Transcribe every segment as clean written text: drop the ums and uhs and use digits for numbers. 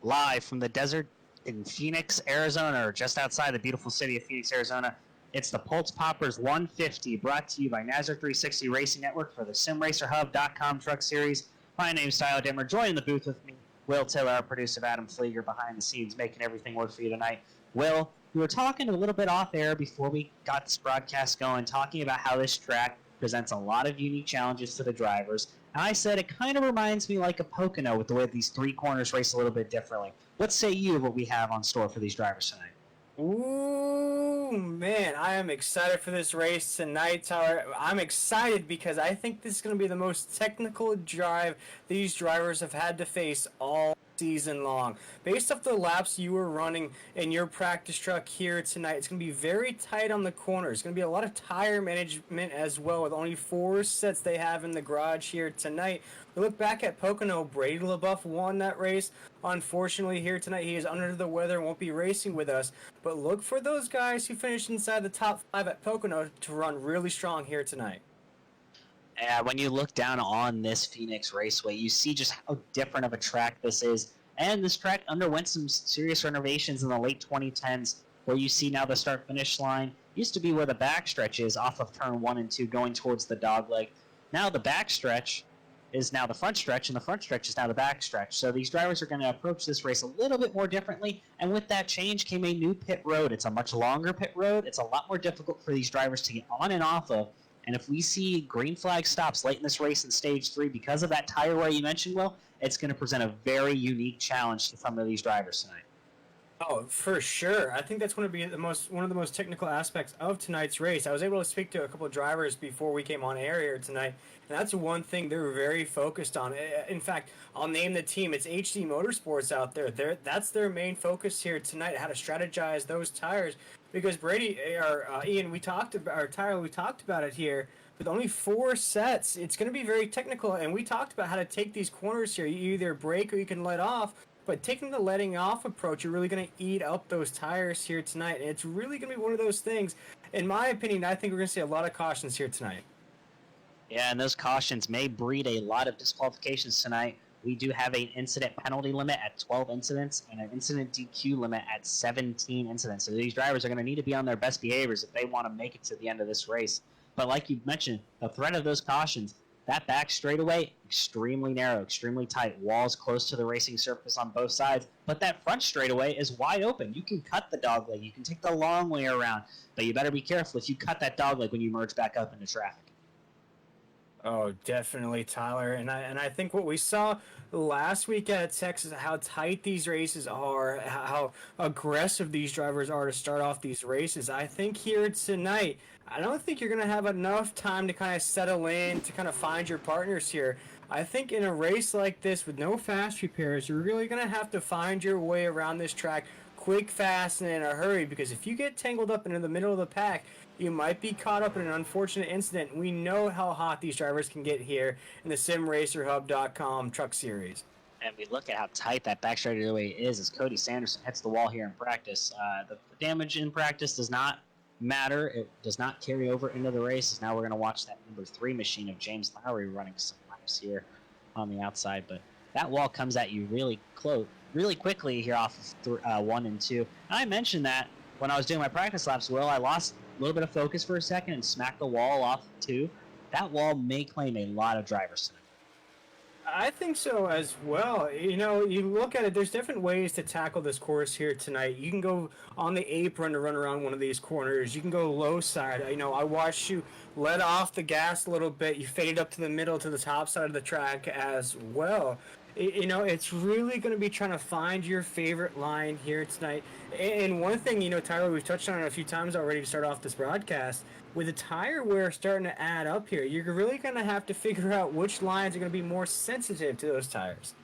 live from the desert in Phoenix, Arizona, or just outside the beautiful city of Phoenix, Arizona. It's the Pultz Poppers 150, brought to you by Nazareth 360 Racing Network for the SimRacerHub.com Truck Series. My name's Tyler Dimmer. Joining the booth with me, Will Taylor, our producer, Adam Flieger, behind the scenes, making everything work for you tonight. Will, we were talking a little bit off air before we got this broadcast going, talking about how this track presents a lot of unique challenges to the drivers. And I said it kind of reminds me like a Pocono with the way these three corners race a little bit differently. What say you of what we have on store for these drivers tonight? Ooh, man, I am excited for this race tonight, Tyler. I'm excited because I think this is going to be the most technical drive these drivers have had to face all season long. Based off the laps you were running in your practice truck here tonight, it's going to be very tight on the corners. It's going to be a lot of tire management as well, with only 4 sets they have in the garage here tonight. We look back at Pocono. Brady LaBeouf won that race. Unfortunately, here tonight, he is under the weather and won't be racing with us. But look for those guys who finished inside the top 5 at Pocono to run really strong here tonight. When you look down on this Phoenix Raceway, you see just how different of a track this is. And this track underwent some serious renovations in the late 2010s, where you see now the start-finish line used to be where the backstretch is off of turn 1 and 2 going towards the dogleg. Now the backstretch is now the front stretch, and the front stretch is now the backstretch. So these drivers are going to approach this race a little bit more differently, and with that change came a new pit road. It's a much longer pit road. It's a lot more difficult for these drivers to get on and off of. And if we see green flag stops late in this race in Stage 3 because of that tire wear you mentioned, Will, it's going to present a very unique challenge to some of these drivers tonight. Oh, for sure. I think that's going to be one of the most technical aspects of tonight's race. I was able to speak to a couple of drivers before we came on air here tonight, and that's one thing they're very focused on. In fact, I'll name the team. It's HD Motorsports out there. That's their main focus here tonight, how to strategize those tires. Because Brady or Ian, Tyler, we talked about it here. With only 4 sets, it's going to be very technical, and we talked about how to take these corners here. You either brake or you can let off. But taking the letting off approach, you're really going to eat up those tires here tonight. And it's really going to be one of those things. In my opinion, I think we're going to see a lot of cautions here tonight. Yeah, and those cautions may breed a lot of disqualifications tonight. We do have an incident penalty limit at 12 incidents and an incident DQ limit at 17 incidents. So these drivers are going to need to be on their best behaviors if they want to make it to the end of this race. But like you mentioned, the threat of those cautions, that back straightaway, extremely narrow, extremely tight, walls close to the racing surface on both sides. But that front straightaway is wide open. You can cut the dogleg. You can take the long way around. But you better be careful if you cut that dogleg when you merge back up into traffic. Oh, definitely, Tyler. And I think what we saw last week at Texas, how tight these races are, how aggressive these drivers are to start off these races. I think here tonight, I don't think you're going to have enough time to kind of settle in, to kind of find your partners here. I think in a race like this with no fast repairs, you're really going to have to find your way around this track quick, fast, and in a hurry, because if you get tangled up into the middle of the pack, you might be caught up in an unfortunate incident. We know how hot these drivers can get here in the SimRacerHub.com Truck Series. And we look at how tight that back straightaway is as Cody Sanderson hits the wall here in practice. The damage in practice does not matter. It does not carry over into the race. Now we're going to watch that number 3 machine of James Lowry running some laps here on the outside. But that wall comes at you really close, really quickly here off of 1 and 2. And I mentioned that when I was doing my practice laps, Will, I lost a little bit of focus for a second and smacked the wall off 2. That wall may claim a lot of drivers tonight. I think so as well. You know, you look at it, there's different ways to tackle this course here tonight. You can go on the apron to run around one of these corners. You can go low side. You know, I watched you let off the gas a little bit. You faded up to the middle to the top side of the track as well. You know, it's really going to be trying to find your favorite line here tonight. And one thing, you know, Tyler, we've touched on it a few times already to start off this broadcast. With the tire wear starting to add up here, you're really going to have to figure out which lines are going to be more sensitive to those tires.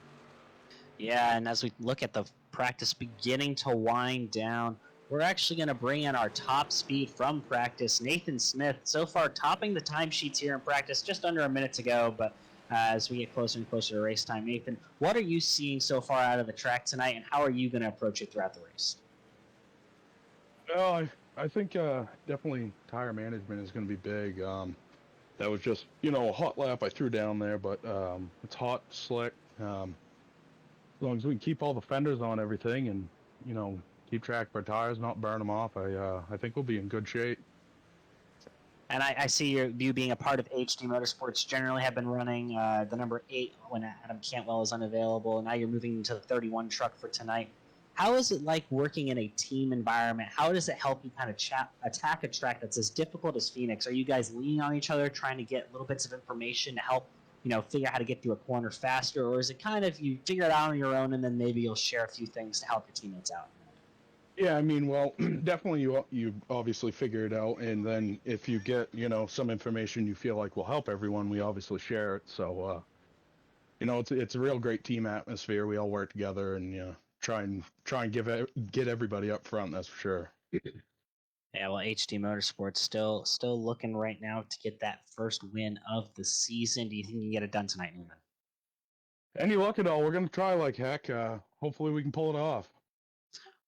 Yeah, and as we look at the practice beginning to wind down, we're actually going to bring in our top speed from practice, Nathan Smith. So far, topping the timesheets here in practice, just under a minute to go, but as we get closer and closer to race time. Nathan, what are you seeing so far out of the track tonight, and how are you going to approach it throughout the race? Well, I think definitely tire management is going to be big. That was just, you know, a hot lap I threw down there, but it's hot, slick. As long as we can keep all the fenders on everything and, keep track of our tires, not burn them off, I think we'll be in good shape. And I see you being a part of HD Motorsports. Generally, have been running the number 8 when Adam Cantwell is unavailable. And now you're moving into the 31 truck for tonight. How is it like working in a team environment? How does it help you kind of attack a track that's as difficult as Phoenix? Are you guys leaning on each other, trying to get little bits of information to help, figure out how to get through a corner faster? Or is it kind of you figure it out on your own and then maybe you'll share a few things to help your teammates out? Yeah, I mean, well, definitely you obviously figure it out, and then if you get, some information you feel like will help everyone, we obviously share it. So, it's a real great team atmosphere. We all work together and try and get everybody up front. That's for sure. Yeah, well, HD Motorsports still looking right now to get that first win of the season. Do you think you can get it done tonight, Newman? Any luck at all? We're gonna try like heck. Hopefully, we can pull it off.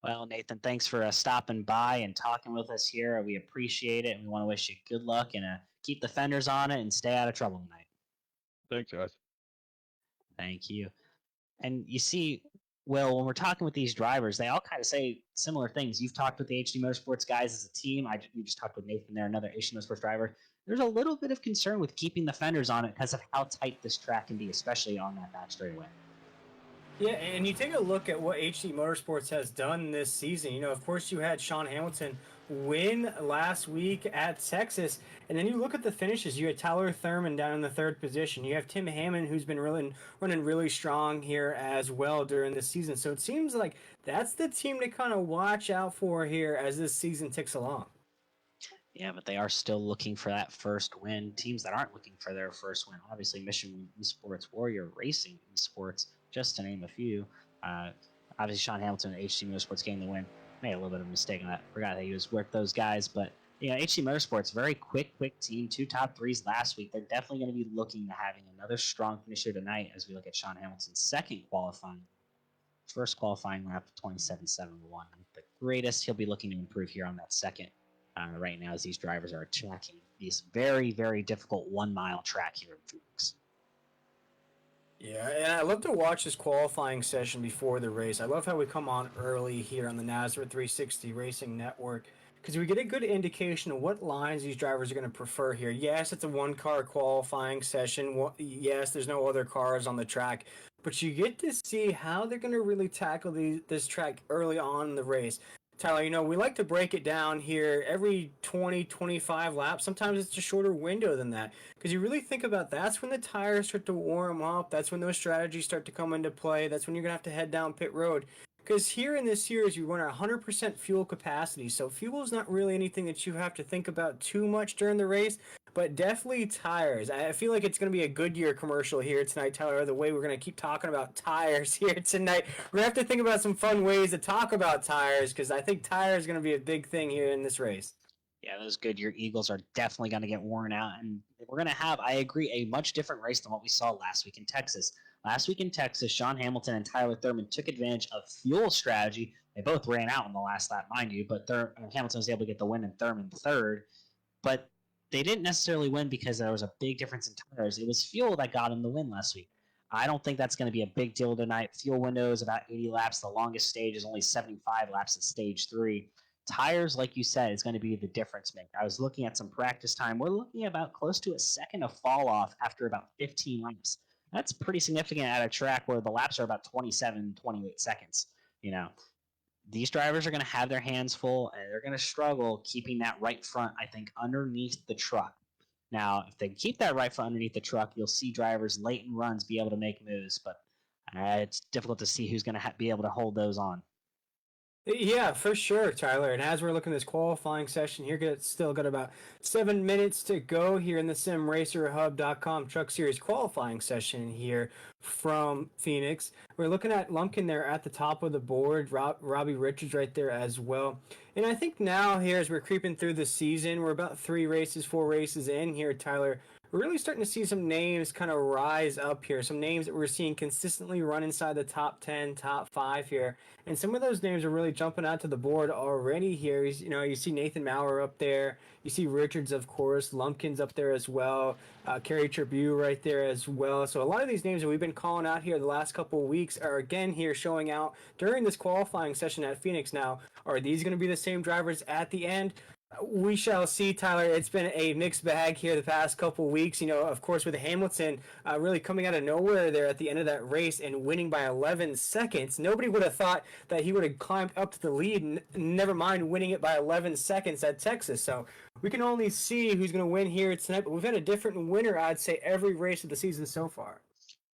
Well, Nathan, thanks for stopping by and talking with us here. We appreciate it, and we want to wish you good luck and keep the fenders on it and stay out of trouble tonight. Thanks, guys. Thank you. And you see, Will, when we're talking with these drivers, they all kind of say similar things. You've talked with the HD Motorsports guys as a team. You just talked with Nathan there, another HD Motorsports driver. There's a little bit of concern with keeping the fenders on it because of how tight this track can be, especially on that back straightaway. Yeah, and you take a look at what HD Motorsports has done this season. Of course, you had Sean Hamilton win last week at Texas, and then you look at the finishes. You had Tyler Thurman down in the 3rd position. You have Tim Hammond, who's been running really strong here as well during the season. So it seems like that's the team to kind of watch out for here as this season ticks along. Yeah, but they are still looking for that first win. Teams that aren't looking for their first win, obviously Mission Esports, Warrior Racing Esports, just to name a few. Obviously, Sean Hamilton and HD Motorsports getting the win. Made a little bit of a mistake on that. Forgot that he was with those guys. But, HD Motorsports, very quick team. 2 top 3s last week. They're definitely going to be looking to having another strong finish here tonight as we look at Sean Hamilton's first qualifying lap, 27.71. The greatest. He'll be looking to improve here on that second right now as these drivers are attacking this very, very difficult 1 mile track here in Phoenix. Yeah, and I love to watch this qualifying session before the race. I love how we come on early here on the NASCAR 360 Racing Network because we get a good indication of what lines these drivers are going to prefer here. Yes, it's a 1-car qualifying session. Yes, there's no other cars on the track, but you get to see how they're going to really tackle this track early on in the race. Tyler, we like to break it down here every 20, 25 laps. Sometimes it's a shorter window than that. Because you really think about that's when the tires start to warm up. That's when those strategies start to come into play. That's when you're going to have to head down pit road. Because here in this series, you run at 100% fuel capacity. So fuel is not really anything that you have to think about too much during the race. But definitely tires. I feel like it's going to be a Goodyear commercial here tonight, Tyler, the way we're going to keep talking about tires here tonight. We're going to have to think about some fun ways to talk about tires because I think tires is going to be a big thing here in this race. Yeah, those Goodyear Eagles are definitely going to get worn out. And we're going to have, I agree, a much different race than what we saw last week in Texas. Last week in Texas, Sean Hamilton and Tyler Thurman took advantage of fuel strategy. They both ran out in the last lap, mind you, but Hamilton was able to get the win and Thurman third. But they didn't necessarily win because there was a big difference in tires. It was fuel that got them the win last week. I don't think that's going to be a big deal tonight. Fuel window is about 80 laps. The longest stage is only 75 laps at stage 3. Tires, like you said, is going to be the difference maker. I was looking at some practice time. We're looking at about close to a second of fall off after about 15 laps. That's pretty significant at a track where the laps are about 27, 28 seconds. These drivers are going to have their hands full, and they're going to struggle keeping that right front, I think, underneath the truck. Now, if they keep that right front underneath the truck, you'll see drivers late in runs be able to make moves, but it's difficult to see who's going to be able to hold those on. Yeah, for sure, Tyler. And as we're looking at this qualifying session here, it's still got about 7 minutes to go here in the SimRacerHub.com Truck Series qualifying session here from Phoenix. We're looking at Lumpkin there at the top of the board, Robbie Richards right there as well. And I think now here as we're creeping through the season, we're about 4 races in here, Tyler. We're really starting to see some names kind of rise up here. Some names that we're seeing consistently run inside the top 10, top 5 here. And some of those names are really jumping out to the board already here. You see Nathan Maurer up there. You see Richards, of course. Lumpkin's up there as well. Kerry Tribune right there as well. So a lot of these names that we've been been calling out here the last couple of weeks are again here showing out during this qualifying session at Phoenix. Now, are these going to be the same drivers at the end? We shall see, Tyler. It's been a mixed bag here the past couple weeks. Of course, with Hamilton really coming out of nowhere there at the end of that race and winning by 11 seconds. Nobody would have thought that he would have climbed up to the lead, never mind winning it by 11 seconds at Texas. So we can only see who's going to win here tonight. But we've had a different winner, I'd say, every race of the season so far.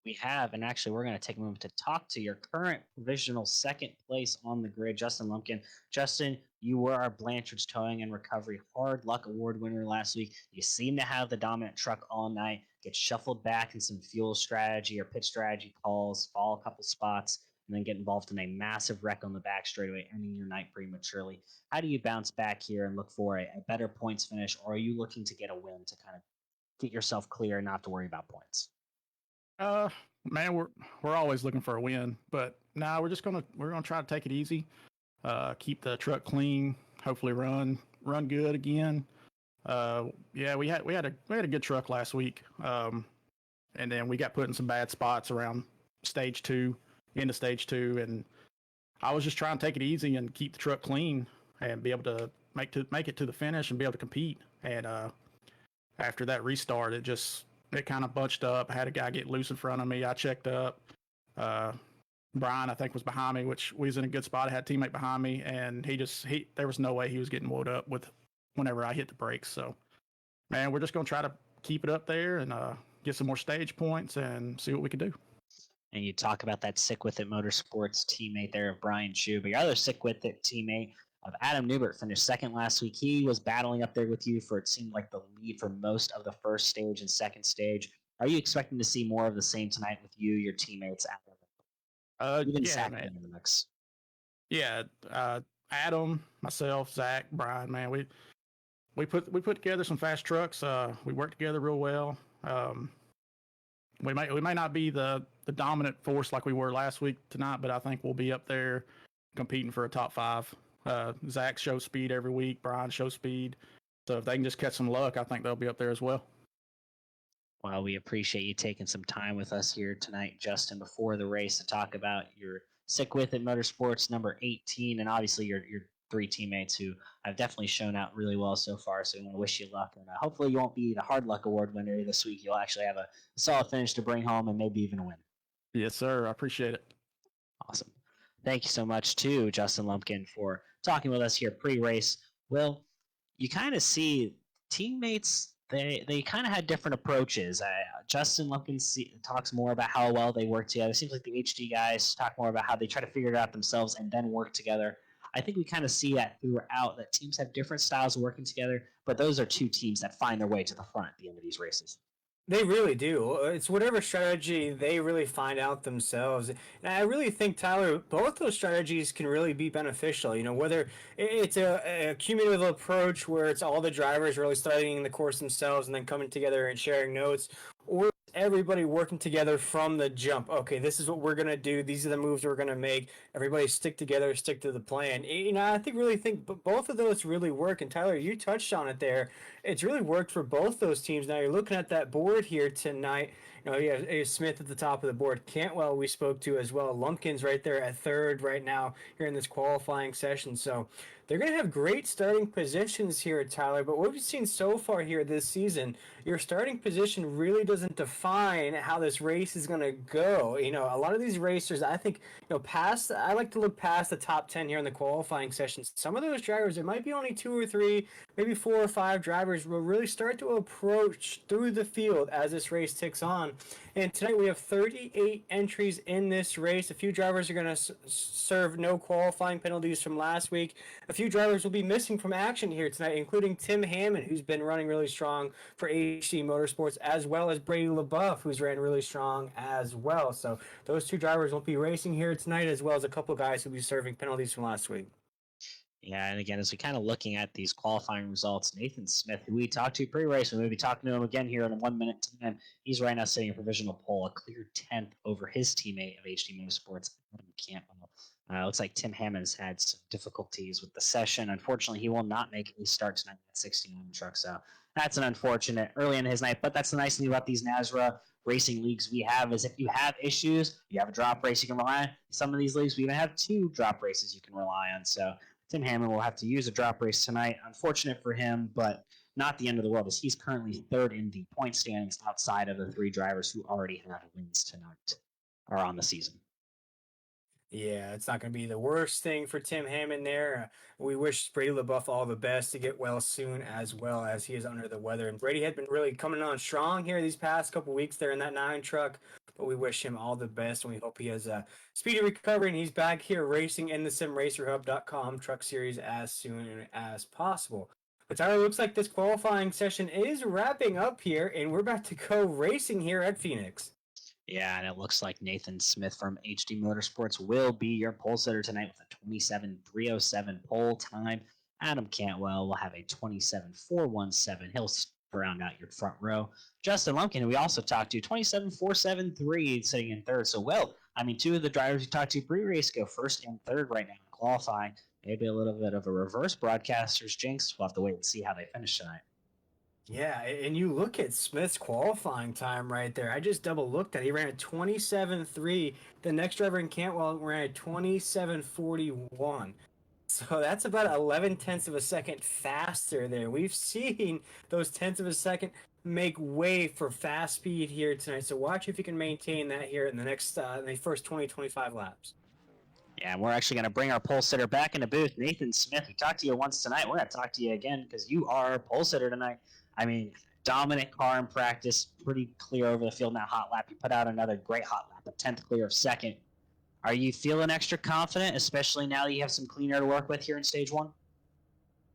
We have, and actually, we're going to take a moment to talk to your current provisional second place on the grid, Justin Lumpkin. Justin, you were our Blanchard's Towing and Recovery Hard Luck Award winner last week. You seem to have the dominant truck all night, get shuffled back in some fuel strategy or pit strategy calls, fall a couple spots, and then get involved in a massive wreck on the back straightaway, ending your night prematurely. How do you bounce back here and look for a better points finish, or are you looking to get a win to kind of get yourself clear and not have to worry about points? Man, we're always looking for a win, but now we're gonna try to take it easy, keep the truck clean, hopefully run good again. Yeah, we had a good truck last week, and then we got put in some bad spots around stage 2, into stage 2, and I was just trying to take it easy and keep the truck clean and be able to make it to the finish and be able to compete. And after that restart, it kind of bunched up. I had a guy get loose in front of me. I checked up. Brian, I think, was behind me, which was in a good spot. I had a teammate behind me, and there was no way he was getting woed up with whenever I hit the brakes. So, man, we're just going to try to keep it up there and get some more stage points and see what we can do. And you talk about that Sick With It Motorsports teammate there of Brian Chu, but your other Sick With It teammate of Adam Newbert finished second last week. He was battling up there with you for, it seemed like, the lead for most of the first stage and second stage. Are you expecting to see more of the same tonight with you, your teammates, Adam? Even Zach in the mix. Yeah, Adam, myself, Zach, Brian, man, we put together some fast trucks. We work together real well. We may not be the dominant force like we were last week tonight, but I think we'll be up there competing for a top 5. Zach shows speed every week. Brian shows speed. So if they can just catch some luck, I think they'll be up there as well. Well, we appreciate you taking some time with us here tonight, Justin, before the race to talk about your Sick With It Motorsports number 18, and obviously your 3 teammates who have definitely shown out really well so far. So we want to wish you luck, and hopefully you won't be the Hard Luck Award winner this week. You'll actually have a solid finish to bring home and maybe even a win. Yes, sir. I appreciate it. Awesome. Thank you so much to Justin Lumpkin for talking with us here pre-race. Well, you kind of see teammates, they kind of had different approaches. Justin Lumpkin talks more about how well they work together. It seems like the HD guys talk more about how they try to figure it out themselves and then work together. I think we kind of see that throughout, that teams have different styles of working together, but those are 2 teams that find their way to the front at the end of these races. They really do. It's whatever strategy they really find out themselves. And I really think, Tyler, both those strategies can really be beneficial. Whether it's a cumulative approach where it's all the drivers really studying the course themselves and then coming together and sharing notes, or everybody working together from the jump. Okay, this is what we're going to do. These are the moves we're going to make. Everybody stick together, stick to the plan. I really think both of those really work. And Tyler, you touched on it there. It's really worked for both those teams. Now you're looking at that board here tonight. You have Smith at the top of the board. Cantwell we spoke to as well. Lumpkin's right there at 3rd right now here in this qualifying session. So they're going to have great starting positions here, Tyler. But what we've seen so far here this season, your starting position really doesn't define how this race is going to go. A lot of these racers, I think, I like to look past the top 10 here in the qualifying sessions. Some of those drivers, it might be only 2 or 3, maybe 4 or 5 drivers will really start to approach through the field as this race ticks on. And tonight we have 38 entries in this race. A few drivers are going to serve no qualifying penalties from last week. A few drivers will be missing from action here tonight, including Tim Hammond, who's been running really strong for HD Motorsports, as well as Brady LaBeouf, who's ran really strong as well. So those 2 drivers won't be racing here tonight, as well as a couple of guys who'll be serving penalties from last week. Yeah, and again, as we kind of looking at these qualifying results, Nathan Smith, who we talked to pre-race, and we'll be talking to him again here in a 1 minute time. He's right now sitting a provisional pole, a clear 10th over his teammate of HD Motorsports, Adam Campbell. Looks like Tim Hammond's had some difficulties with the session. Unfortunately, he will not make a start tonight at 69 truck. So That's an unfortunate early in his night, but that's the nice thing about these NASRA racing leagues we have is if you have issues, you have a drop race you can rely on. Some of these leagues, we even have 2 drop races you can rely on. So Tim Hammond will have to use a drop race tonight. Unfortunate for him, but not the end of the world as he's currently 3rd in the point standings outside of the 3 drivers who already have wins tonight or on the season. Yeah, it's not going to be the worst thing for Tim Hammond there. We wish Brady LaBeouf all the best to get well soon as well as he is under the weather. And Brady had been really coming on strong here these past couple weeks there in that 9 truck. But we wish him all the best and we hope he has a speedy recovery and he's back here racing in the SimRacerHub.com truck series as soon as possible. But Tyler, looks like this qualifying session is wrapping up here and we're about to go racing here at Phoenix. Yeah, and it looks like Nathan Smith from HD Motorsports will be your pole sitter tonight with a 27.307 pole time. Adam Cantwell will have a 27.417. He'll round out your front row. Justin Lumpkin, who we also talked to, 27.473 sitting in 3rd. So, well, I mean, 2 of the drivers you talked to pre-race go 1st and 3rd right now in qualifying. Maybe a little bit of a reverse broadcaster's jinx. We'll have to wait and see how they finish tonight. Yeah, and you look at Smith's qualifying time right there. I just double looked at it. He ran a 27.3. The next driver in Cantwell ran a 27.41. So that's about 11 tenths of a second faster there. We've seen those tenths of a second make way for fast speed here tonight. So watch if you can maintain that here in the next, in the first 20-25 laps. Yeah, and we're actually going to bring our pole sitter back in the booth. Nathan Smith, we talked to you once tonight. We're going to talk to you again because you are our pole sitter tonight. I mean, dominant car in practice, pretty clear over the field in that hot lap. You put out another great hot lap, a 10th clear of 2nd. Are you feeling extra confident, especially now that you have some clean air to work with here in Stage 1?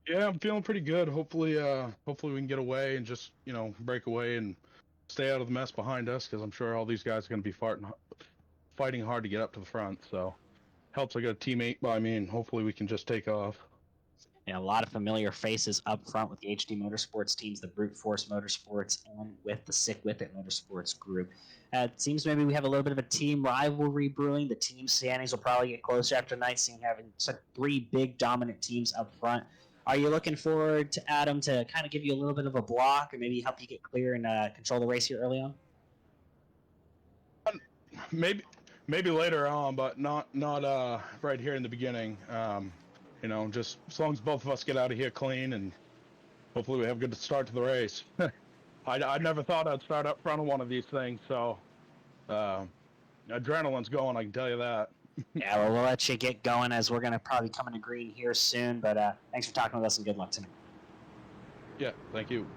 Yeah, I'm feeling pretty good. Hopefully we can get away and just, break away and stay out of the mess behind us because I'm sure all these guys are going to be fighting hard to get up to the front. So helps I got a teammate by me, and hopefully we can just take off. A lot of familiar faces up front with the HD Motorsports teams, the Brute Force Motorsports, and with the Sick With It Motorsports group. It seems maybe we have a little bit of a team rivalry brewing. The team standings will probably get closer after tonight, seeing having such 3 big dominant teams up front. Are you looking forward to Adam to kind of give you a little bit of a block or maybe help you get clear and control the race here early on? Maybe later on, but not right here in the beginning. Just as long as both of us get out of here clean and hopefully we have a good start to the race. I never thought I'd start up front of one of these things, so adrenaline's going, I can tell you that. Yeah, well, we'll let you get going as we're going to probably come into green here soon, but thanks for talking with us and good luck tonight. Yeah, thank you.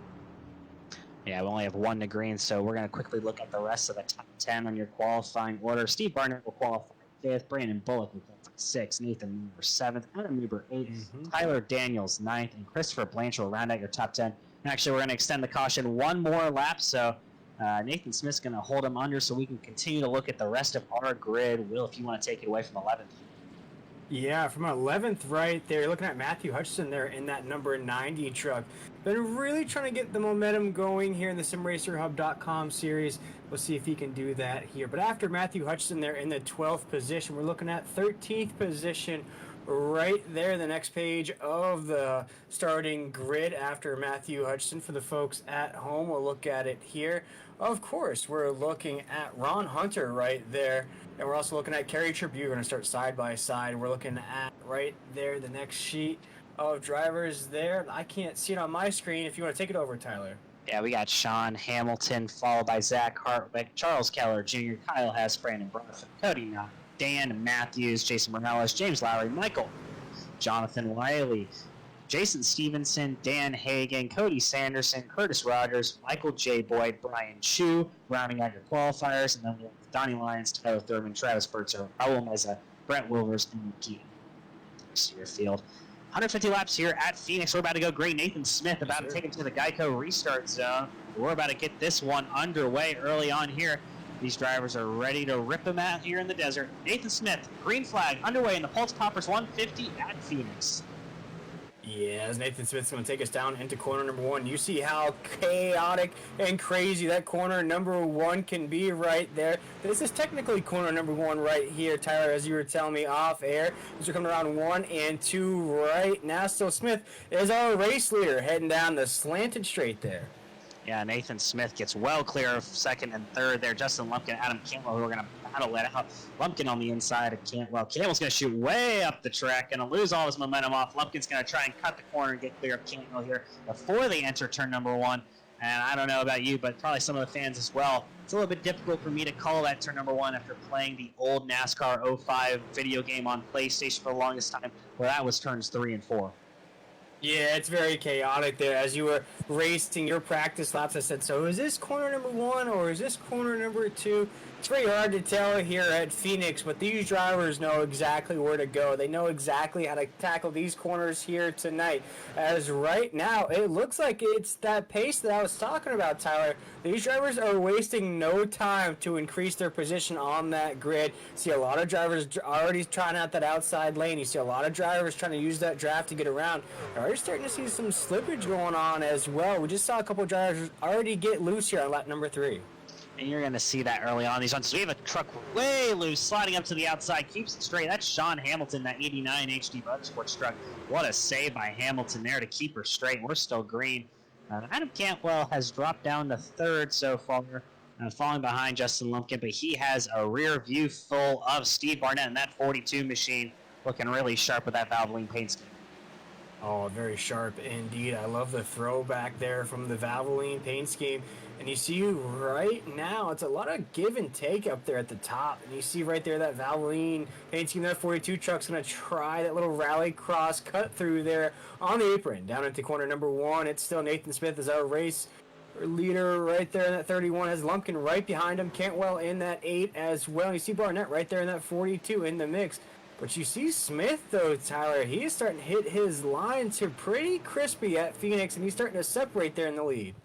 Yeah, we only have 1 to green, so we're going to quickly look at the rest of the top 10 on your qualifying order. Steve Barnett will qualify 5th, Brandon Bullock will qualify 6th, Nathan Weber 7th, Adam Weber 8th, Tyler Daniels 9th, and Christopher Blanchard will round out your top 10. And actually, we're going to extend the caution 1 more lap, so Nathan Smith's going to hold him under so we can continue to look at the rest of our grid. Will, if you want to take it away from 11th. Yeah, from 11th right there, you're looking at Matthew Hutchison there in that number 90 truck. Been really trying to get the momentum going here in the SimRacerHub.com series. We'll see if he can do that here. But after Matthew Hutchison there in the 12th position, we're looking at 13th position right there, the next page of the starting grid after Matthew Hutchison. For the folks at home, we'll look at it here. Of course, we're looking at Ron Hunter right there. And we're also looking at Kerry Tribune. We're going to start side by side. We're looking at right there the next sheet of drivers there. I can't see it on my screen. If you want to take it over, Tyler. Yeah, we got Sean Hamilton, followed by Zach Hartwick, Charles Keller Jr., Kyle Hess, Brandon Bronson, Cody Knott, Dan Matthews, Jason Morales, James Lowry, Michael, Jonathan Wiley, Jason Stevenson, Dan Hagan, Cody Sanderson, Curtis Rogers, Michael J. Boyd, Brian Chu, rounding out your qualifiers, and then we have Donnie Lyons, Tyler Thurman, Travis Burtzer, Raul Meza, Brent Wilvers, and Keaton. Your field. 150 laps here at Phoenix. We're about to go great. Nathan Smith about to take it to the Geico restart zone. We're about to get this one underway early on here. These drivers are ready to rip them out here in the desert. Nathan Smith, green flag, underway in the Pultz Toppers 150 at Phoenix. Yeah, as Nathan Smith's going to take us down into corner number 1. You see how chaotic and crazy that corner number 1 can be right there. This is technically corner number 1 right here, Tyler, as you were telling me off air. As you're coming around 1 and 2 right now. Still Smith is our race leader heading down the slanted straight there. Yeah, Nathan Smith gets well clear of second and third there. Justin Lumpkin, Adam Cantwell, who are going to battle it out. Lumpkin on the inside of Cantwell. Cantwell's going to shoot way up the track, going to lose all his momentum off. Lumpkin's going to try and cut the corner and get clear of Cantwell here before they enter turn number 1. And I don't know about you, but probably some of the fans as well. It's a little bit difficult for me to call that turn number 1 after playing the old NASCAR 05 video game on PlayStation for the longest time, where that was turns 3 and 4. Yeah, it's very chaotic there. As you were racing your practice laps, I said, so is this corner number 1 or is this corner number 2? It's very hard to tell here at Phoenix, but these drivers know exactly where to go. They know exactly how to tackle these corners here tonight. As right now, it looks like it's that pace that I was talking about, Tyler. These drivers are wasting no time to increase their position on that grid. See a lot of drivers already trying out that outside lane. You see a lot of drivers trying to use that draft to get around. You're starting to see some slippage going on as well. We just saw a couple drivers already get loose here on lap number 3. And you're going to see that early on these runs. So we have a truck way loose, sliding up to the outside, keeps it straight. That's Sean Hamilton, that 89 HD Motorsports truck. What a save by Hamilton there to keep her straight. We're still green. Adam Cantwell has dropped down to third so far, falling behind Justin Lumpkin, but he has a rear view full of Steve Barnett, and that 42 machine looking really sharp with that Valvoline paint scheme. Oh, very sharp indeed. I love the throwback there from the Valvoline paint scheme. And you see right now, it's a lot of give and take up there at the top. And you see right there that Valvoline paint scheme, that 42 truck's going to try that little rally cross cut through there on the apron. Down into corner number 1, it's still Nathan Smith as our race leader right there in that 31. Has Lumpkin right behind him. Cantwell in that 8 as well. You see Barnett right there in that 42 in the mix. But you see Smith, though, Tyler, he's starting to hit his lines here pretty crispy at Phoenix, and he's starting to separate there in the lead.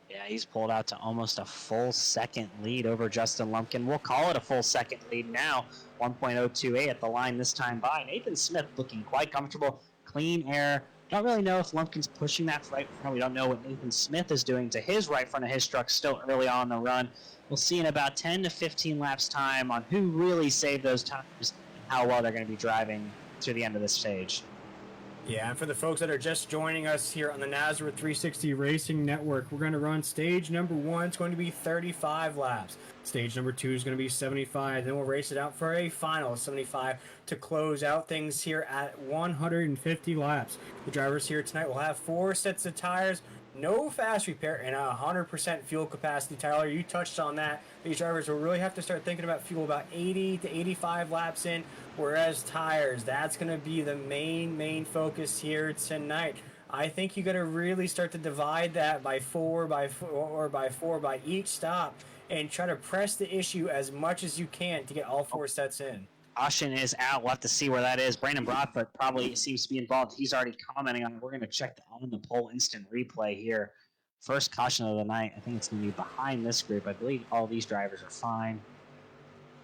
Yeah, he's pulled out to almost a full second lead over Justin Lumpkin. We'll call it a full second lead now. 1.028 at the line this time by. Nathan Smith looking quite comfortable. Clean air. Don't really know if Lumpkin's pushing that right front. We don't know what Nathan Smith is doing to his right front of his truck still early on in the run. We'll see in about 10 to 15 laps time on who really saved those times, how well they're going to be driving to the end of this stage. Yeah, and for the folks that are just joining us here on the Nazareth 360 Racing Network, we're going to run stage number 1. It's going to be 35 laps. Stage number 2 is going to be 75. Then we'll race it out for a final 75 to close out things here at 150 laps. The drivers here tonight will have 4 sets of tires, no fast repair, and 100% fuel capacity. Tyler, you touched on that. These drivers will really have to start thinking about fuel about 80 to 85 laps in, whereas tires, that's going to be the main focus here tonight. I think you got to really start to divide that by 4 by each stop and try to press the issue as much as you can to get all 4 sets in. Caution is out. We'll have to see where that is. Brandon Broadfoot probably seems to be involved. He's already commenting on it. We're going to check the on the pole instant replay here. First caution of the night. I think it's going to be behind this group. I believe all these drivers are fine.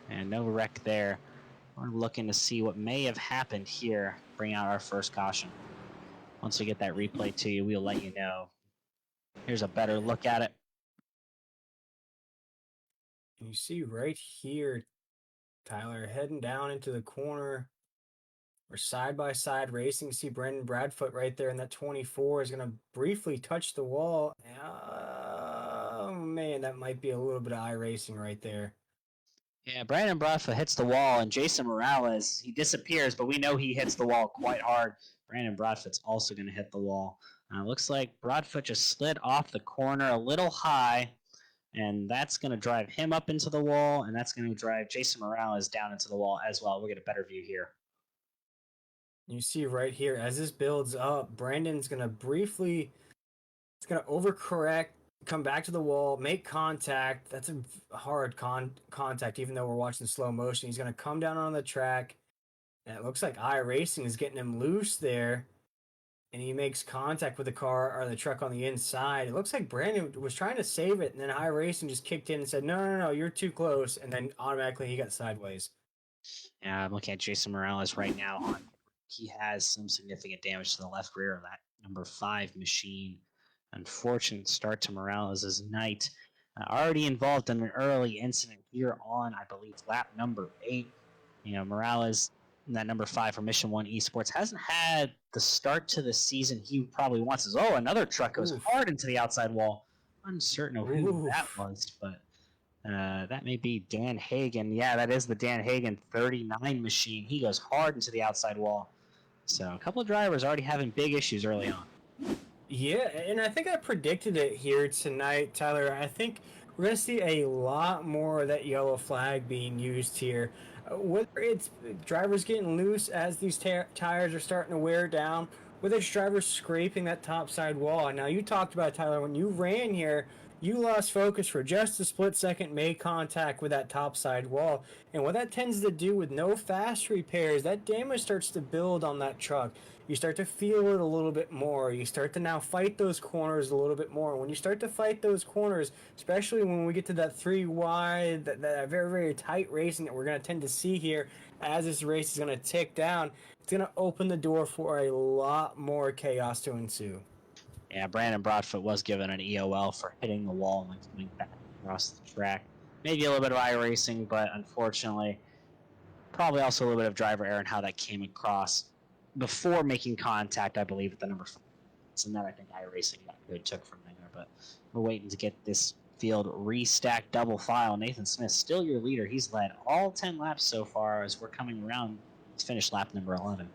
And no wreck there. We're looking to see what may have happened here. Bring out our first caution. Once we get that replay to you, we'll let you know. Here's a better look at it. And you see right here, Tyler, heading down into the corner. We're side-by-side racing. You see Brendan Bradfoot right there in that 24 is going to briefly touch the wall. Oh, man, that might be a little bit of iRacing right there. Yeah, Brandon Broadfoot hits the wall, and Jason Morales, he disappears, but we know he hits the wall quite hard. Brandon Broadfoot's also going to hit the wall. Looks like Broadfoot just slid off the corner a little high, and that's going to drive him up into the wall, and that's going to drive Jason Morales down into the wall as well. We'll get a better view here. You see right here, as this builds up, Brandon's going to briefly, it's going to overcorrect, come back to the wall, make contact. That's a hard contact, even though we're watching slow motion. He's going to come down on the track, and it looks like iRacing is getting him loose there, and he makes contact with the car or the truck on the inside. It looks like Brandon was trying to save it, and then iRacing just kicked in and said, no, you're too close, and then automatically he got sideways. Yeah, I'm looking at Jason Morales right now on he has some significant damage to the left rear of that number 5 machine. Unfortunate start to Morales' night. Already involved in an early incident here on, I believe, lap number 8. Morales, that number 5 for Mission 1 Esports, hasn't had the start to the season he probably wants. Another truck goes hard into the outside wall. Uncertain of who that was, but that may be Dan Hagen. Yeah, that is the Dan Hagen 39 machine. He goes hard into the outside wall. So a couple of drivers already having big issues early on. Yeah, and I think I predicted it here tonight, Tyler. I think we're going to see a lot more of that yellow flag being used here. Whether it's drivers getting loose as these tires are starting to wear down, whether it's drivers scraping that top side wall. Now, you talked about, Tyler, when you ran here, you lost focus for just a split second, made contact with that top side wall. And what that tends to do with no fast repairs, that damage starts to build on that truck. You start to feel it a little bit more. You start to now fight those corners a little bit more. When you start to fight those corners, especially when we get to that 3 wide, that very, very tight racing that we're going to tend to see here as this race is going to tick down, it's going to open the door for a lot more chaos to ensue. Yeah, Brandon Broadfoot was given an EOL for hitting the wall and coming back across the track. Maybe a little bit of iRacing, but unfortunately, probably also a little bit of driver error in how that came across before making contact, I believe, at the number 5. And that I think iRacing got good took from there. But we're waiting to get this field restacked double file. Nathan Smith, still your leader. He's led all 10 laps so far as we're coming around to finish lap number 11.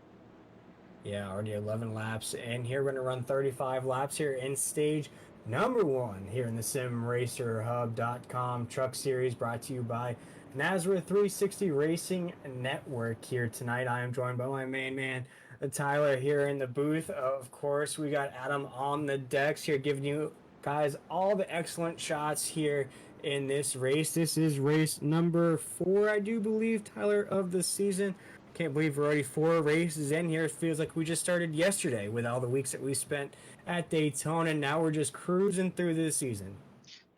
Yeah, already 11 laps, and here we're going to run 35 laps here in stage number 1 here in the SimRacerHub.com Truck Series, brought to you by Nazareth 360 Racing Network. Here tonight, I am joined by my main man, Tyler, here in the booth. Of course, we got Adam on the decks here, giving you guys all the excellent shots here in this race. This is race number 4, I do believe, Tyler, of the season. Can't believe we're already 4 races in here. It feels like we just started yesterday with all the weeks that we spent at Daytona. And now we're just cruising through this season.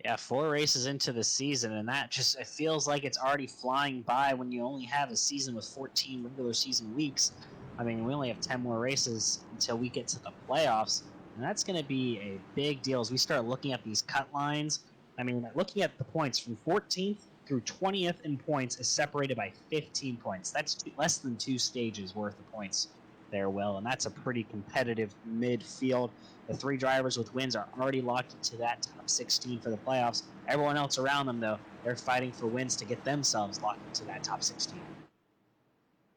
Yeah, 4 races into the season, and that just, it feels like it's already flying by when you only have a season with 14 regular season weeks. I mean, we only have 10 more races until we get to the playoffs, and that's going to be a big deal as we start looking at these cut lines. I mean, looking at the points from 14th through 20th in points is separated by 15 points. That's less than 2 stages worth of points there, Will, and that's a pretty competitive midfield. The 3 drivers with wins are already locked into that top 16 for the playoffs. Everyone else around them, though, they're fighting for wins to get themselves locked into that top 16.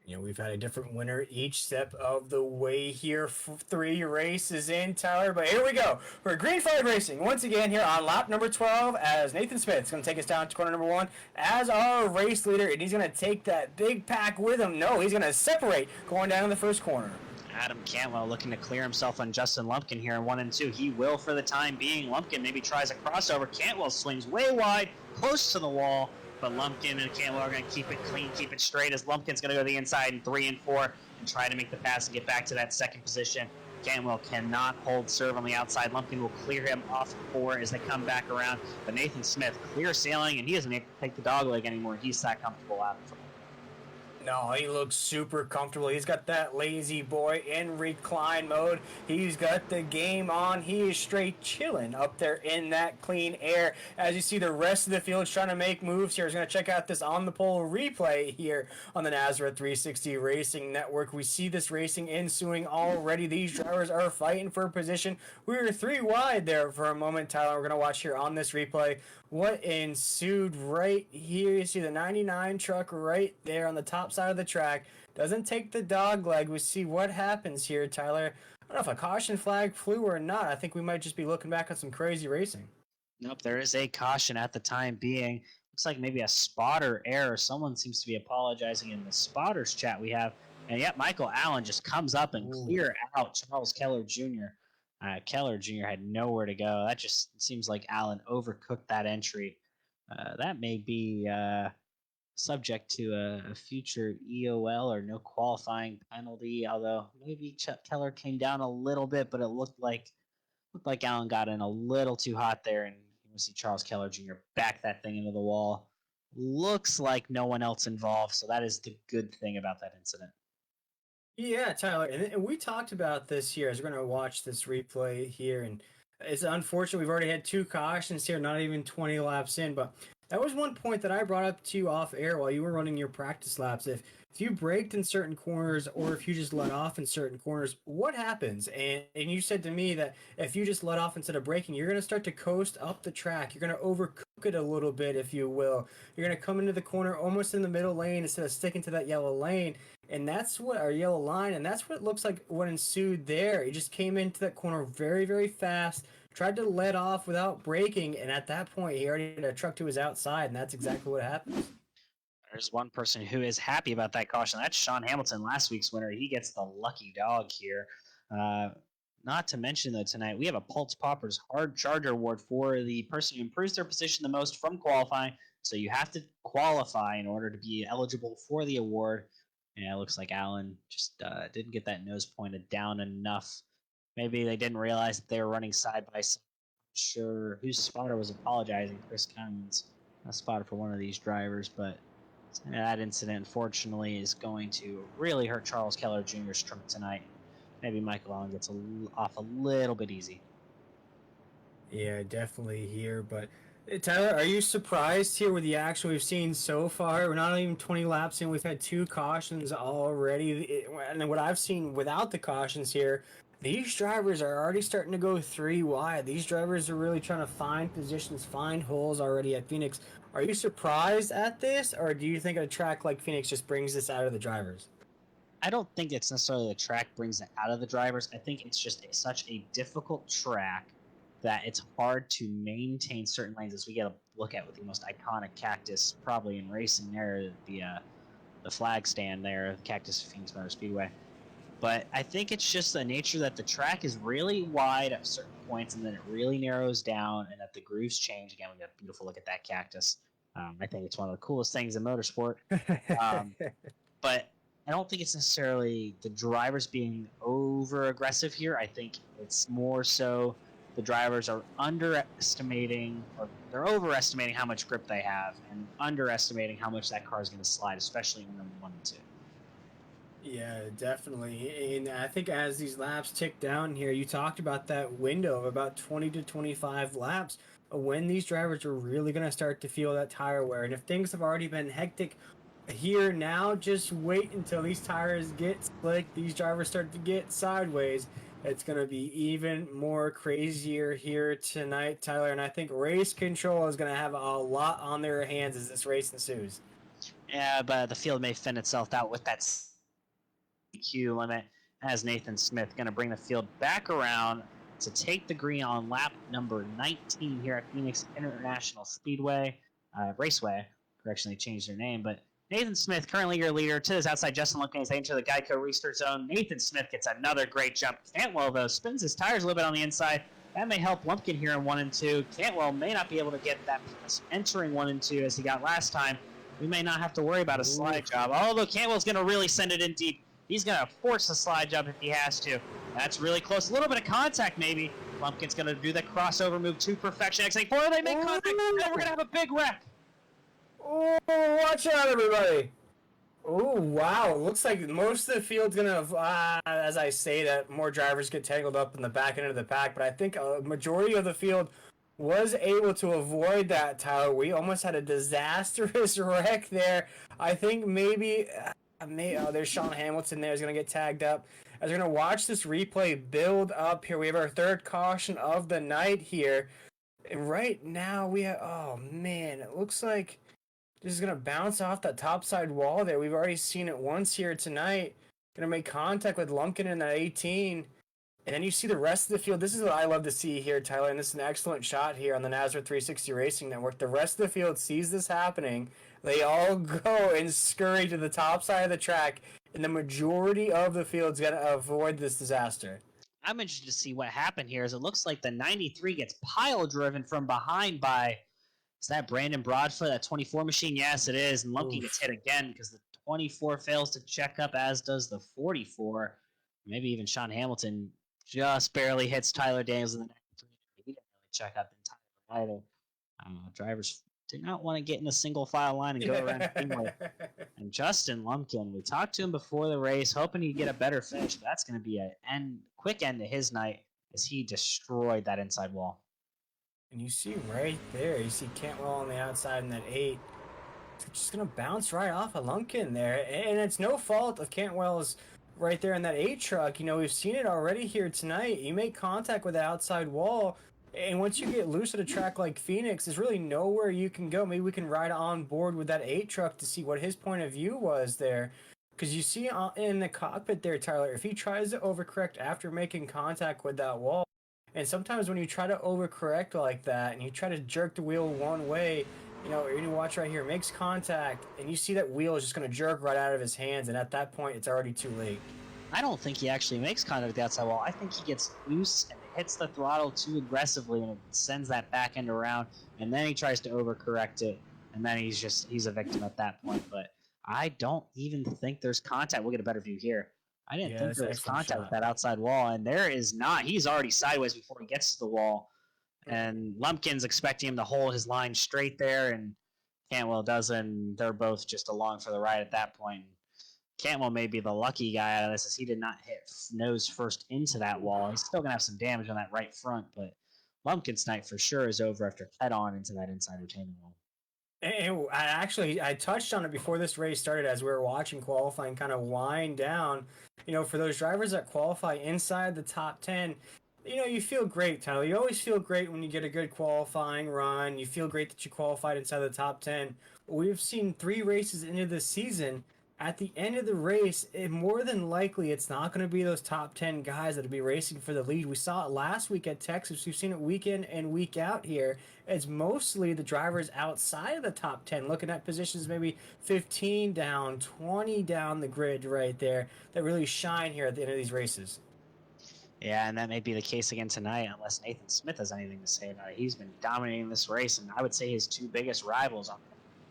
You know, we've had a different winner each step of the way here. 3 races in, Tyler. But here we go. We're green flag racing once again here on lap number 12 as Nathan Smith's going to take us down to corner number 1 as our race leader. And he's going to take that big pack with him. No, he's going to separate going down in the first corner. Adam Cantwell looking to clear himself on Justin Lumpkin here in 1 and 2. He will for the time being. Lumpkin maybe tries a crossover. Cantwell swings way wide, close to the wall. But Lumpkin and Cantwell are going to keep it clean, keep it straight, as Lumpkin's going to go to the inside in 3 and 4 and try to make the pass and get back to that second position. Cantwell cannot hold serve on the outside. Lumpkin will clear him off 4 as they come back around. But Nathan Smith, clear sailing, and he doesn't have to take the dog leg anymore. He's that comfortable out of it. No, he looks super comfortable. He's got that lazy boy in recline mode. He's got the game on. He is straight chilling up there in that clean air. As you see, the rest of the field is trying to make moves here. He's going to check out this on-the-pole replay here on the Nazareth 360 Racing Network. We see this racing ensuing already. These drivers are fighting for position. We were 3 wide there for a moment, Tyler. We're going to watch here on this replay what ensued right here. You see the 99 truck right there on the top side of the track. Doesn't take the dog leg. We see what happens here, Tyler. I don't know if a caution flag flew or not. I think we might just be looking back at some crazy racing. Nope, there is a caution at the time being. Looks like maybe a spotter error. Someone seems to be apologizing in the spotters chat we have. And yet Michael Allen just comes up and clear out Charles Keller Jr. Keller Jr. had nowhere to go. That just seems like Allen overcooked that entry. That may be subject to a future EOL or no qualifying penalty, although maybe Keller came down a little bit, but it looked like Allen got in a little too hot there, and you see Charles Keller Jr. back that thing into the wall. Looks like no one else involved, so that is the good thing about that incident. Yeah, Tyler, and we talked about this here as we're going to watch this replay here, and it's unfortunate we've already had two cautions here, not even 20 laps in, but that was one point that I brought up to you off air while you were running your practice laps. If you braked in certain corners or if you just let off in certain corners, what happens? And you said to me that if you just let off instead of braking, you're going to start to coast up the track. You're going to overcook it a little bit, if you will. You're going to come into the corner almost in the middle lane instead of sticking to that yellow lane. And that's what our yellow line, and that's what it looks like what ensued there. He just came into that corner very, very fast, tried to let off without braking, and at that point, he already had a truck to his outside, and that's exactly what happened. There's one person who is happy about that caution. That's Sean Hamilton, last week's winner. He gets the lucky dog here. Not to mention, though, tonight we have a Pultz Poppers Hard Charger Award for the person who improves their position the most from qualifying. So you have to qualify in order to be eligible for the award. And it looks like Allen just didn't get that nose pointed down enough. Maybe they didn't realize that they were running side by side. I'm sure whose spotter was apologizing. Chris Cummins, a spotter for one of these drivers, but that incident, unfortunately, is going to really hurt Charles Keller Jr.'s trip tonight. Maybe Michael Allen gets off a little bit easy. Yeah, definitely here. But Tyler, are you surprised here with the action we've seen so far? We're not even 20 laps in. We've had two cautions already. And what I've seen without the cautions here, these drivers are already starting to go three wide. These drivers are really trying to find positions, find holes already at Phoenix. Are you surprised at this, or do you think a track like Phoenix just brings this out of the drivers? I don't think it's necessarily the track brings it out of the drivers. I think it's just such a difficult track that it's hard to maintain certain lanes, as we get a look at with the most iconic cactus probably in racing there, the flag stand there, the Cactus Phoenix Motor Speedway. But I think it's just the nature that the track is really wide at certain points and then it really narrows down and that the grooves change. Again, we got a beautiful look at that cactus. I think it's one of the coolest things in motorsport. But I don't think it's necessarily the drivers being over aggressive here. I think it's more so the drivers are underestimating, or they're overestimating how much grip they have and underestimating how much that car is going to slide, especially in number 1 and 2. Yeah, definitely. And I think as these laps tick down here, you talked about that window of about 20 to 25 laps when these drivers are really going to start to feel that tire wear. And if things have already been hectic here now, just wait until these tires get slick, these drivers start to get sideways. It's going to be even more crazier here tonight, Tyler. And I think race control is going to have a lot on their hands as this race ensues. Yeah, but the field may fend itself out with that Q limit as Nathan Smith going to bring the field back around to take the green on lap number 19 here at Phoenix International Speedway, Raceway. Correction, they changed their name, but Nathan Smith, currently your leader, to his outside. Justin Lumpkin as they enter the Geico restart zone. Nathan Smith gets another great jump. Cantwell, though, spins his tires a little bit on the inside. That may help Lumpkin here in 1 and 2. Cantwell may not be able to get that entering 1 and 2 as he got last time. We may not have to worry about a slide job, although Cantwell's going to really send it in deep. He's going to force a slide job if he has to. That's really close. A little bit of contact, maybe. Lumpkin's going to do the crossover move to perfection. X84, they make contact, and we're going to have a big wreck. Oh, watch out, everybody. Oh, wow. Looks like most of the field's going to, as I say that, more drivers get tangled up in the back end of the pack, but I think a majority of the field was able to avoid that, Tyler. We almost had a disastrous wreck there. I think maybe... there's Sean Hamilton there. He's going to get tagged up. As we're going to watch this replay build up here, we have our third caution of the night here. And right now we have, oh man, it looks like this is going to bounce off that topside wall there. We've already seen it once here tonight. Going to make contact with Lumpkin in that 18. And then you see the rest of the field. This is what I love to see here, Tyler. And this is an excellent shot here on the Nazareth 360 Racing Network. The rest of the field sees this happening. They all go and scurry to the top side of the track, and the majority of the field's going to avoid this disaster. I'm interested to see what happened here, as it looks like the 93 gets pile-driven from behind by, is that Brandon Broadfoot, that 24 machine? Yes, it is, and Lumpkin gets hit again because the 24 fails to check up, as does the 44. Maybe even Sean Hamilton just barely hits Tyler Daniels in the 93. He didn't really check up in time either. Drivers do not want to get in a single file line and go around the greenway. And Justin Lumpkin, we talked to him before the race, hoping he'd get a better finish, but that's going to be a quick end to his night as he destroyed that inside wall. And you see right there, you see Cantwell on the outside in that 8. It's just going to bounce right off of Lumpkin there. And it's no fault of Cantwell's right there in that 8 truck. You know, we've seen it already here tonight. You make contact with the outside wall, and once you get loose at a track like Phoenix, there's really nowhere you can go. Maybe we can ride on board with that 8 truck to see what his point of view was there. Because you see in the cockpit there, Tyler, if he tries to overcorrect after making contact with that wall, and sometimes when you try to overcorrect like that and you try to jerk the wheel one way, you know, you watch right here, makes contact, and you see that wheel is just going to jerk right out of his hands, and at that point, it's already too late. I don't think he actually makes contact with the outside wall. I think he gets loose and hits the throttle too aggressively, and it sends that back end around, and then he tries to overcorrect it, and then he's a victim at that point. But I don't even think there's contact. We'll get a better view here. I didn't think there was contact with that outside wall, and there is not. He's already sideways before he gets to the wall, and Lumpkin's expecting him to hold his line straight there, and Cantwell doesn't. They're both just along for the ride at that point. Cantwell may be the lucky guy out of this, as he did not hit nose first into that wall. He's still going to have some damage on that right front, but Lumpkin's night for sure is over after head-on into that inside retaining wall. And I touched on it before this race started as we were watching qualifying kind of wind down. You know, for those drivers that qualify inside the top 10, you know, you feel great, Tyler. You always feel great when you get a good qualifying run. You feel great that you qualified inside the top 10. We've seen 3 races into the season. At the end of the race, more than likely, it's not going to be those top 10 guys that will be racing for the lead. We saw it last week at Texas. We've seen it week in and week out here. It's mostly the drivers outside of the top 10, looking at positions maybe 15 down, 20 down the grid right there, that really shine here at the end of these races. Yeah, and that may be the case again tonight, unless Nathan Smith has anything to say about it. He's been dominating this race, and I would say his 2 biggest rivals on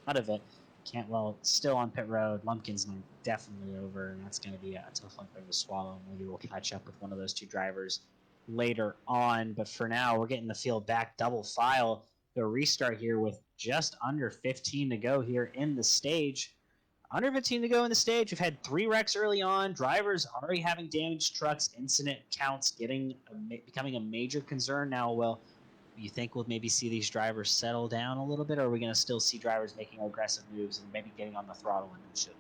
out of it. Cantwell still on pit road. Lumpkin's definitely over, and that's going to be a tough one for him to swallow. Maybe we'll catch up with one of those 2 drivers later on. But for now, we're getting the field back double file. The restart here with just under 15 to go here in the stage. Under 15 to go in the stage. We've had 3 wrecks early on. Drivers already having damaged trucks. Incident counts becoming a major concern now. Well, you think we'll maybe see these drivers settle down a little bit, or are we going to still see drivers making aggressive moves and maybe getting on the throttle when they should?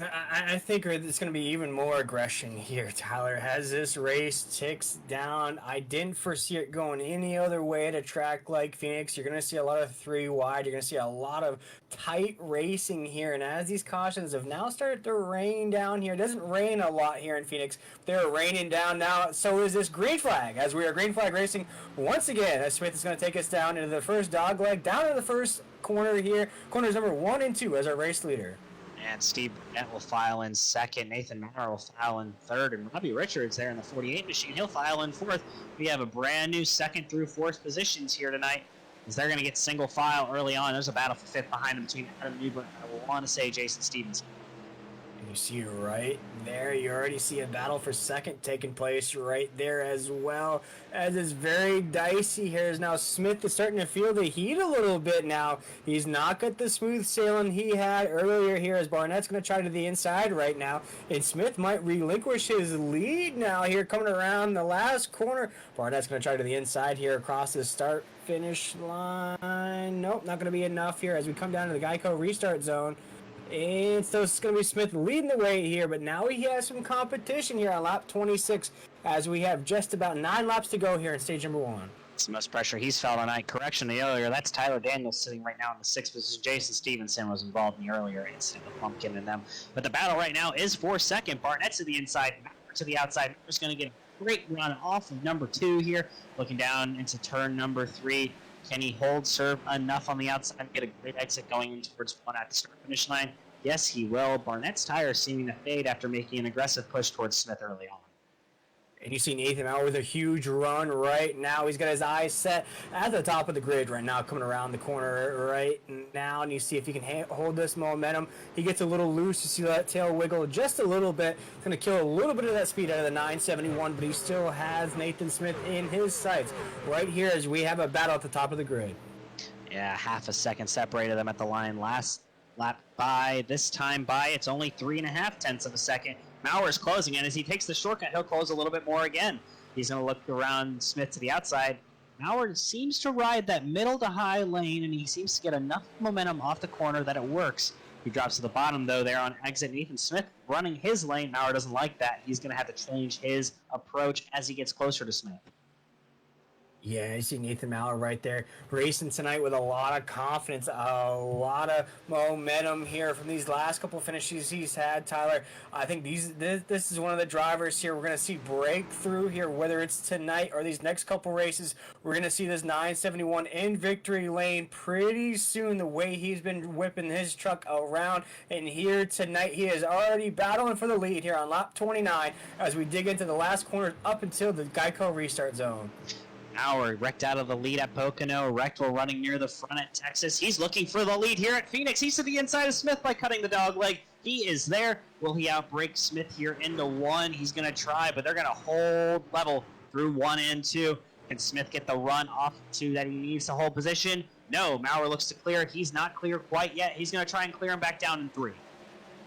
I think it's going to be even more aggression here, Tyler. As this race ticks down, I didn't foresee it going any other way at a track like Phoenix. You're going to see a lot of 3 wide. You're going to see a lot of tight racing here. And as these cautions have now started to rain down here, it doesn't rain a lot here in Phoenix. They're raining down now. So is this green flag, as we are green flag racing once again. As Smith is going to take us down into the first dog leg, down to the first corner here. Corners number 1 and 2 as our race leader. And Steve Burnett will file in second. Nathan Maurer will file in third. And Robbie Richards there in the 48 machine, he'll file in fourth. We have a brand new 2nd through 4th positions here tonight, as they're going to get single file early on. There's a battle for 5th behind them between Adam Newbern and I want to say Jason Stevenson. You see right there, you already see a battle for 2nd taking place right there as well. As it's very dicey here, as now Smith is starting to feel the heat a little bit now. He's not got the smooth sailing he had earlier here, as Barnett's going to try to the inside right now. And Smith might relinquish his lead now here coming around the last corner. Barnett's going to try to the inside here across the start-finish line. Nope, not going to be enough here as we come down to the Geico restart zone. And so it's going to be Smith leading the way here, but now he has some competition here on lap 26 as we have just about 9 laps to go here in stage number 1. It's the most pressure he's felt tonight. Correction the earlier, that's Tyler Daniels sitting right now in the 6th position. Jason Stevenson was involved in the earlier incident with Pumpkin and them. But the battle right now is for 2nd. Barnett to the inside, Maurer to the outside. Maurer's going to get a great run off of number 2 here, looking down into turn number 3. Can he hold serve enough on the outside and get a great exit going in towards 1 at the start-finish line? Yes, he will. Barnett's tires seeming to fade after making an aggressive push towards Smith early on. And you see Nathan Maurer with a huge run right now. He's got his eyes set at the top of the grid right now, coming around the corner right now. And you see if he can hold this momentum. He gets a little loose. You see that tail wiggle just a little bit. It's going to kill a little bit of that speed out of the 971, but he still has Nathan Smith in his sights. Right here as we have a battle at the top of the grid. Yeah, half a second separated them at the line last lap by. This time by, it's only 3.5 tenths of a second. Mauer's closing, and as he takes the shortcut, he'll close a little bit more again. He's going to look around Smith to the outside. Mauer seems to ride that middle to high lane, and he seems to get enough momentum off the corner that it works. He drops to the bottom, though, there on exit. Nathan Smith running his lane. Mauer doesn't like that. He's going to have to change his approach as he gets closer to Smith. Yeah, you see Nathan Mauer right there racing tonight with a lot of confidence, a lot of momentum here from these last couple finishes he's had, Tyler. I think this is one of the drivers here we're going to see breakthrough here, whether it's tonight or these next couple races. We're going to see this 971 in victory lane pretty soon, the way he's been whipping his truck around. And here tonight, he is already battling for the lead here on lap 29 as we dig into the last corner up until the Geico restart zone. Mauer wrecked out of the lead at Pocono. Wrecked while running near the front at Texas. He's looking for the lead here at Phoenix. He's to the inside of Smith by cutting the dog leg. He is there. Will he outbreak Smith here into one? He's going to try, but they're going to hold level through 1 and 2. Can Smith get the run off 2 that he needs to hold position? No, Mauer looks to clear. He's not clear quite yet. He's going to try and clear him back down in 3.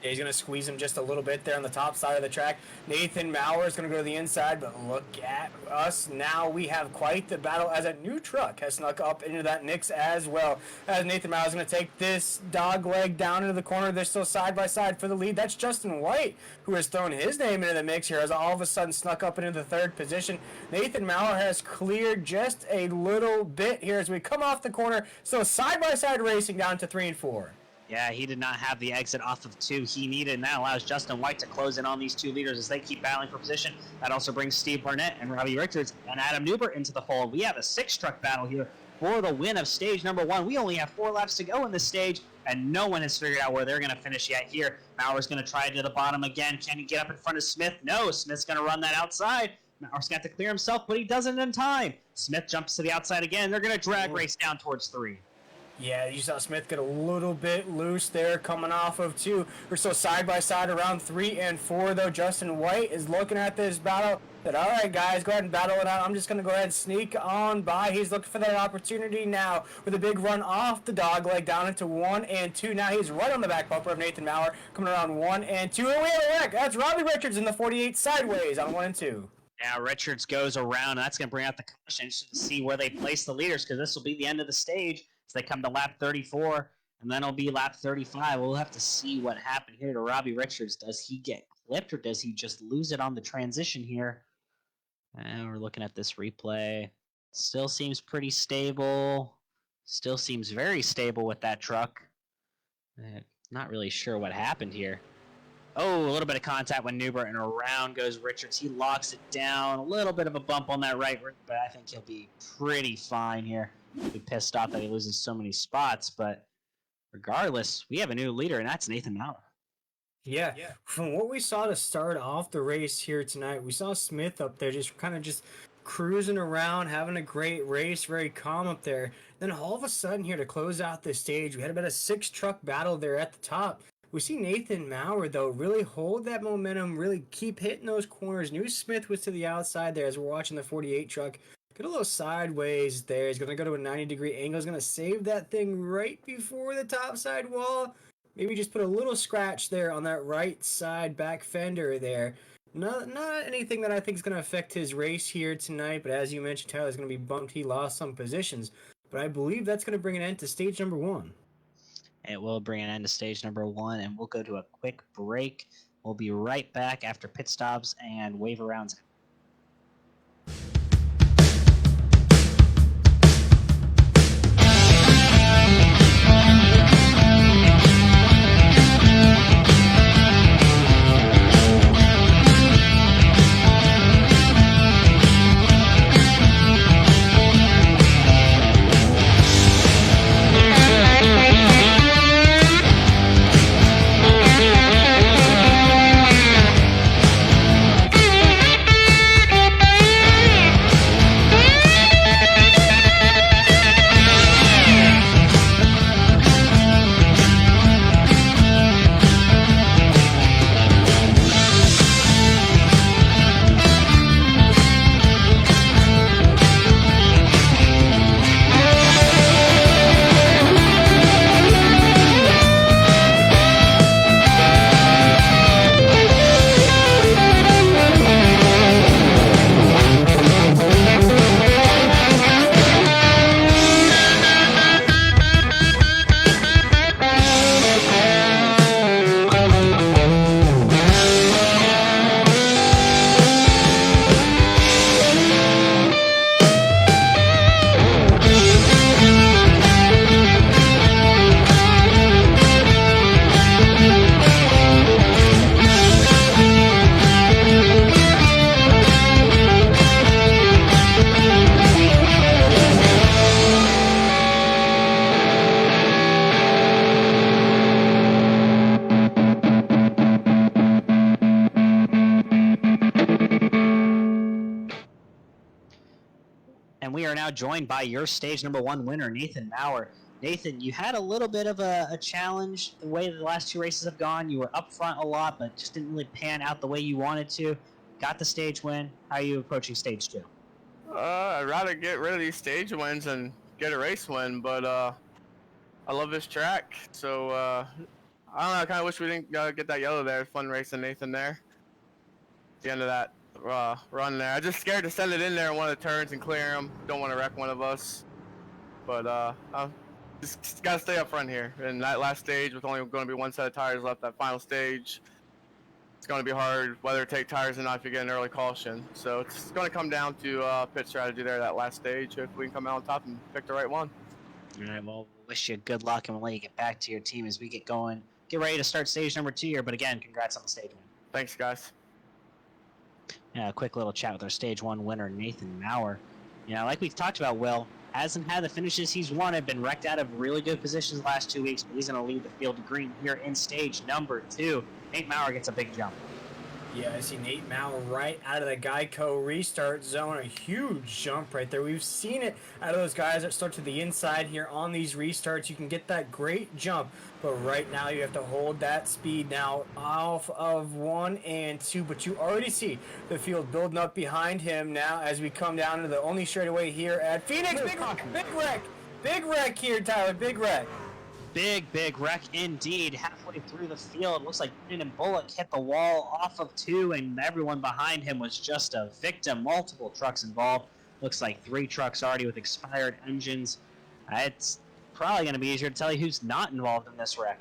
Yeah, he's going to squeeze him just a little bit there on the top side of the track. Nathan Mauer is going to go to the inside, but look at us now. We have quite the battle as a new truck has snuck up into that mix as well. As Nathan Mauer is going to take this dog leg down into the corner. They're still side by side for the lead. That's Justin White, who has thrown his name into the mix here as all of a sudden snuck up into the 3rd position. Nathan Mauer has cleared just a little bit here as we come off the corner. So side by side racing down to 3 and 4. Yeah, he did not have the exit off of 2 he needed, and that allows Justin White to close in on these 2 leaders as they keep battling for position. That also brings Steve Barnett and Robbie Richards and Adam Newbert into the fold. We have a 6-truck battle here for the win of stage number 1. We only have 4 laps to go in this stage, and no one has figured out where they're going to finish yet here. Mauer's going to try to the bottom again. Can he get up in front of Smith? No, Smith's going to run that outside. Mauer's going to have to clear himself, but he doesn't in time. Smith jumps to the outside again. They're going to drag race down towards 3. Yeah, you saw Smith get a little bit loose there coming off of 2. We're still side by side around 3 and 4, though. Justin White is looking at this battle. Said, all right, guys, go ahead and battle it out. I'm just going to go ahead and sneak on by. He's looking for that opportunity now with a big run off the dog leg down into 1 and 2. Now he's right on the back bumper of Nathan Mauer coming around 1 and 2. And we have a wreck. That's Robbie Richards in the 48 sideways on 1 and 2. Now Richards goes around, and that's going to bring out the caution to see where they place the leaders, because this will be the end of the stage. They come to lap 34, and then it'll be lap 35. We'll have to see what happened here to Robbie Richards. Does he get clipped, or does he just lose it on the transition here? And we're looking at this replay. Still seems pretty stable. Still seems very stable with that truck. Not really sure what happened here. Oh, a little bit of contact with Newbert, and around goes Richards. He locks it down. A little bit of a bump on that right rim, but I think he'll be pretty fine here. Be pissed off that he loses so many spots, but regardless, we have a new leader, and that's Nathan Mauer. Yeah, from what we saw to start off the race here tonight, we saw Smith up there just cruising around, having a great race, very calm up there. Then all of a sudden here to close out this stage, we had about a 6-truck battle there at the top. We see Nathan Mauer, though, really hold that momentum, really keep hitting those corners. New Smith was to the outside there as we're watching the 48 truck. Get a little sideways there. He's going to go to a 90-degree angle. He's going to save that thing right before the top side wall. Maybe just put a little scratch there on that right side back fender there. Not anything that I think is going to affect his race here tonight, but as you mentioned, Tyler's going to be bumped. He lost some positions, but I believe that's going to bring an end to stage number 1. It will bring an end to stage number 1, and we'll go to a quick break. We'll be right back after pit stops and waiver rounds. And we are now joined by your stage number 1 winner, Nathan Maurer. Nathan, you had a little bit of a challenge the way the last 2 races have gone. You were up front a lot, but just didn't really pan out the way you wanted to. Got the stage win. How are you approaching stage 2? I'd rather get rid of these stage wins and get a race win, but I love this track, so I don't know. I kind of wish we didn't get that yellow there. Fun racing Nathan there. At the end of that run there, I'm just scared to send it in there in one of the turns and clear them. Don't want to wreck one of us, but just gotta stay up front here. And that last stage with only going to be 1 set of tires left, that final stage, it's going to be hard whether to take tires or not if you get an early caution. So it's going to come down to pit strategy there, that last stage, if we can come out on top and pick the right one. All right, well, wish you good luck, and we'll let you get back to your team as we get going. Get ready to start stage number 2 here, but again, congrats on the stage win. Thanks, guys. Yeah, a quick little chat with our stage 1 winner, Nathan Maurer. Like we talked about, Will, hasn't had the finishes he's wanted, been wrecked out of really good positions the last 2 weeks, but he's going to lead the field to green here in stage number 2. Nate Maurer gets a big jump. Yeah, I see Nate Maurer right out of the Geico restart zone. A huge jump right there. We've seen it out of those guys that start to the inside here on these restarts. You can get that great jump, but right now you have to hold that speed now off of 1 and 2. But you already see the field building up behind him now as we come down to the only straightaway here at Phoenix. Big wreck here, Tyler. Big wreck. Big wreck indeed. Halfway through the field, looks like Brandon Bullock hit the wall off of 2, and everyone behind him was just a victim. Multiple trucks involved. Looks like 3 trucks already with expired engines. It's probably going to be easier to tell you who's not involved in this wreck.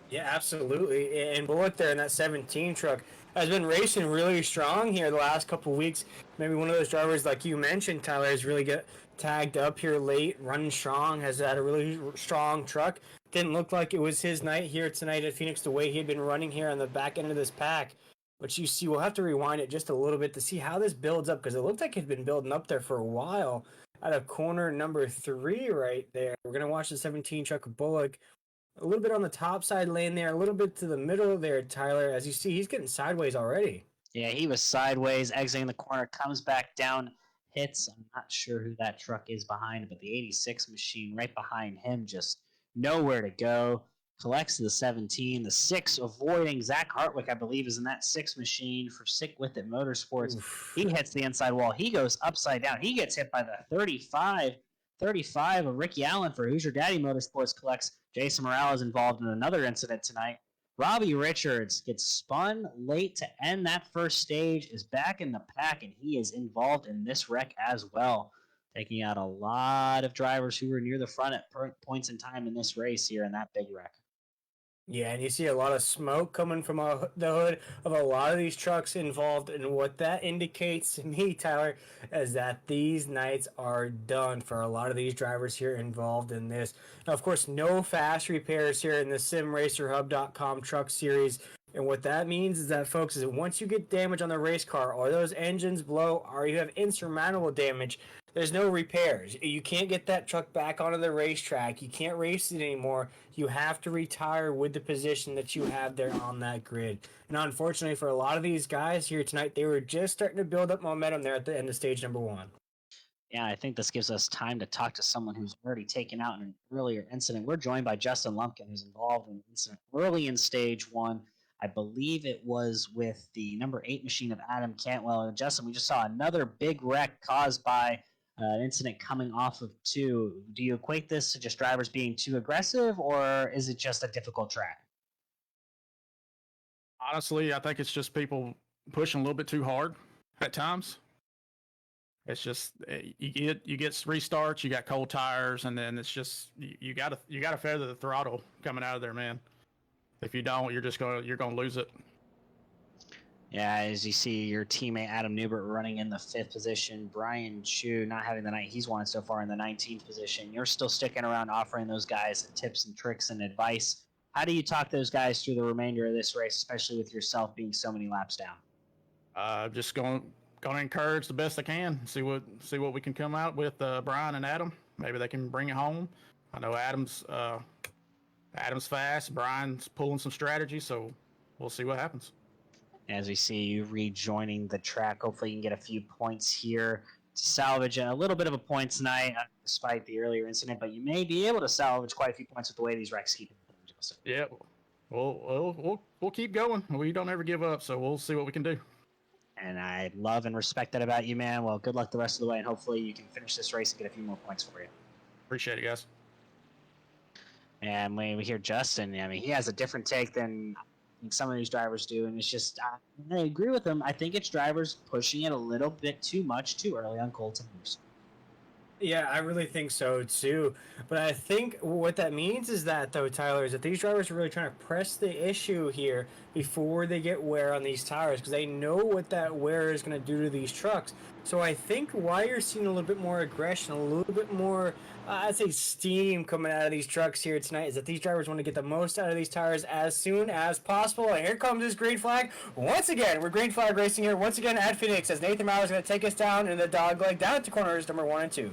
Yeah, absolutely. And Bullock there in that 17 truck has been racing really strong here the last couple of weeks. Maybe one of those drivers, like you mentioned, Tyler, has really get tagged up here late, running strong, has had a really strong truck. Didn't look like it was his night here tonight at Phoenix, the way he had been running here on the back end of this pack. But you see, we'll have to rewind it just a little bit to see how this builds up, because it looked like it had been building up there for a while. Out of corner number 3 right there. We're going to watch the 17 truck of Bullock. A little bit on the top side lane there, a little bit to the middle there, Tyler. As you see, he's getting sideways already. Yeah, he was sideways, exiting the corner, comes back down, hits. I'm not sure who that truck is behind, but the 86 machine right behind him, just nowhere to go. Collects the 17, the 6 avoiding Zach Hartwick, I believe, is in that 6 machine for Sick With It Motorsports. Oof. He hits the inside wall. He goes upside down. He gets hit by the 35 of Ricky Allen for Hoosier Daddy Motorsports. Collects. Jason Morales involved in another incident tonight. Robbie Richards gets spun late to end that first stage, is back in the pack, and he is involved in this wreck as well, taking out a lot of drivers who were near the front at points in time in this race here in that big wreck. Yeah, and you see a lot of smoke coming from the hood of a lot of these trucks involved, and what that indicates to me, Tyler, is that these nights are done for a lot of these drivers here involved in this. Now, of course, no fast repairs here in the SimRacerHub.com truck series, and what that means is that, folks, is that once you get damage on the race car, or those engines blow, or you have insurmountable damage, there's no repairs. You can't get that truck back onto the racetrack. You can't race it anymore. You have to retire with the position that you have there on that grid. And unfortunately for a lot of these guys here tonight, they were just starting to build up momentum there at the end of stage number 1. Yeah, I think this gives us time to talk to someone who's already taken out an earlier incident. We're joined by Justin Lumpkin, who's involved in an incident early in stage 1. I believe it was with the number 8 machine of Adam Cantwell. And Justin, we just saw another big wreck caused by an incident coming off of 2. Do you equate this to just drivers being too aggressive, or is it just a difficult track? Honestly, I think it's just people pushing a little bit too hard at times. It's just you get restarts, you got cold tires, and then it's just you got to feather the throttle coming out of there, man. If you don't, you're gonna lose it. Yeah, as you see, your teammate Adam Newbert running in the 5th position. Brian Chu not having the night he's won so far in the 19th position. You're still sticking around offering those guys tips and tricks and advice. How do you talk those guys through the remainder of this race, especially with yourself being so many laps down? Just going to encourage the best I can. See what we can come out with, Brian and Adam. Maybe they can bring it home. I know Adam's fast. Brian's pulling some strategy, so we'll see what happens. As we see you rejoining the track, hopefully you can get a few points here salvage a little bit of a point tonight, despite the earlier incident, but you may be able to salvage quite a few points with the way these wrecks keep happening, Justin. Yeah, we'll keep going. We don't ever give up, so we'll see what we can do. And I love and respect that about you, man. Well, good luck the rest of the way, and hopefully you can finish this race and get a few more points for you. Appreciate it, guys. And when we hear Justin, I mean, he has a different take than some of these drivers do, and it's just, I agree with him. I think it's drivers pushing it a little bit too much too early on cold tires. Yeah, I really think so too. But I think what that means is that, though, Tyler, is that these drivers are really trying to press the issue here before they get wear on these tires, because they know what that wear is going to do to these trucks. So I think why you're seeing a little bit more aggression, a little bit more, I'd say, steam coming out of these trucks here tonight is that these drivers want to get the most out of these tires as soon as possible. And here comes this green flag. Once again, we're green flag racing here. Once again at Phoenix, as Nathan Mauer is going to take us down in the dog leg down to corners number 1 and 2.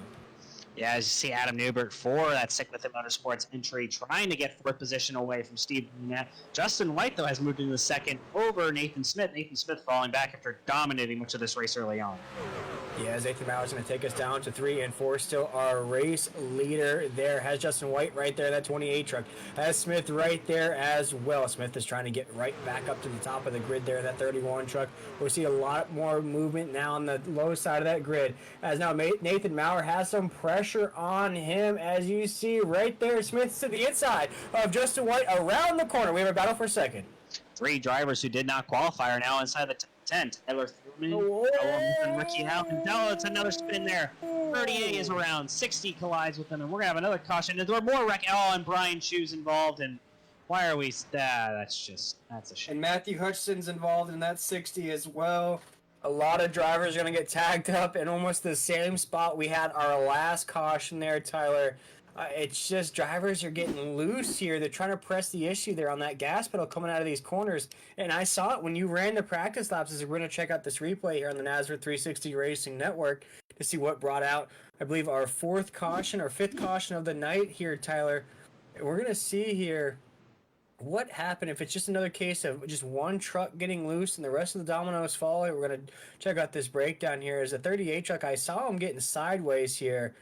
Yeah, as you see Adam Newbert for that Sick With It Motorsports entry, trying to get 4th position away from Steve Burnett. Justin White, though, has moved into the 2nd over Nathan Smith. Nathan Smith falling back after dominating much of this race early on. Yeah, as Nathan Mauer is going to take us down to 3 and 4. Still our race leader there. Has Justin White right there, that 28 truck. Has Smith right there as well. Smith is trying to get right back up to the top of the grid there, that 31 truck. We see a lot more movement now on the low side of that grid. As now Nathan Mauer has some pressure on him, as you see right there. Smith's to the inside of Justin White around the corner. We have a battle for 2nd. 3 drivers who did not qualify are now inside the tent. Tyler Thurman, and Ricky Howland. No, it's another spin there. 38 is around. 60 collides with them, and we're going to have another caution. There are more wreck. Oh, and Brian Chu's involved, and why are we... that's a shame. And Matthew Hutchinson's involved in that 60 as well. A lot of drivers are going to get tagged up in almost the same spot we had our last caution there, Tyler. It's just drivers are getting loose here. They're trying to press the issue there on that gas pedal coming out of these corners. And I saw it when you ran the practice laps. As we're going to check out this replay here on the NASCAR 360 Racing Network to see what brought out, I believe, our 4th caution or 5th caution of the night here, Tyler. We're going to see here what happened if it's just another case of just one truck getting loose and the rest of the dominoes falling. We're going to check out this breakdown here. As a 38 truck, I saw him getting sideways here.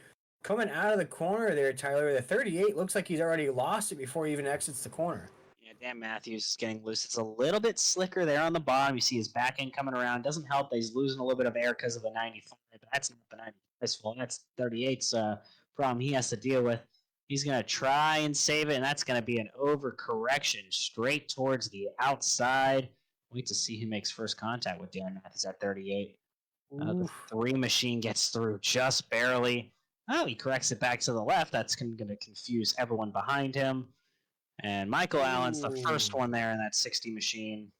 Coming out of the corner there, Tyler, the 38 looks like he's already lost it before he even exits the corner. Yeah, Dan Matthews is getting loose. It's a little bit slicker there on the bottom. You see his back end coming around. Doesn't help that he's losing a little bit of air because of the 95. But that's not the 95's fault. That's 38's problem he has to deal with. He's going to try and save it, and that's going to be an overcorrection straight towards the outside. Wait to see who makes first contact with Dan Matthews at 38. The 3 machine gets through just barely. Oh, he corrects it back to the left. That's going to confuse everyone behind him. And Michael Allen's the first one there in that 60 machine.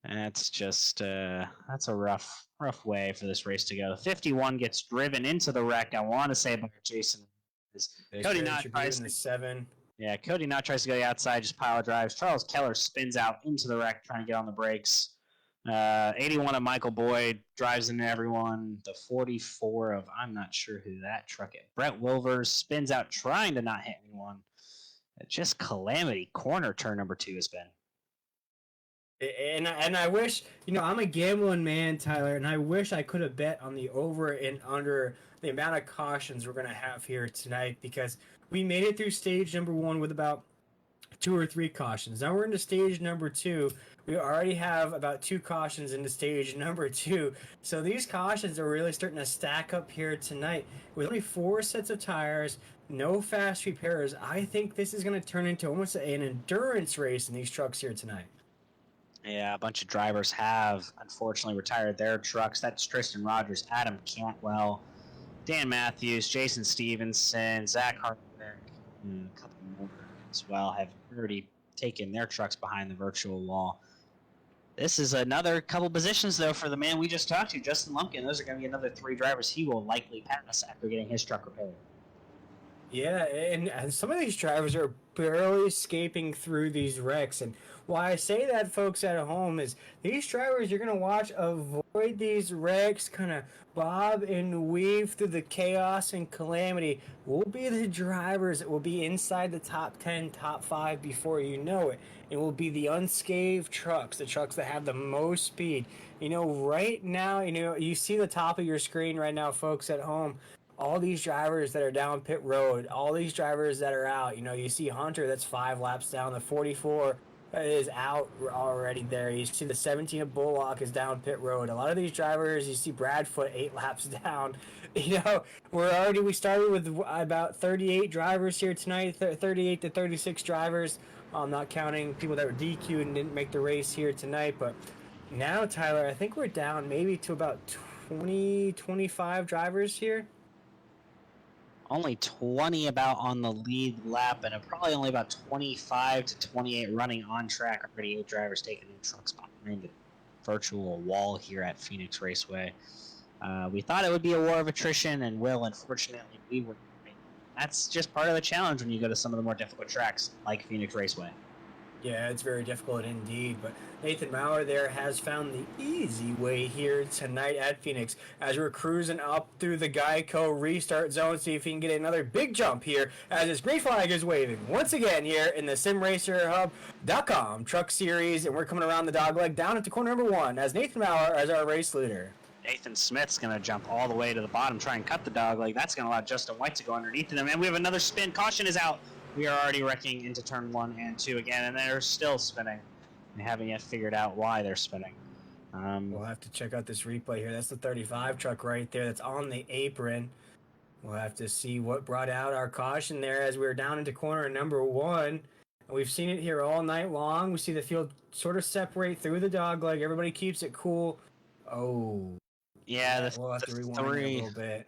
That's just that's a rough way for this race to go. 51 gets driven into the wreck. I want to say by Jason. Cody Knott tries to 7. Yeah, Cody Knott tries to go the outside, just pile drives. Charles Keller spins out into the wreck, trying to get on the brakes. 81 of Michael Boyd drives into everyone. The 44 of, I'm not sure who that truck is. Brett Wilvers spins out trying to not hit anyone. Just calamity corner turn number 2 has been. And I wish, I'm a gambling man, Tyler, and I wish I could have bet on the over and under the amount of cautions we're going to have here tonight, because we made it through stage number 1 with about 2 or 3 cautions. Now we're into stage number 2. We already have about 2 cautions into stage number 2. So these cautions are really starting to stack up here tonight. With only 4 sets of tires, no fast repairs, I think this is going to turn into almost an endurance race in these trucks here tonight. Yeah, a bunch of drivers have, unfortunately, retired their trucks. That's Tristan Rogers, Adam Cantwell, Dan Matthews, Jason Stevenson, Zach Hartwick, and a couple more as well have already taken their trucks behind the virtual wall. This is another couple positions, though, for the man we just talked to, Justin Lumpkin. Those are going to be another 3 drivers he will likely pass after getting his truck repaired. Yeah, and some of these drivers are barely escaping through these wrecks. And why I say that, folks at home, is these drivers you're going to watch avoid avoid these wrecks, kind of bob and weave through the chaos and calamity, we'll be the drivers that will be inside the top 10, top 5 before you know it. It will be the unscathed trucks, the trucks that have the most speed. Right now, you see the top of your screen right now, folks at home. All these drivers that are down pit road, all these drivers that are out. You see Hunter that's 5 laps down, the 44 is out already there. You see the 17 of Bullock is down pit road. A lot of these drivers, you see Bradfoot 8 laps down. We started with about 38 drivers here tonight, 38 to 36 drivers. I'm not counting people that were DQ'd and didn't make the race here tonight. But now, Tyler, I think we're down maybe to about 20, 25 drivers here. Only 20 about on the lead lap, and probably only about 25 to 28 running on track. Already 8 drivers taking the trucks behind the virtual wall here at Phoenix Raceway. We thought it would be a war of attrition, and unfortunately, we were. That's just part of the challenge when you go to some of the more difficult tracks like Phoenix Raceway. Yeah, it's very difficult indeed, but Nathan Maurer there has found the easy way here tonight at Phoenix as we're cruising up through the Geico restart zone, see if he can get another big jump here as his green flag is waving once again here in the SimRacerHub.com Truck Series, and we're coming around the dogleg down into corner number 1 as Nathan Maurer as our race leader. Nathan Smith's going to jump all the way to the bottom, try and cut the dogleg. That's going to allow Justin White to go underneath of them, and we have another spin. Caution is out. We are already wrecking into turn 1 and 2 again, and they're still spinning. We haven't yet figured out why they're spinning. We'll have to check out this replay here. That's the 35 truck right there that's on the apron. We'll have to see what brought out our caution there as we were down into corner number 1. We've seen it here all night long. We see the field sort of separate through the dogleg. Everybody keeps it cool. Oh. Yeah, we'll have to rewind a little bit.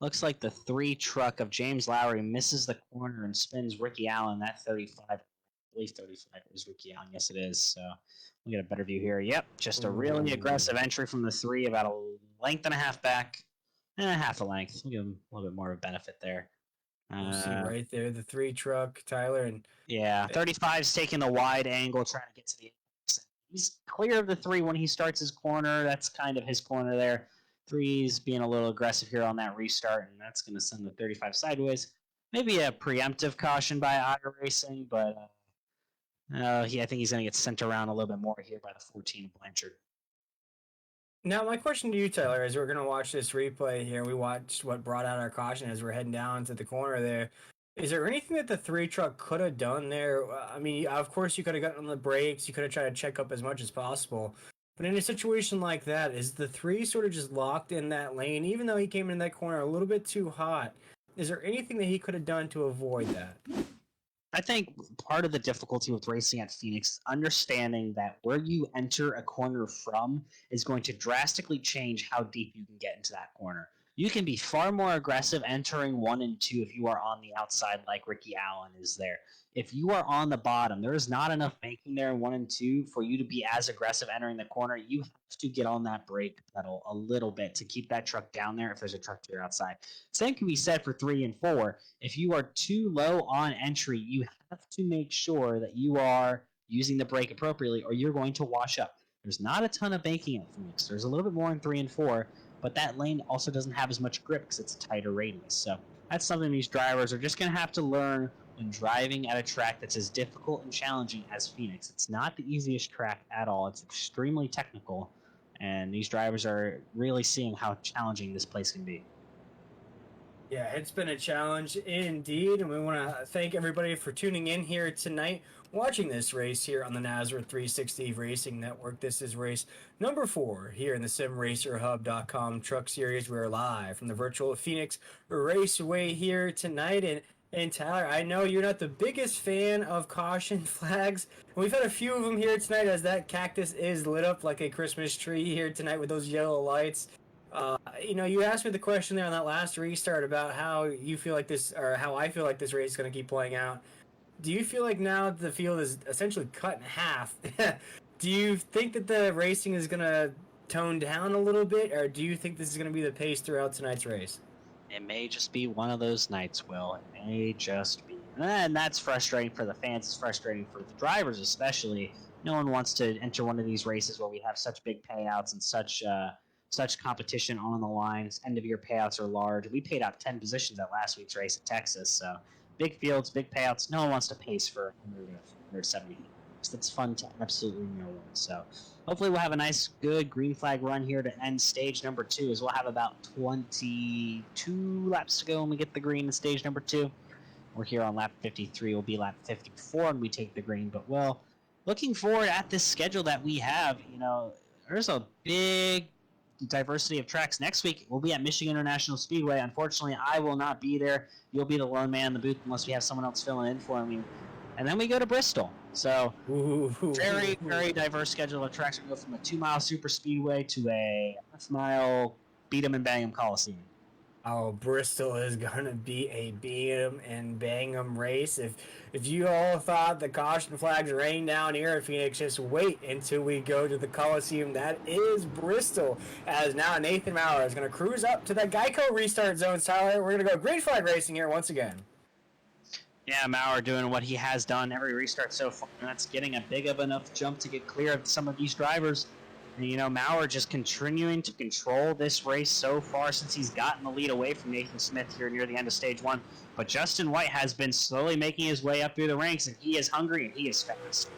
Looks like the 3 truck of James Lowry misses the corner and spins Ricky Allen. That 35, I believe 35 is Ricky Allen. Yes, it is. So we get a better view here. Yep, just a really aggressive entry from the 3, about a length and a half back. Half a length. We'll give him a little bit more of a benefit there. You see right there the 3 truck, Tyler. And yeah, 35's taking the wide angle, trying to get to the exit. He's clear of the 3 when he starts his corner. That's kind of his corner there. 3's being a little aggressive here on that restart, and that's going to send the 35 sideways. Maybe a preemptive caution by iRacing, but I think he's going to get sent around a little bit more here by the 14 of Blanchard. Now, my question to you, Tyler, is we're going to watch this replay here. We watched what brought out our caution as we're heading down to the corner there. Is there anything that the 3 truck could have done there? I mean, of course, you could have gotten on the brakes. You could have tried to check up as much as possible. But in a situation like that, is the 3 sort of just locked in that lane, even though he came in that corner a little bit too hot? Is there anything that he could have done to avoid that? I think part of the difficulty with racing at Phoenix is understanding that where you enter a corner from is going to drastically change how deep you can get into that corner. You can be far more aggressive entering 1 and 2 if you are on the outside like Ricky Allen is there. If you are on the bottom, there is not enough banking there in 1 and 2 for you to be as aggressive entering the corner. You have to get on that brake pedal a little bit to keep that truck down there if there's a truck to your outside. Same can be said for 3 and 4. If you are too low on entry, you have to make sure that you are using the brake appropriately or you're going to wash up. There's not a ton of banking at Phoenix. There's a little bit more in 3 and 4, but that lane also doesn't have as much grip because it's a tighter radius. So that's something these drivers are just going to have to learn when driving at a track that's as difficult and challenging as Phoenix. It's not the easiest track at all. It's extremely technical, and these drivers are really seeing how challenging this place can be. Yeah, it's been a challenge indeed, and we want to thank everybody for tuning in here tonight, watching this race here on the Nazareth 360 Racing Network. This is race number 4 here in the SimRacerHub.com Truck Series. We're live from the virtual Phoenix Raceway here tonight, and Tyler, I know you're not the biggest fan of caution flags. We've had a few of them here tonight as that cactus is lit up like a Christmas tree here tonight with those yellow lights. You asked me the question there on that last restart about how you feel like this, or how I feel like this race is going to keep playing out. Do you feel like now the field is essentially cut in half? Do you think that the racing is going to tone down a little bit, or do you think this is going to be the pace throughout tonight's race? It may just be one of those nights, Will. It may just be. And that's frustrating for the fans. It's frustrating for the drivers especially. No one wants to enter one of these races where we have such big payouts and such such competition on the lines. End-of-year payouts are large. We paid out 10 positions at last week's race at Texas, so big fields, big payouts. No one wants to pace for 170. That's fun to absolutely no one. So hopefully we'll have a nice, good green flag run here to end stage number 2, as we'll have about 22 laps to go when we get the green in stage number 2. We're here on lap 53. We'll be lap 54 when we take the green. But, well, looking forward at this schedule that we have, there's a big diversity of tracks. Next week, we'll be at Michigan International Speedway. Unfortunately, I will not be there. You'll be the lone man in the booth unless we have someone else filling in for me. And then we go to Bristol. So, very, very diverse schedule of tracks. We go from a 2-mile super speedway to a half-mile beat 'em and bang 'em Coliseum. Oh, Bristol is going to be a beat 'em and bang 'em race. If you all thought the caution flags raining down here at Phoenix, just wait until we go to the Coliseum. That is Bristol. As now Nathan Maurer is going to cruise up to the Geico restart zone. Tyler, we're going to go green flag racing here once again. Yeah, Maurer doing what he has done every restart so far, and that's getting a big of enough jump to get clear of some of these drivers. And, Maurer just continuing to control this race so far since he's gotten the lead away from Nathan Smith here near the end of stage 1. But Justin White has been slowly making his way up through the ranks, and he is hungry and he is fast.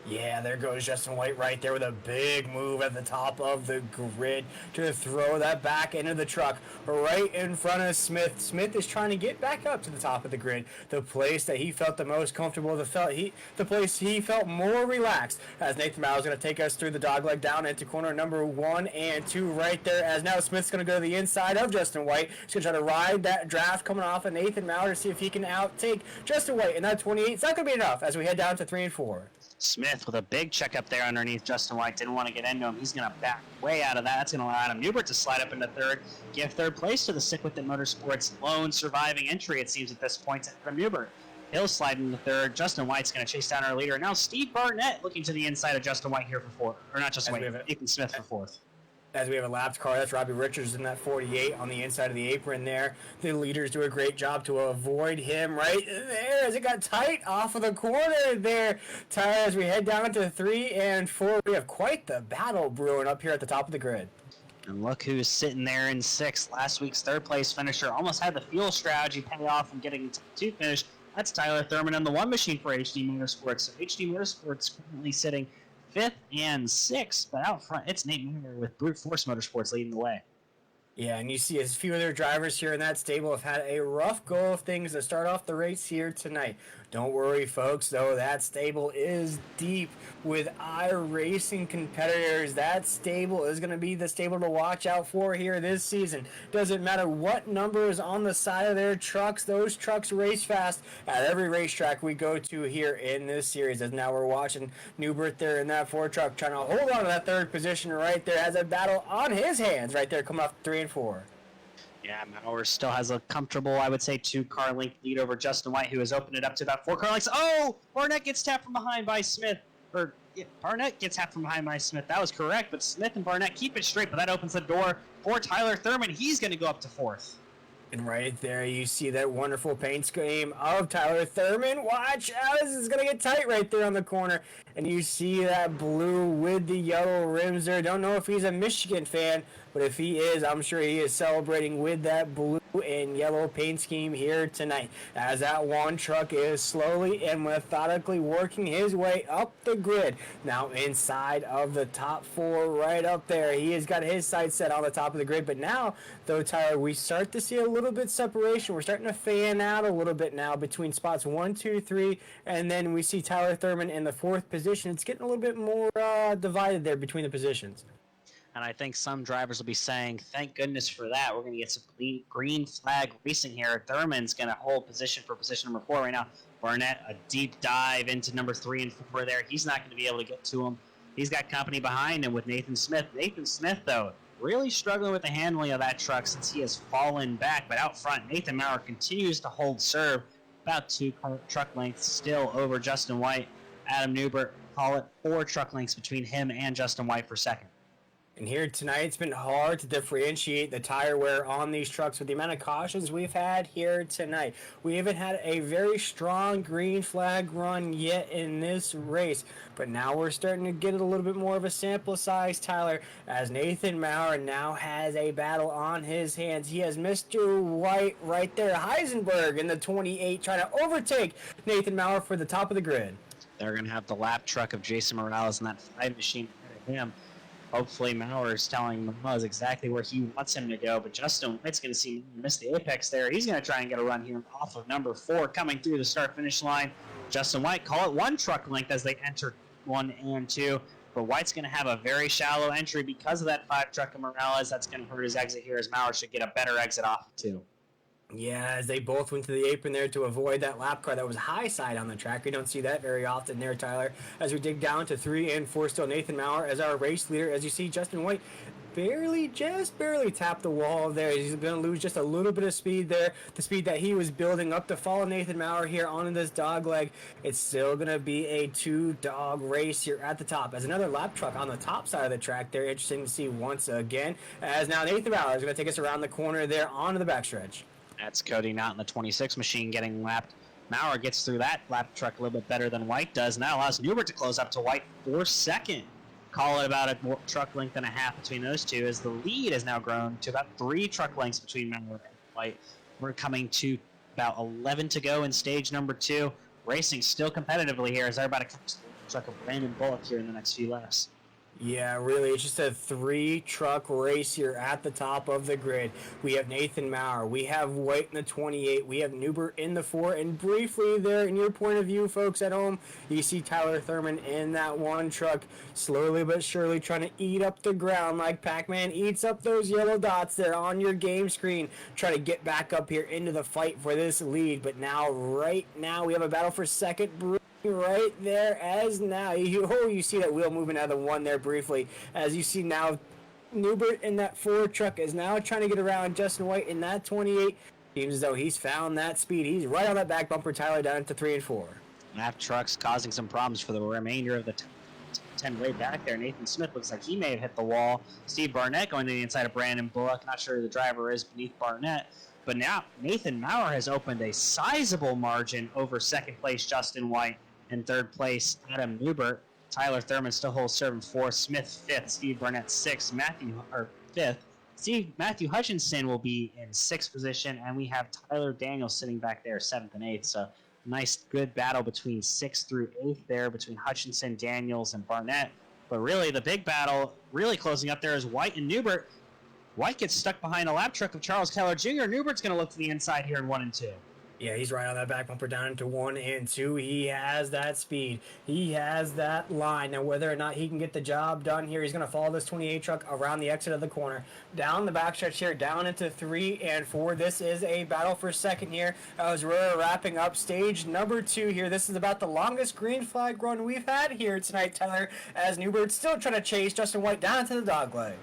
Yeah, there goes Justin White right there with a big move at the top of the grid to throw that back into the truck right in front of Smith. Smith is trying to get back up to the top of the grid, the place that he felt the most comfortable, the place he felt more relaxed, as Nathan Maurer is going to take us through the dogleg down into corner number 1 and 2 right there, as now Smith's going to go to the inside of Justin White. He's going to try to ride that draft coming off of Nathan Maurer to see if he can outtake Justin White, and that 28 it's not going to be enough as we head down to 3 and 4. Smith with a big check up there underneath Justin White. Didn't want to get into him. He's going to back way out of that. That's going to allow Adam Newbert to slide up into third. Give third place to the Stick With It Motorsports lone surviving entry, it seems, at this point, to Adam Newbert. He'll slide into third. Justin White's going to chase down our leader. And now Steve Barnett looking to the inside of Justin White here for fourth. Or not Justin White, Ethan Smith for fourth. As we have a lapped car, that's Robbie Richards in that 48 on the inside of the apron there. The leaders do a great job to avoid him right there as it got tight off of the corner there. Tyler, as we head down to 3 and 4, we have quite the battle brewing up here at the top of the grid. And look who's sitting there in 6th. Last week's third place finisher almost had the fuel strategy pay off and getting to finish. That's Tyler Thurman on the one machine for HD Motorsports. So HD Motorsports currently sitting 5th and 6th, but out front, it's Nate Miller with Brute Force Motorsports leading the way. Yeah, and you see a few other drivers here in that stable have had a rough go of things to start off the race here tonight. Don't worry, folks, though, that stable is deep with iRacing competitors. That stable is going to be the stable to watch out for here this season. Doesn't matter what number is on the side of their trucks. Those trucks race fast at every racetrack we go to here in this series. As now we're watching Newbert there in that Ford truck trying to hold on to that third position right there. Has a battle on his hands right there coming off 3 and 4. Yeah, Maurer still has a comfortable, I would say, 2-car length lead over Justin White, who has opened it up to about 4-car lengths. Oh! Barnett gets tapped from behind by Smith. Barnett gets tapped from behind by Smith. That was correct, but Smith and Barnett keep it straight, but that opens the door for Tyler Thurman. He's going to go up to 4th. And right there, you see that wonderful paint scheme of Tyler Thurman. Watch out, this is going to get tight right there on the corner. And you see that blue with the yellow rims there. Don't know if he's a Michigan fan, but if he is, I'm sure he is celebrating with that blue and yellow paint scheme here tonight. As that one truck is slowly and methodically working his way up the grid. Now inside of the top 4 right up there. He has got his sights set on the top of the grid. But now, though, Tyler, we start to see a little bit separation. We're starting to fan out a little bit now between spots 1, 2, 3, and then we see Tyler Thurman in the 4th position. It's getting a little bit more divided there between the positions. And I think some drivers will be saying, thank goodness for that. We're going to get some green flag racing here. Thurman's going to hold position for position number 4 right now. Barnett, a deep dive into number 3 and 4 there. He's not going to be able to get to him. He's got company behind him with Nathan Smith. Nathan Smith, though, really struggling with the handling of that truck since he has fallen back. But out front, Nathan Maurer continues to hold serve. About 2 truck lengths still over Justin White. Adam Newbert, call it 4 truck lengths between him and Justin White for second. And here tonight, it's been hard to differentiate the tire wear on these trucks with the amount of cautions we've had here tonight. We haven't had a very strong green flag run yet in this race, but now we're starting to get a little bit more of a sample size, Tyler, as Nathan Maurer now has a battle on his hands. He has Mr. White right there, Heisenberg in the 28, trying to overtake Nathan Maurer for the top of the grid. They're going to have the lap truck of Jason Morales and that 5 machine ahead of him. Hopefully, Maurer is telling Morales exactly where he wants him to go, but Justin White's going to see him miss the apex there. He's going to try and get a run here off of number 4 coming through the start-finish line. Justin White, call it 1 truck length as they enter 1 and 2, but White's going to have a very shallow entry because of that 5 truck of Morales. That's going to hurt his exit here as Maurer should get a better exit off of 2. Yeah, as they both went to the apron there to avoid that lap car that was high side on the track. We don't see that very often there, Tyler. As we dig down to 3 and 4, still Nathan Maurer as our race leader. As you see, Justin White just barely tapped the wall there. He's going to lose just a little bit of speed there. The speed that he was building up to follow Nathan Maurer here onto this dog leg. It's still going to be a 2-dog race here at the top. As another lap truck on the top side of the track there. Interesting to see once again. As now Nathan Maurer is going to take us around the corner there onto the backstretch. That's Cody Knott in the 26 machine getting lapped. Maurer gets through that lap truck a little bit better than White does. Now allows Newbert to close up to White for second. Call it about a truck length and a half between those two, as the lead has now grown to about 3 truck lengths between Maurer and White. We're coming to about 11 to go in stage number 2. Racing still competitively here as they're about to catch the truck of Brandon Bullock here in the next few laps. Yeah, really, it's just a 3-truck race here at the top of the grid. We have Nathan Maurer, we have White in the 28, we have Newbert in the 4, and briefly there, in your point of view, folks at home, you see Tyler Thurman in that 1 truck, slowly but surely trying to eat up the ground like Pac-Man eats up those yellow dots there on your game screen, try to get back up here into the fight for this lead. But now, right now, we have a battle for second. Right there as now you see that wheel moving out of the 1 there briefly, as you see now Newbert in that 4 truck is now trying to get around Justin White in that 28. Seems as though he's found that speed. He's right on that back bumper, Tyler, down to 3 and 4. Lap trucks causing some problems for the remainder of the 10 way back there. Nathan Smith looks like he may have hit the wall. Steve Barnett going to the inside of Brandon Bullock. Not sure who the driver is beneath Barnett. But now Nathan Maurer has opened a sizable margin over second place Justin White. In third place, Adam Newbert. Tyler Thurman still holds serve in 4th. Smith 5th. Steve Burnett 6th. Matthew 5th. Matthew Hutchinson will be in 6th position, and we have Tyler Daniels sitting back there 7th and 8th. So nice, good battle between 6th through 8th there between Hutchinson, Daniels, and Barnett. But really, the big battle, really closing up there, is White and Newbert. White gets stuck behind a lap truck of Charles Keller Jr. Newbert's going to look to the inside here in 1 and 2. Yeah, he's right on that back bumper down into 1 and 2. He has that speed. He has that line. Now, whether or not he can get the job done here, he's going to follow this 28 truck around the exit of the corner. Down the backstretch here, down into 3 and 4. This is a battle for second here as we're wrapping up stage number 2 here. This is about the longest green flag run we've had here tonight, Tyler, as Newbert's still trying to chase Justin White down to the dog leg.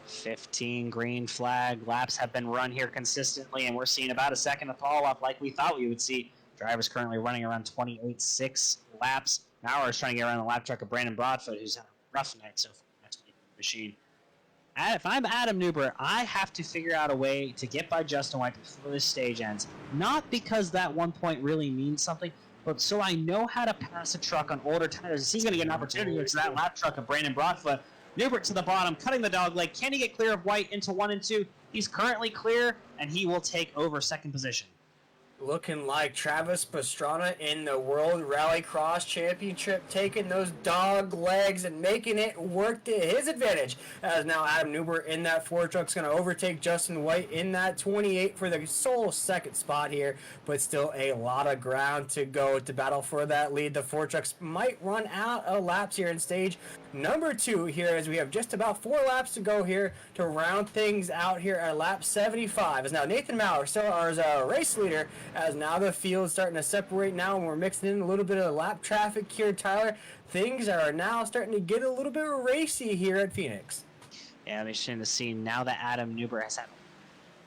15 green flag laps have been run here consistently, and we're seeing about a second of fall off like we thought we would see. Drivers currently running around 28.6 laps. Maurer is trying to get around the lap truck of Brandon Broadfoot, who's had a rough night so far. That's the machine. If I'm Adam Newbert, I have to figure out a way to get by Justin White before this stage ends. Not because that 1 point really means something, but so I know how to pass a truck on older tires. He's going to get an opportunity to that lap truck of Brandon Broadfoot. Newbert to the bottom, cutting the dog leg. Can he get clear of White into 1 and 2? He's currently clear, and he will take over second position. Looking like Travis Pastrana in the World Rallycross Championship, taking those dog legs and making it work to his advantage. As now Adam Newbert in that 4 truck's going to overtake Justin White in that 28 for the sole second spot here, but still a lot of ground to go to battle for that lead. The 4 trucks might run out of laps here in stage number 2 here, as we have just about 4 laps to go here to round things out here at lap 75. As now Nathan Maurer still our race leader, as now the field's starting to separate now, and we're mixing in a little bit of lap traffic here, Tyler. Things are now starting to get a little bit racy here at Phoenix. Yeah, I'm interested to see now that Adam Newbert has had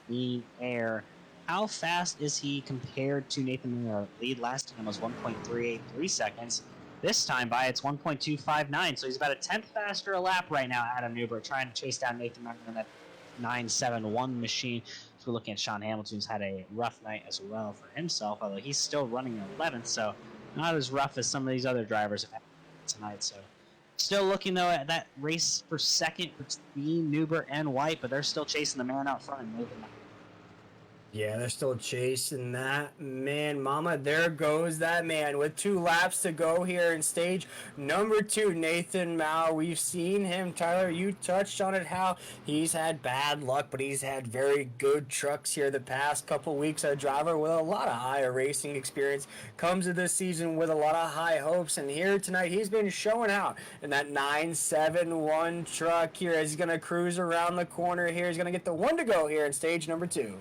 clean air. How fast is he compared to Nathan Maurer? Lead last time was 1.383 seconds. This time by, it's 1.259, so he's about a tenth faster a lap right now, Adam Newbert, trying to chase down Nathan Martin in that 971 machine. So we're looking at Sean Hamilton, who's had a rough night as well for himself, although he's still running 11th, so not as rough as some of these other drivers have had tonight. So still looking, though, at that race for second between Newbert and White, but they're still chasing the man out front. Yeah, they're still chasing that man. Mama, there goes that man with 2 laps to go here in stage number 2. Nathan Maurer, we've seen him. Tyler, you touched on it, how he's had bad luck, but he's had very good trucks here the past couple weeks. A driver with a lot of high racing experience comes to this season with a lot of high hopes, and here tonight he's been showing out in that 971 truck here as he's going to cruise around the corner here. He's going to get the 1 to go here in stage number 2.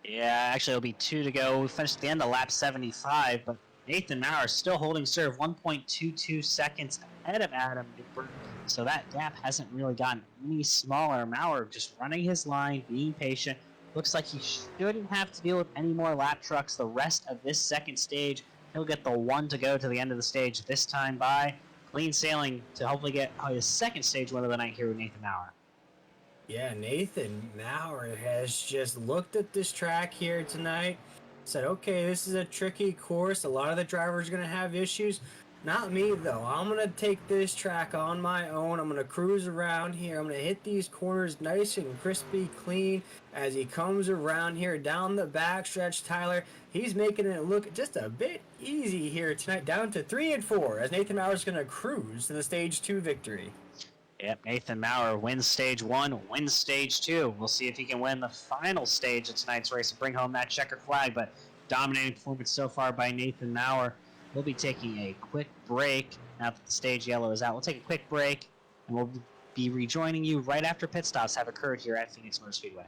Yeah, actually it'll be 2 to go. We finished at the end of lap 75, but Nathan Maurer still holding serve 1.22 seconds ahead of Adam Newbert. So that gap hasn't really gotten any smaller. Maurer just running his line, being patient. Looks like he shouldn't have to deal with any more lap trucks the rest of this second stage. He'll get the 1 to go to the end of the stage this time by. Clean sailing to hopefully get his second stage win of the night here with Nathan Maurer. Yeah, Nathan Maurer has just looked at this track here tonight, said, okay, this is a tricky course. A lot of the drivers are going to have issues. Not me, though. I'm going to take this track on my own. I'm going to cruise around here. I'm going to hit these corners nice and crispy clean as he comes around here down the backstretch. Tyler, he's making it look just a bit easy here tonight, down to 3 and 4, as Nathan Maurer is going to cruise to the Stage 2 victory. Yep, Nathan Maurer wins stage 1, wins stage 2. We'll see if he can win the final stage of tonight's race and bring home that checkered flag, but dominating performance so far by Nathan Maurer. We'll be taking a quick break now that the stage yellow is out. We'll take a quick break, and we'll be rejoining you right after pit stops have occurred here at Phoenix Motor Speedway.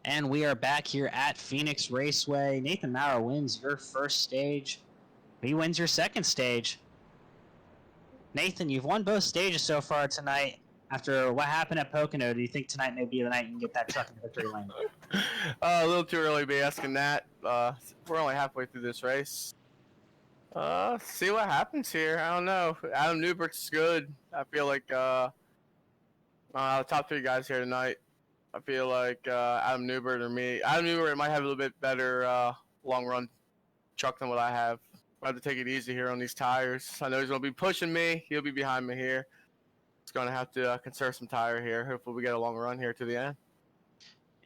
And we are back here at Phoenix Raceway. Nathan Maurer wins your first stage. He wins your second stage. Nathan, you've won both stages so far tonight. After what happened at Pocono, do you think tonight may be the night you can get that truck in victory lane? A little too early to be asking that. We're only halfway through this race. See what happens here. I don't know. Adam Newbert's good. I feel like the top 3 guys here tonight. I feel like Adam Newbert or me. Adam Newbert might have a little bit better long run truck than what I have. I have to take it easy here on these tires. I know he's going to be pushing me. He'll be behind me here. It's going to have to conserve some tire here. Hopefully we get a long run here to the end.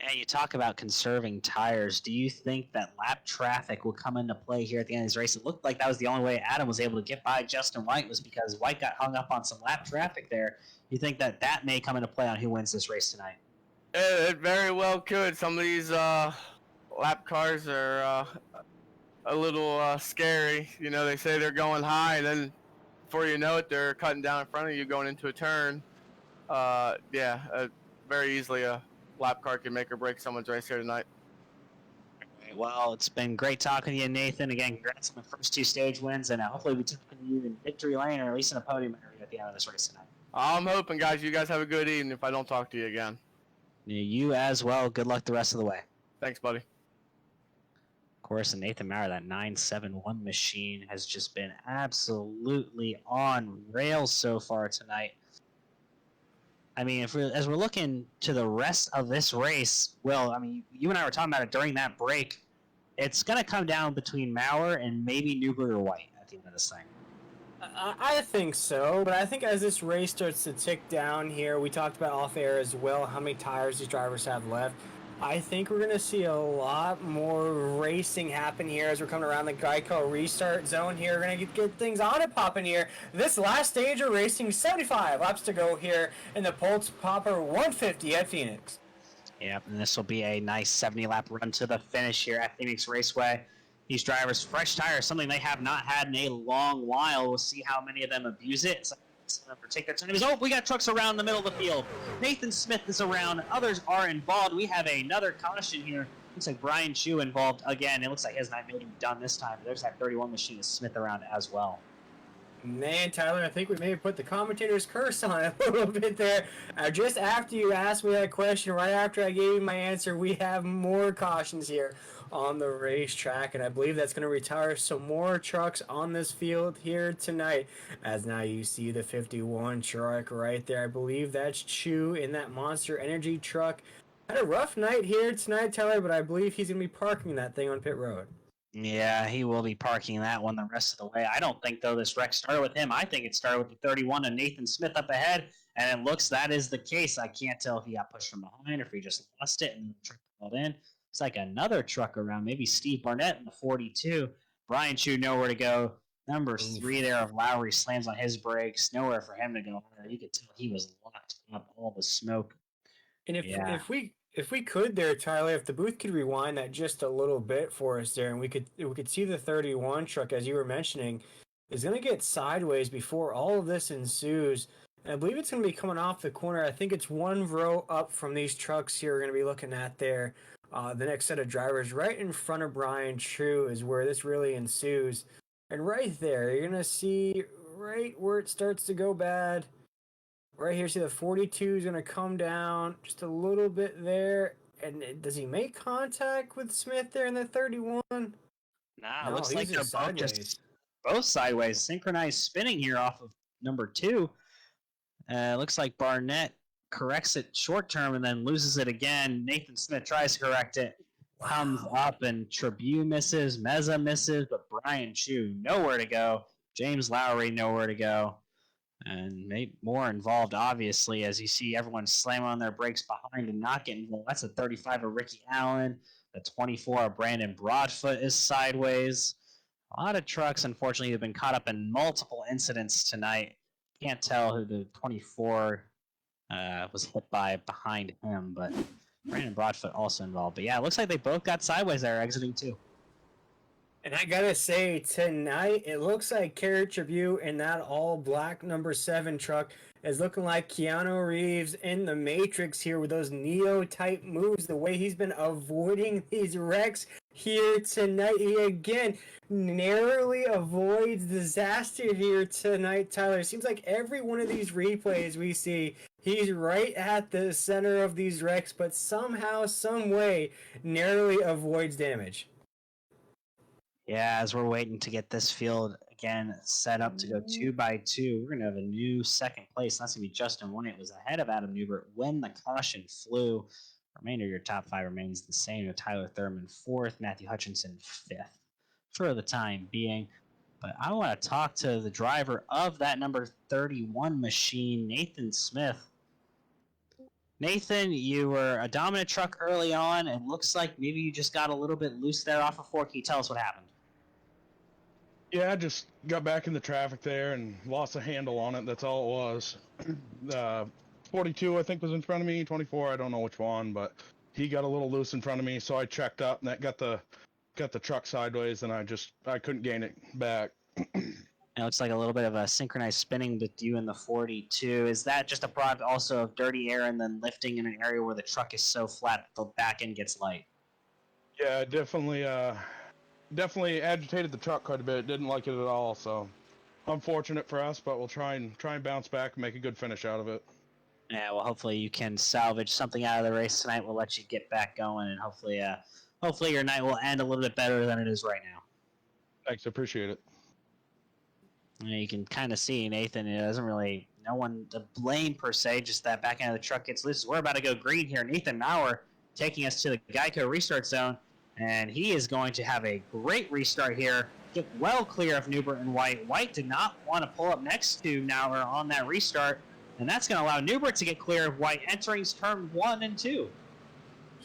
Yeah, you talk about conserving tires. Do you think that lap traffic will come into play here at the end of this race? It looked like that was the only way Adam was able to get by Justin White was because White got hung up on some lap traffic there. You think that that may come into play on who wins this race tonight? It very well could. Some of these lap cars are a little scary. You know, they say they're going high, and then before you know it, they're cutting down in front of you going into a turn. Very easily a lap car can make or break someone's race here tonight. Well, it's been great talking to you, Nathan. Again, congrats on the first 2 stage wins, and hopefully we talk to you in victory lane or at least in a podium area at the end of this race tonight. I'm hoping, guys, you guys have a good evening if I don't talk to you again. You as well. Good luck the rest of the way. Thanks, buddy. Of course, and Nathan Maurer, that 971 machine, has just been absolutely on rails so far tonight. I mean, as we're looking to the rest of this race, Will, I mean, you and I were talking about it during that break. It's going to come down between Maurer and maybe Newbert or White at the end of this thing. I think so, but I think as this race starts to tick down here, we talked about off air as well, how many tires these drivers have left. I think we're going to see a lot more racing happen here as we're coming around the Geico restart zone here. We're going to get things on and popping here. This last stage of racing, 75 laps to go here in the Pultz Popper 150 at Phoenix. Yep, and this will be a nice 70-lap run to the finish here at Phoenix Raceway. These drivers, fresh tires, something they have not had in a long while. We'll see how many of them abuse it. Some of them take their turn. Oh, we got trucks around the middle of the field. Nathan Smith is around. Others are involved. We have another caution here. Looks like Brian Chu involved again. It looks like his not maybe done this time. There's that 31 machine of Smith around as well. Man, Tyler, I think we may have put the commentator's curse on it a little bit there. Just after you asked me that question, right after I gave you my answer, we have more cautions here on the racetrack, and I believe that's going to retire some more trucks on this field here tonight. As now you see the 51 truck right there. I believe that's Chu in that Monster Energy truck. Had a rough night here tonight, Tyler, but I believe he's going to be parking that thing on pit road. Yeah, he will be parking that one the rest of the way. I don't think, though, this wreck started with him. I think it started with the 31 and Nathan Smith up ahead, and it looks that is the case. I can't tell if he got pushed from behind or if he just lost it and the truck pulled in. It's like another truck around, maybe Steve Barnett in the 42. Brian Chu, nowhere to go. Number 3 there of Lowry slams on his brakes. Nowhere for him to go. You could tell he was locked up, all the smoke. And if we could there, Tyler, if the booth could rewind that just a little bit for us there, and we could see the 31 truck, as you were mentioning, is going to get sideways before all of this ensues. And I believe it's going to be coming off the corner. I think it's 1 row up from these trucks here we're going to be looking at there. The next set of drivers right in front of Brian True is where this really ensues. And right there, you're going to see right where it starts to go bad. Right here, see the 42 is going to come down just a little bit there. And does he make contact with Smith there in the 31? Nah, no, looks like they're both sideways. Synchronized spinning here off of number 2. Looks like Barnett corrects it short term and then loses it again. Nathan Smith tries to correct it, comes up, and Tribune misses, Meza misses, but Brian Chu nowhere to go. James Lowry nowhere to go. And maybe more involved, obviously, as you see everyone slam on their brakes behind and not getting involved. That's a 35 of Ricky Allen. The 24 of Brandon Broadfoot is sideways. A lot of trucks, unfortunately, have been caught up in multiple incidents tonight. Can't tell who the 24 was hit by behind him, but Brandon Broadfoot also involved. But yeah, it looks like they both got sideways there exiting too. And I gotta say, tonight, it looks like Carrot Tribute in that all-black number 7 truck is looking like Keanu Reeves in the Matrix here with those Neo-type moves, the way he's been avoiding these wrecks here tonight. He, again, narrowly avoids disaster here tonight, Tyler. It seems like every one of these replays we see, he's right at the center of these wrecks, but somehow, some way, narrowly avoids damage. Yeah, as we're waiting to get this field again set up to go 2 by 2, we're going to have a new second place. That's going to be Justin White, was ahead of Adam Newbert when the caution flew. remainder of your top 5 remains the same. You have Tyler Thurman 4th, Matthew Hutchinson 5th for the time being. But I want to talk to the driver of that number 31 machine, Nathan Smith. Nathan, you were a dominant truck early on. It looks like maybe you just got a little bit loose there off of 4. Can you tell us what happened? Yeah, I just got back in the traffic there and lost a handle on it. That's all it was. 42, I think, was in front of me. 24, I don't know which one, but he got a little loose in front of me, so I checked up, and that got the truck sideways, and I couldn't gain it back. It looks like a little bit of a synchronized spinning with you in the 42. Is that just a product also of dirty air and then lifting in an area where the truck is so flat the back end gets light? Yeah, definitely agitated the truck quite a bit. Didn't like it at all, so unfortunate for us, but we'll try and bounce back and make a good finish out of it. Yeah, well, hopefully you can salvage something out of the race tonight. We'll let you get back going, and hopefully your night will end a little bit better than it is right now. Thanks, appreciate it. You can kind of see Nathan. It doesn't really, no one to blame per se. Just that back end of the truck gets loose. We're about to go green here. Nathan Maurer taking us to the Geico restart zone, and he is going to have a great restart here. Get well clear of Newbert and White. White did not want to pull up next to Maurer on that restart, and that's going to allow Newbert to get clear of White entering turn 1 and 2.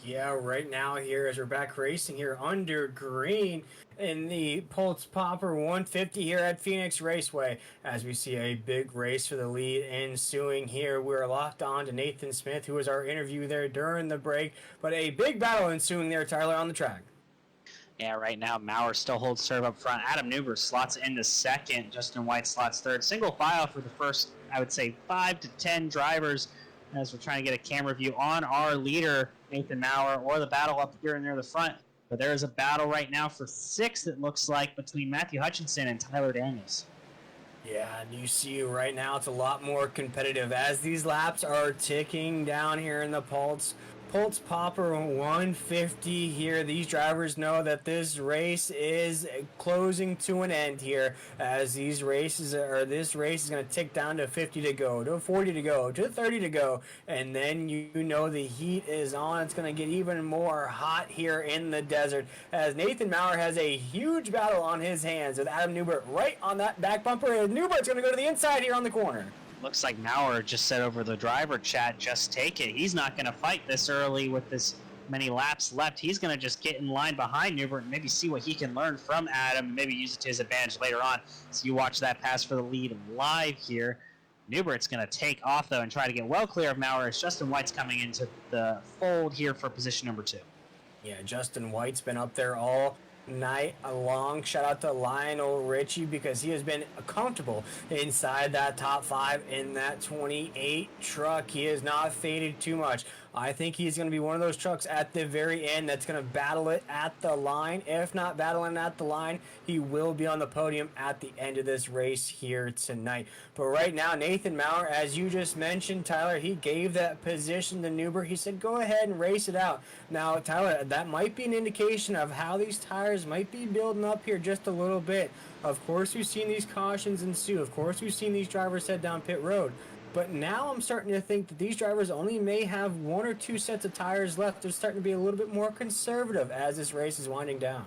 Yeah, right now here as we're back racing here under green in the Pultz Popper 150 here at Phoenix Raceway. As we see a big race for the lead ensuing here, we're locked on to Nathan Smith, who was our interview there during the break. But a big battle ensuing there, Tyler, on the track. Yeah, right now Maurer still holds serve up front. Adam Newbert slots into 2nd. Justin White slots 3rd. Single file for the first, I would say, 5 to 10 drivers as we're trying to get a camera view on our leader, Nathan Maurer, or the battle up here near the front. But there is a battle right now for 6th, it looks like, between Matthew Hutchinson and Tyler Daniels. Yeah, and you see right now it's a lot more competitive as these laps are ticking down here in the Pultz Popper 150 here. These drivers know that this race is closing to an end here, as this race is going to tick down to 50 to go, to 40 to go, to 30 to go, and then you know the heat is on. It's going to get even more hot here in the desert, as Nathan Maurer has a huge battle on his hands with Adam Newbert right on that back bumper, and Newbert's going to go to the inside here on the corner. Looks like Maurer just said over the driver chat, just take it. He's not going to fight this early with this many laps left. He's going to just get in line behind Newbert and maybe see what he can learn from Adam and maybe use it to his advantage later on. So you watch that pass for the lead live here. Newbert's going to take off, though, and try to get well clear of Maurer as Justin White's coming into the fold here for position number 2. Yeah, Justin White's been up there all night long. Shout out to Lionel Richie, because he has been comfortable inside that top 5 in that 28 truck. He has not faded too much. I think he's going to be one of those trucks at the very end that's going to battle it at the line. If not battling at the line, he will be on the podium at the end of this race here tonight. But right now, Nathan Maurer, as you just mentioned, Tyler, he gave that position to Newbert. He said, go ahead and race it out. Now, Tyler, that might be an indication of how these tires might be building up here just a little bit. Of course, we've seen these cautions ensue. Of course, we've seen these drivers head down pit road. But now I'm starting to think that these drivers only may have 1 or 2 sets of tires left. They're starting to be a little bit more conservative as this race is winding down.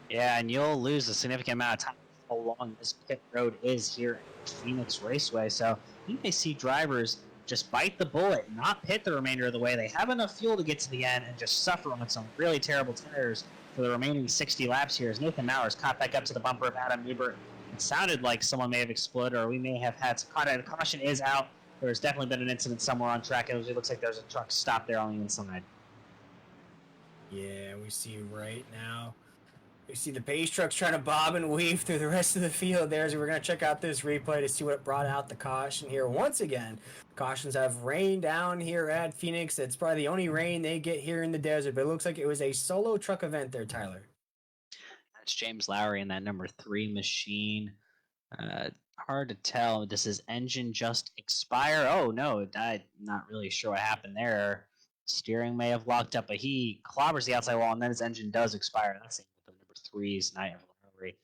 Yeah, and you'll lose a significant amount of time how long this pit road is here at Phoenix Raceway. So you may see drivers just bite the bullet, not pit the remainder of the way. They have enough fuel to get to the end and just suffer on some really terrible tires for the remaining 60 laps here as Nathan Maurer caught back up to the bumper of Adam Newbert. It sounded like someone may have exploded, or we may have had some contact. The caution is out. There's definitely been an incident somewhere on track. It looks like there's a truck stopped there on the inside. Yeah, we see right now. We see the base trucks trying to bob and weave through the rest of the field there. So we're going to check out this replay to see what brought out the caution here. Once again, cautions have rained down here at Phoenix. It's probably the only rain they get here in the desert, but it looks like it was a solo truck event there, Tyler. That's James Lowry in that number 3 machine. Hard to tell. Does his engine just expire? Oh, no, I'm not really sure what happened there. Steering may have locked up, but he clobbers the outside wall, and then his engine does expire. That's the number 3's night of Lowry.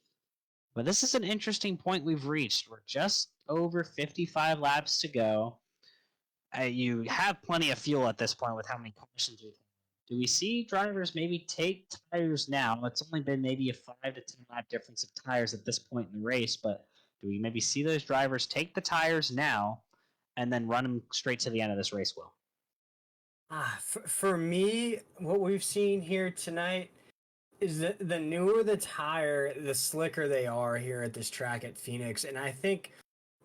But this is an interesting point we've reached. We're just over 55 laps to go. You have plenty of fuel at this point with how many cautions we've had. do we see drivers maybe take tires now? It's only been maybe a 5 to 10 lap difference of tires at this point in the race, but do we maybe see those drivers take the tires now and then run them straight to the end of this race, Will? For me, what we've seen here tonight is that the newer the tire, the slicker they are here at this track at Phoenix. And I think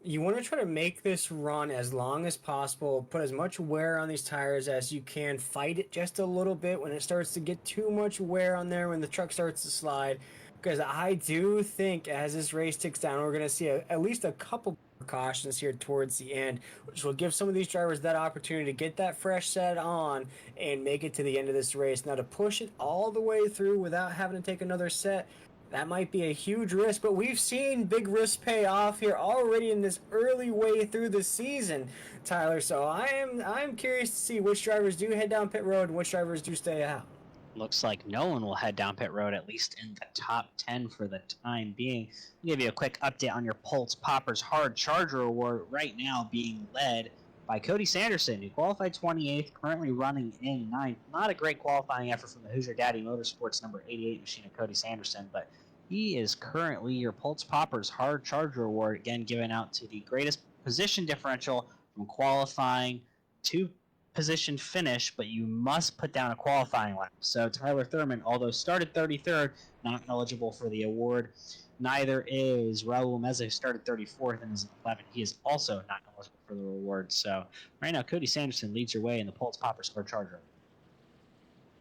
you want to try to make this run as long as possible, put as much wear on these tires as you can, fight it just a little bit when it starts to get too much wear on there, when the truck starts to slide. Because I do think as this race ticks down, we're going to see at least a couple precautions here towards the end, which will give some of these drivers that opportunity to get that fresh set on and make it to the end of this race. Now, to push it all the way through without having to take another set, that might be a huge risk, but we've seen big risks pay off here already in this early way through the season, Tyler. So I'm curious to see which drivers do head down pit road and which drivers do stay out. Looks like no one will head down pit road, at least in the top 10 for the time being. I'll give you a quick update on your Pultz Poppers Hard Charger Award, right now being led by Cody Sanderson, who qualified 28th, currently running in 9th. Not a great qualifying effort from the Hoosier Daddy Motorsports number 88 machine of Cody Sanderson, but he is currently your Pultz Poppers Hard Charger Award, again given out to the greatest position differential from qualifying to position finish, but you must put down a qualifying lap. So Tyler Thurman, although started 33rd, not eligible for the award. Neither is Raul Meza, who started 34th and is 11th. He is also not eligible for the award. So right now, Cody Sanderson leads your way in the Pultz Poppers Hard Charger.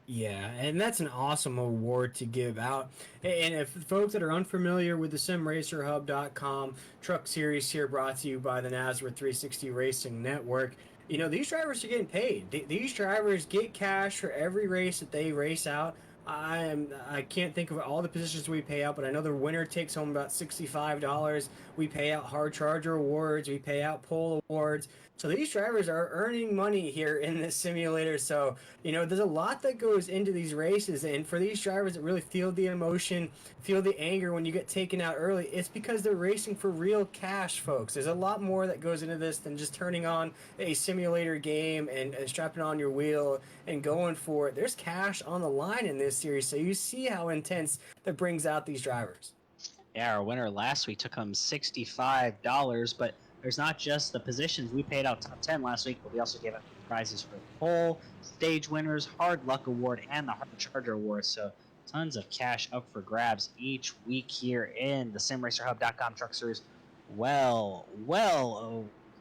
Yeah, and that's an awesome award to give out. And if folks that are unfamiliar with the SimRacerHub.com truck series here, brought to you by the Nazareth 360 Racing Network, you know, these drivers are getting paid. These drivers get cash for every race that they race out. I can't think of all the positions we pay out, but I know the winner takes home about $65. We pay out hard charger awards. We pay out pole awards. So these drivers are earning money here in this simulator. So, you know, there's a lot that goes into these races. And for these drivers that really feel the emotion, feel the anger when you get taken out early, it's because they're racing for real cash, folks. There's a lot more that goes into this than just turning on a simulator game and strapping on your wheel and going for it. There's cash on the line in this series. So you see how intense that brings out these drivers. Yeah, our winner last week took home $65, but there's not just the positions. We paid out top 10 last week, but we also gave out prizes for the pole, stage winners, hard luck award, and the hard charger award. So tons of cash up for grabs each week here in the SimRacerHub.com Truck Series. Well,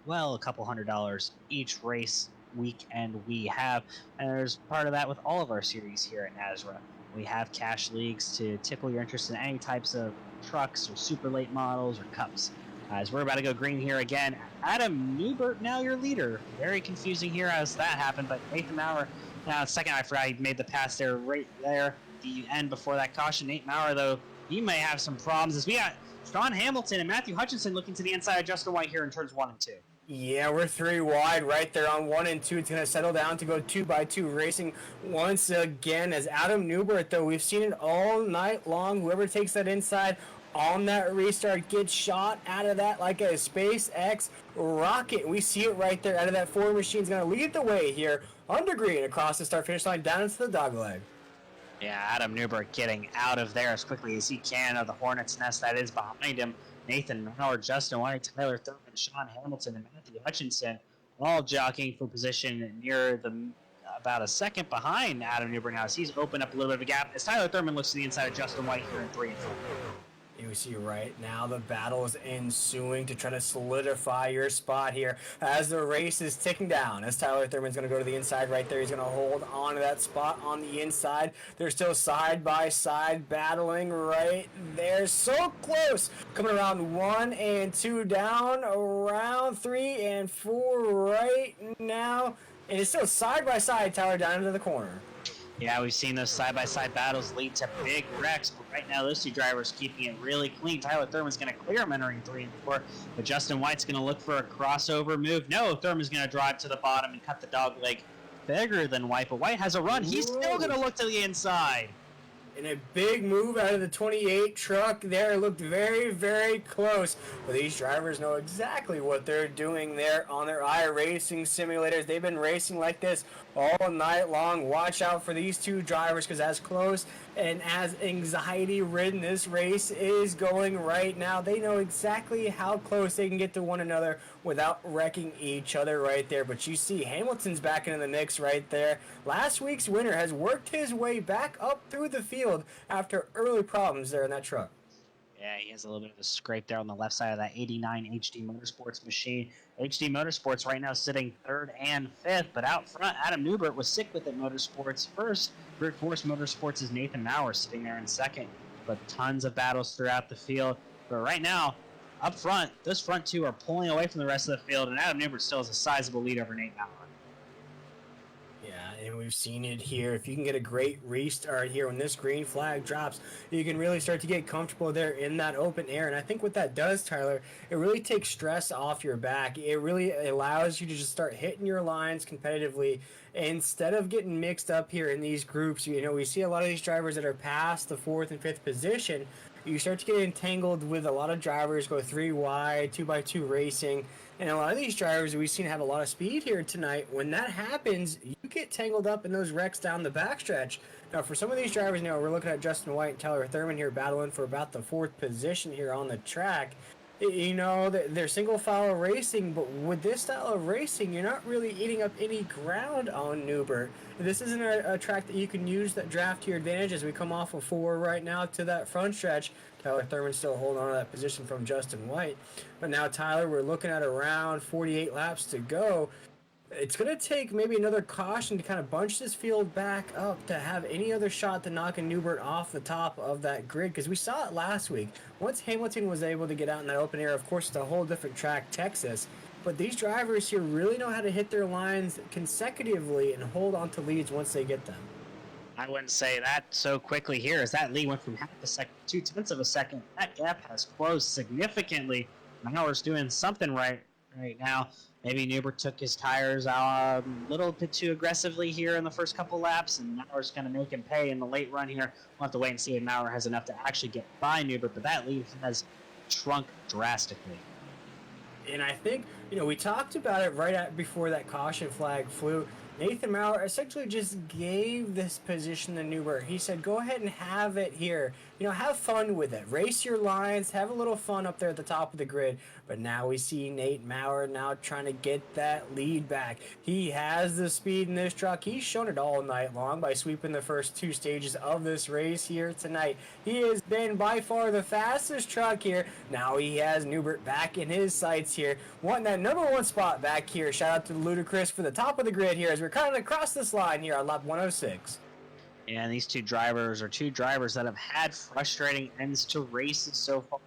a couple $100 each race weekend we have. And there's part of that with all of our series here at Nazareth. We have cash leagues to tickle your interest in any types of trucks or super late models or cups. As we're about to go green here again, Adam Newbert now your leader. Very confusing here as that happened, but Nathan Maurer now second. I forgot he made the pass there right there at the end before that caution. Nate Maurer, though, he may have some problems as we got Sean Hamilton and Matthew Hutchinson looking to the inside of Justin White here in turns 1 and 2. Yeah, we're 3 wide right there on 1 and 2. It's going to settle down to go 2x2 racing once again. As Adam Newbert, though, we've seen it all night long. Whoever takes that inside on that restart gets shot out of that like a SpaceX rocket. We see it right there out of that Ford machine's going to lead the way here under green across the start-finish line down into the dogleg. Yeah, Adam Newbert getting out of there as quickly as he can of the Hornet's nest that is behind him. Nathan Howard, Justin White, Tyler Thurman, Sean Hamilton, and Matthew Hutchinson all jockeying for position near the about a second behind Adam Newbert now as he's opened up a little bit of a gap as Tyler Thurman looks to the inside of Justin White here in 3 and 4. You see right now the battle is ensuing to try to solidify your spot here as the race is ticking down. As Tyler Thurman's going to go to the inside right there. He's going to hold on to that spot on the inside. They're still side by side battling right there. So close. Coming around 1 and 2 down. Around 3 and 4 right now. And it's still side by side, Tyler, down into the corner. Yeah, we've seen those side-by-side battles lead to big wrecks, but right now those two drivers keeping it really clean. Tyler Thurman's going to clear him entering 3 and 4, but Justin White's going to look for a crossover move. No, Thurman's going to drive to the bottom and cut the dog leg bigger than White, but White has a run. He's still going to look to the inside. And a big move out of the 28 truck there. It looked very, very close. But these drivers know exactly what they're doing there on their iRacing simulators. They've been racing like this all night long. Watch out for these two drivers, because as close and as anxiety-ridden this race is going right now, they know exactly how close they can get to one another without wrecking each other right there. But you see Hamilton's back into the mix right there. Last week's winner has worked his way back up through the field after early problems there in that truck. Yeah, he has a little bit of a scrape there on the left side of that 89 HD Motorsports machine. HD Motorsports right now sitting 3rd and 5th, but out front, Adam Newbert was sick with it Motorsports first. Brute Force Motorsports is Nathan Maurer sitting there in 2nd, but tons of battles throughout the field. But right now, up front, those front two are pulling away from the rest of the field, and Adam Newbert still has a sizable lead over Nate Maurer. And we've seen it here. If you can get a great restart here when this green flag drops, you can really start to get comfortable there in that open air. And I think what that does, Tyler, it really takes stress off your back. It really allows you to just start hitting your lines competitively instead of getting mixed up here in these groups. You know, we see a lot of these drivers that are past the 4th and 5th position. You start to get entangled with a lot of drivers, go 3 wide, 2x2 racing. And a lot of these drivers we've seen have a lot of speed here tonight. When that happens, you get tangled up in those wrecks down the backstretch. Now, for some of these drivers, you know, we're looking at Justin White and Tyler Thurman here battling for about the 4th position here on the track. You know, they're single file racing, but with this style of racing, you're not really eating up any ground on Newbert. This isn't a track that you can use that draft to your advantage as we come off of 4 right now to that front stretch. Tyler Thurman still holding on to that position from Justin White. But now, Tyler, we're looking at around 48 laps to go. It's going to take maybe another caution to kind of bunch this field back up to have any other shot to knocking Newbert off the top of that grid, because we saw it last week. Once Hamilton was able to get out in that open air, of course, it's a whole different track, Texas. But these drivers here really know how to hit their lines consecutively and hold on to leads once they get them. I wouldn't say that so quickly here, as that lead went from half a second to 0.2 of a second. That gap has closed significantly. Mauer's doing something right now. Maybe Newbert took his tires a little bit too aggressively here in the first couple laps, and Mauer's going to make him pay in the late run here. We'll have to wait and see if Maurer has enough to actually get by Newbert, but that lead has shrunk drastically. And I think, you know, we talked about it before that caution flag flew. Nathan Maurer essentially just gave this position to Newbert. He said, go ahead and have it here. You know, have fun with it. Race your lines. Have a little fun up there at the top of the grid. But now we see Nate Maurer now trying to get that lead back. He has the speed in this truck. He's shown it all night long by sweeping the first 2 stages of this race here tonight. He has been by far the fastest truck here. Now he has Newbert back in his sights here, wanting that #1 spot back here. Shout out to Ludacris for the top of the grid here as we're coming across this line here on lap 106. And these two drivers are two drivers that have had frustrating ends to races so far.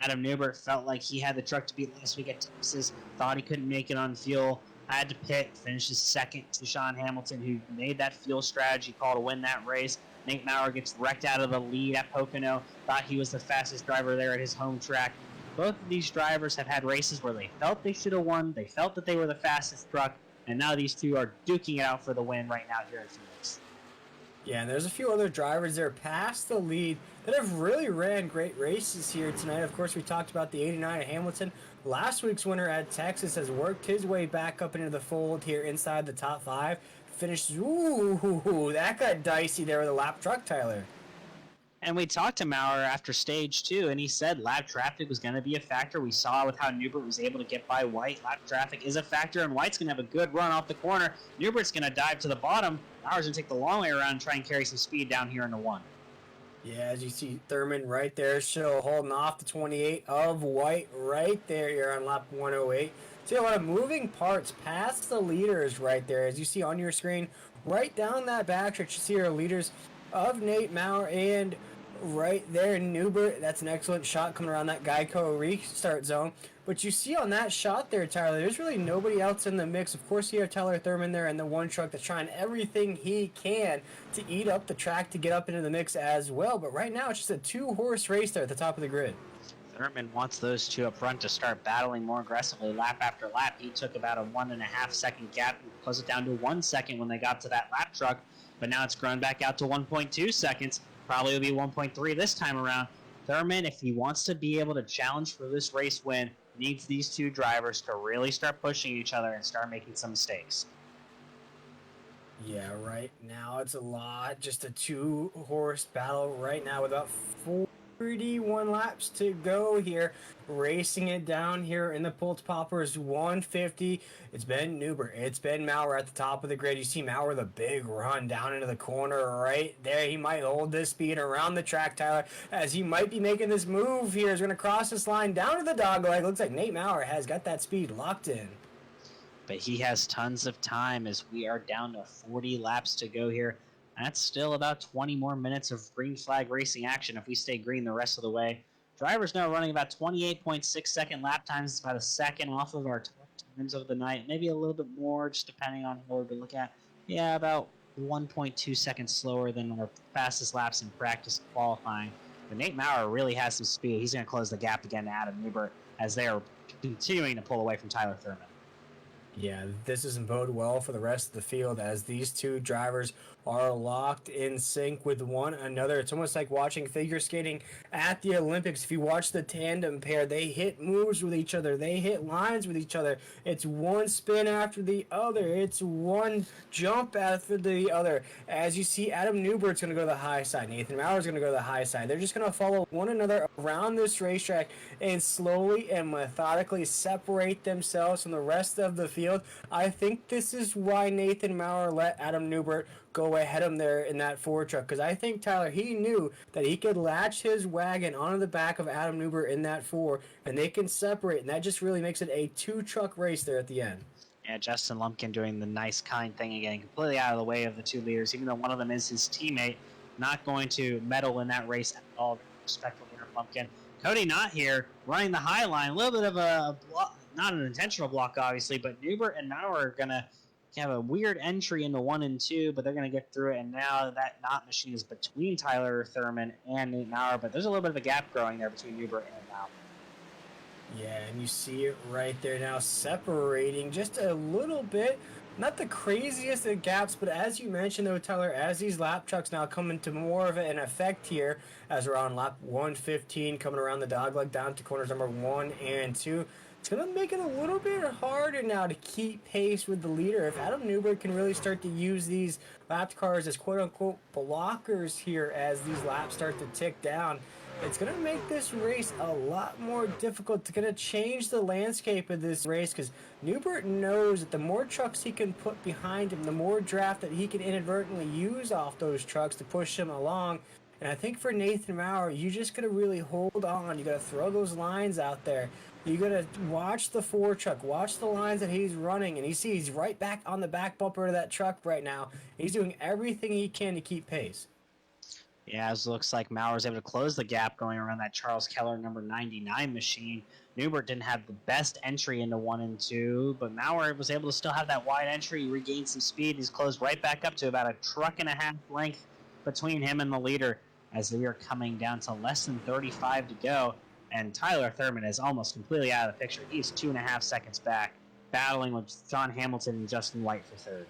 Adam Newbert felt like he had the truck to beat last week at Texas, thought he couldn't make it on fuel, had to pit, finishes second to Sean Hamilton, who made that fuel strategy call to win that race. Nate Maurer gets wrecked out of the lead at Pocono, thought he was the fastest driver there at his home track. Both of these drivers have had races where they felt they should have won, they felt that they were the fastest truck, and now these two are duking it out for the win right now here at Phoenix. Yeah, and there's a few other drivers there past the lead that have really ran great races here tonight. Of course, we talked about the 89 at Hamilton. Last week's winner at Texas has worked his way back up into the fold here inside the top 5. Finished, ooh, that got dicey there with a lap truck, Tyler. And we talked to Maurer after stage 2, and he said lap traffic was going to be a factor. We saw with how Newbert was able to get by White. Lap traffic is a factor, and White's going to have a good run off the corner. Newbert's going to dive to the bottom. Maurer's going to take the long way around and try and carry some speed down here into 1. Yeah, as you see Thurman right there, still holding off the 28 of White right there here on lap 108. See a lot of moving parts past the leaders right there. As you see on your screen, right down that backstretch, you see our leaders of Nate Maurer and right there Newbert. That's an excellent shot coming around that Geico restart zone. But you see on that shot there, Tyler, there's really nobody else in the mix. Of course, you have Tyler Thurman there in the one truck that's trying everything he can to eat up the track to get up into the mix as well. But right now, it's just a 2-horse race there at the top of the grid. Thurman wants those two up front to start battling more aggressively lap after lap. He took about a 1.5 second gap and closed it down to 1 second when they got to that lap truck. But now it's grown back out to 1.2 seconds. probably will be 1.3 this time around. Thurman, if he wants to be able to challenge for this race win, needs these two drivers to really start pushing each other and start making some mistakes. Yeah, right now it's a lot. Just a 2-horse battle right now with about 41 laps to go here. Racing it down here in the Pultz Poppers 150. It's been Newbert. It's been Maurer at the top of the grid. You see Maurer with a big run down into the corner right there. He might hold this speed around the track, Tyler, as he might be making this move here. He's going to cross this line down to the dog leg. Looks like Nate Maurer has got that speed locked in. But he has tons of time as we are down to 40 laps to go here. That's still about 20 more minutes of green flag racing action if we stay green the rest of the way. Drivers now running about 28.6 second lap times. It's about a second off of our top times of the night. Maybe a little bit more, just depending on what we look at. Yeah, about 1.2 seconds slower than our fastest laps in practice qualifying. But Nate Maurer really has some speed. He's going to close the gap again to Adam Newbert as they are continuing to pull away from Tyler Thurman. Yeah, this doesn't bode well for the rest of the field as these two drivers are locked in sync with one another. It's almost like watching figure skating at the Olympics. If you watch the tandem pair, they hit moves with each other. They hit lines with each other. It's one spin after the other. It's one jump after the other. As you see, Adam Newbert's going to go to the high side. Nathan Mauer's going to go to the high side. They're just going to follow one another around this racetrack and slowly and methodically separate themselves from the rest of the field. I think this is why Nathan Maurer let Adam Newbert go ahead of him there in that Ford truck, because I think, Tyler, he knew that he could latch his wagon onto the back of Adam Newbert in that Ford, and they can separate, and that just really makes it a two-truck race there at the end. Yeah, Justin Lumpkin doing the nice, kind thing again, completely out of the way of the two leaders, even though one of them is his teammate, not going to meddle in that race at all. Respectful here, Lumpkin. Cody not here, running the high line, a little bit of a block, not an intentional block, obviously, but Newbert and Maurer are going to have a weird entry into 1 and 2, but they're going to get through it, and now that knot machine is between Tyler Thurman and Nate Maurer, but there's a little bit of a gap growing there between Newbert and Maurer. Yeah, and you see it right there now, separating just a little bit. Not the craziest of gaps, but as you mentioned, though, Tyler, as these lap trucks now come into more of an effect here, as we're on lap 115, coming around the dogleg down to corners number 1 and 2, it's going to make it a little bit harder now to keep pace with the leader. If Adam Newbert can really start to use these lap cars as quote-unquote blockers here as these laps start to tick down, it's going to make this race a lot more difficult. It's going to change the landscape of this race because Newbert knows that the more trucks he can put behind him, the more draft that he can inadvertently use off those trucks to push him along. And I think for Nathan Maurer, you just got to really hold on. You got to throw those lines out there. You got to watch the Ford truck, watch the lines that he's running, and you see he's right back on the back bumper of that truck right now. He's doing everything he can to keep pace. Yeah, it looks like Maurer's able to close the gap going around that Charles Keller number 99 machine. Newbert didn't have the best entry into 1 and 2, but Maurer was able to still have that wide entry. He regained some speed. He's closed right back up to about a truck and a half length between him and the leader as we are coming down to less than 35 to go. And Tyler Thurman is almost completely out of the picture. He's 2.5 seconds back, battling with John Hamilton and Justin White for third.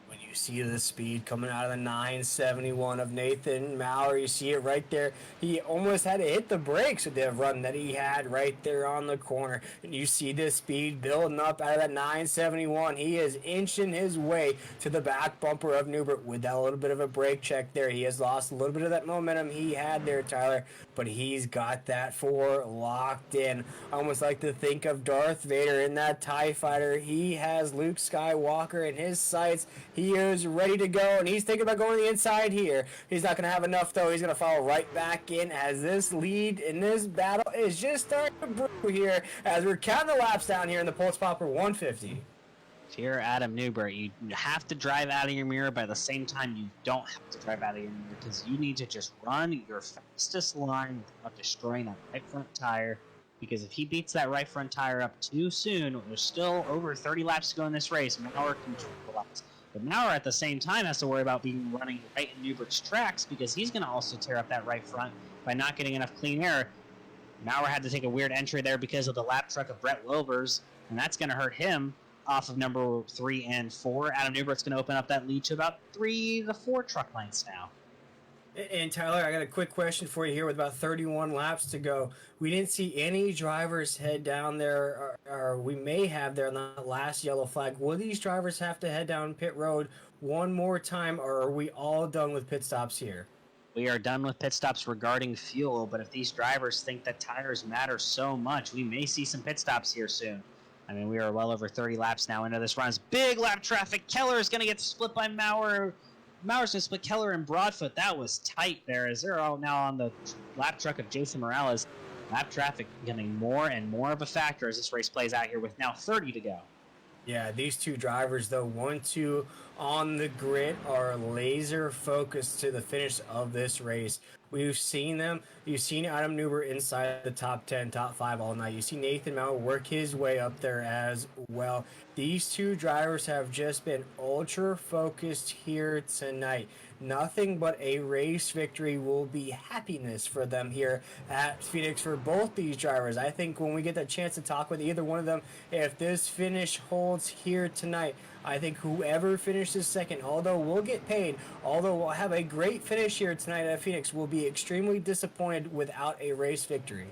When you see the speed coming out of the 971 of Nathan Maurer, you see it right there. He almost had to hit the brakes with the run that he had right there on the corner. And you see this speed building up out of that 971. He is inching his way to the back bumper of Newbert with that little bit of a brake check there. He has lost a little bit of that momentum he had there, Tyler, but he's got that 4 locked in. I almost like to think of Darth Vader in that TIE fighter. He has Luke Skywalker in his sights. He is ready to go, and he's thinking about going to the inside here. He's not going to have enough, though. He's going to follow right back in as this lead in this battle is just starting to brew here as we're counting the laps down here in the Pultz Popper 150. If you're Adam Newbert, you have to drive out of your mirror, but at the same time, you don't have to drive out of your mirror because you need to just run your fastest line without destroying that right front tire. Because if he beats that right front tire up too soon, there's still over 30 laps to go in this race. Maurer can control the laps. But Maurer at the same time has to worry about being running right in Newbert's tracks because he's going to also tear up that right front by not getting enough clean air. Maurer had to take a weird entry there because of the lap truck of Brett Wilbers, and that's going to hurt him off of number 3 and 4. Adam Newbert's going to open up that lead to about 3 to 4 truck lengths now. And Tyler, I got a quick question for you here with about 31 laps to go. We didn't see any drivers head down there, or we may have there on that last yellow flag. Will these drivers have to head down pit road one more time, or are we all done with pit stops here? We are done with pit stops regarding fuel, but if these drivers think that tires matter so much, we may see some pit stops here soon. I mean, we are well over 30 laps now into this run. It's big lap traffic. Keller is going to get split by Maurer. Maurer's going to split Keller and Broadfoot. That was tight there, as they're all now on the lap truck of Jason Morales. Lap traffic becoming more and more of a factor as this race plays out here with now 30 to go. Yeah, these two drivers, though, 1-2 on the grid, are laser focused to the finish of this race. We've seen them. You've seen Adam Neuber inside the top 10, top 5 all night. You see Nathan Maurer work his way up there as well. These two drivers have just been ultra focused here tonight. Nothing but a race victory will be happiness for them here at Phoenix for both these drivers. I think when we get the chance to talk with either one of them, if this finish holds here tonight, I think whoever finishes second, although we'll get paid, although we'll have a great finish here tonight at Phoenix, will be extremely disappointed without a race victory.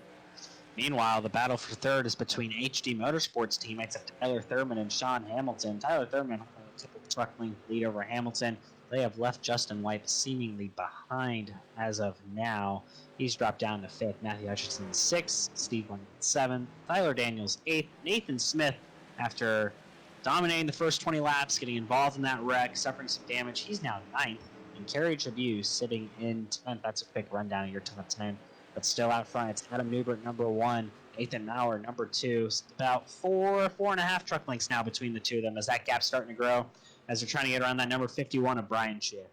Meanwhile, the battle for third is between HD Motorsports teammates of Tyler Thurman and Sean Hamilton. Tyler Thurman took a truck length lead over Hamilton. They have left Justin White seemingly behind as of now. He's dropped down to 5th. Matthew Hutchinson 6th. Steve Wayne 7th. Tyler Daniels 8th. Nathan Smith, after dominating the first 20 laps, getting involved in that wreck, suffering some damage, he's now 9th. And Kerry Tribune sitting in 10th. That's a quick rundown of your top 10. But still out front, it's Adam Neuber at number 1. Nathan Maurer, number 2. It's about 4.5 truck lengths now between the two of them as that gap's starting to grow, as they're trying to get around that number 51 of Brian Schiff.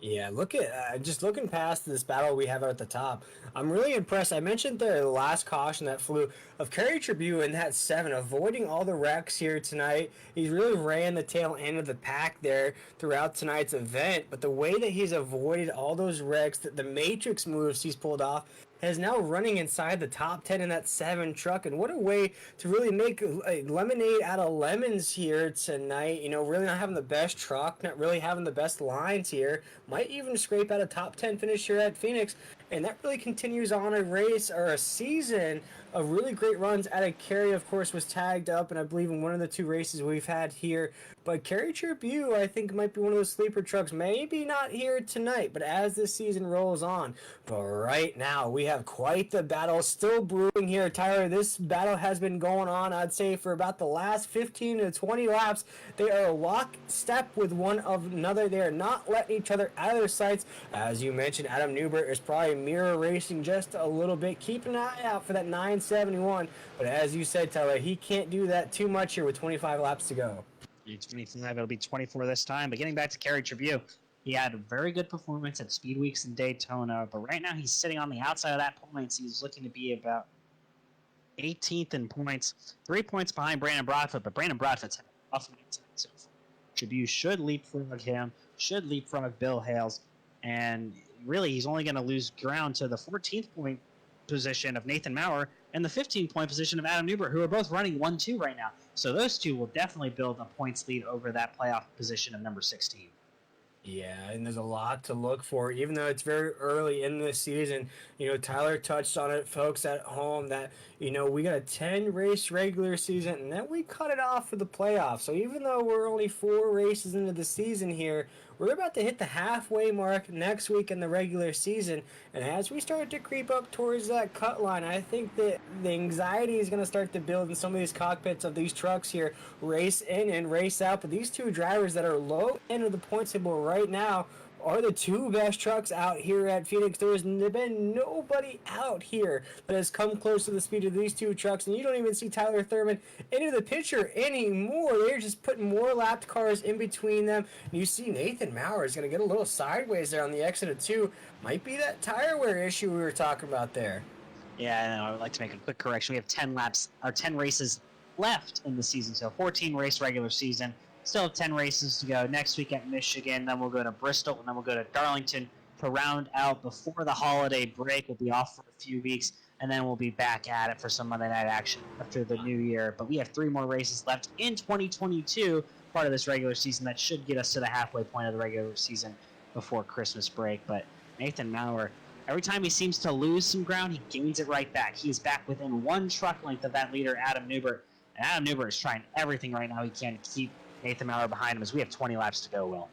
Yeah, look at just looking past this battle we have at the top. I'm really impressed. I mentioned the last caution that flew of Kerry Tribune in that 7, avoiding all the wrecks here tonight. He's really ran the tail end of the pack there throughout tonight's event, but the way that he's avoided all those wrecks, the matrix moves he's pulled off, is now running inside the top 10 in that 7 truck. And what a way to really make a lemonade out of lemons here tonight. You know, really not having the best truck, not really having the best lines here. Might even scrape out a top 10 finish here at Phoenix. And that really continues on a race or a season of really great runs. Out of Kerry, of course, was tagged up, and I believe in one of the 2 races we've had here. But Kerry Tribune, I think, might be one of those sleeper trucks. Maybe not here tonight, but as this season rolls on. But right now, we have quite the battle still brewing here. Tyler, this battle has been going on, I'd say, for about the last 15 to 20 laps. They are lockstep with one another. They are not letting each other out of their sights. As you mentioned, Adam Neuber is probably mirror racing just a little bit. Keep an eye out for that 971. But as you said, Tyler, he can't do that too much here with 25 laps to go. 25, it'll be 24 this time. But getting back to Kerry Tribune, he had a very good performance at Speed Weeks in Daytona, but right now he's sitting on the outside of that points. He's looking to be about 18th in points, 3 points behind Brandon Broadfoot, but Brandon Broadfoot's had a tough night tonight so far. Tribune should leapfrog him, should leapfrog Bill Hales, and really he's only going to lose ground to the 14th point position of Nathan Maurer and the 15-point position of Adam Neuber, who are both running 1-2 right now. So those two will definitely build a points lead over that playoff position of number 16. Yeah, and there's a lot to look for, even though it's very early in the season. You know, Tyler touched on it, folks at home, that, you know, we got a 10-race regular season, and then we cut it off for the playoffs. So even though we're only 4 races into the season here, we're about to hit the halfway mark next week in the regular season. And as we start to creep up towards that cut line, I think that the anxiety is going to start to build in some of these cockpits of these trucks here, race in and race out. But these two drivers that are low end of the points table right now are the 2 best trucks out here at Phoenix. There has been nobody out here that has come close to the speed of these 2 trucks, and you don't even see Tyler Thurman into the picture anymore. They're just putting more lapped cars in between them. And you see Nathan Maurer is going to get a little sideways there on the exit of 2. Might be that tire wear issue we were talking about there. Yeah, and I would like to make a quick correction. We have 10 races left in the season, so 14 race regular season. Still have 10 races to go. Next week at Michigan, then we'll go to Bristol, and then we'll go to Darlington to round out before the holiday break. We'll be off for a few weeks, and then we'll be back at it for some Monday night action after the new year. But we have 3 more races left in 2022, part of this regular season, that should get us to the halfway point of the regular season before Christmas break. But Nathan Maurer, every time he seems to lose some ground, he gains it right back. He is back within 1 truck length of that leader, Adam Newbert. And Adam Newbert is trying everything right now he can to keep Nathan Maurer behind him as we have 20 laps to go, Will.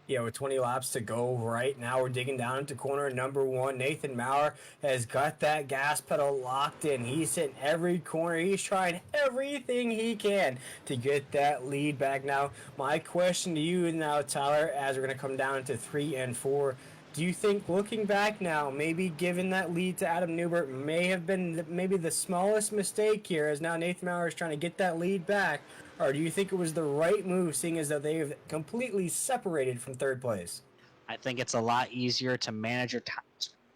Yeah, with 20 laps to go right now, we're digging down into corner number 1. Nathan Maurer has got that gas pedal locked in. He's hitting every corner. He's trying everything he can to get that lead back. Now, my question to you now, Tyler, as we're going to come down into 3 and 4, do you think, looking back now, maybe giving that lead to Adam Newbert may have been maybe the smallest mistake here, as now Nathan Maurer is trying to get that lead back? Or do you think it was the right move, seeing as though they've completely separated from third place? I think it's a lot easier to manage your time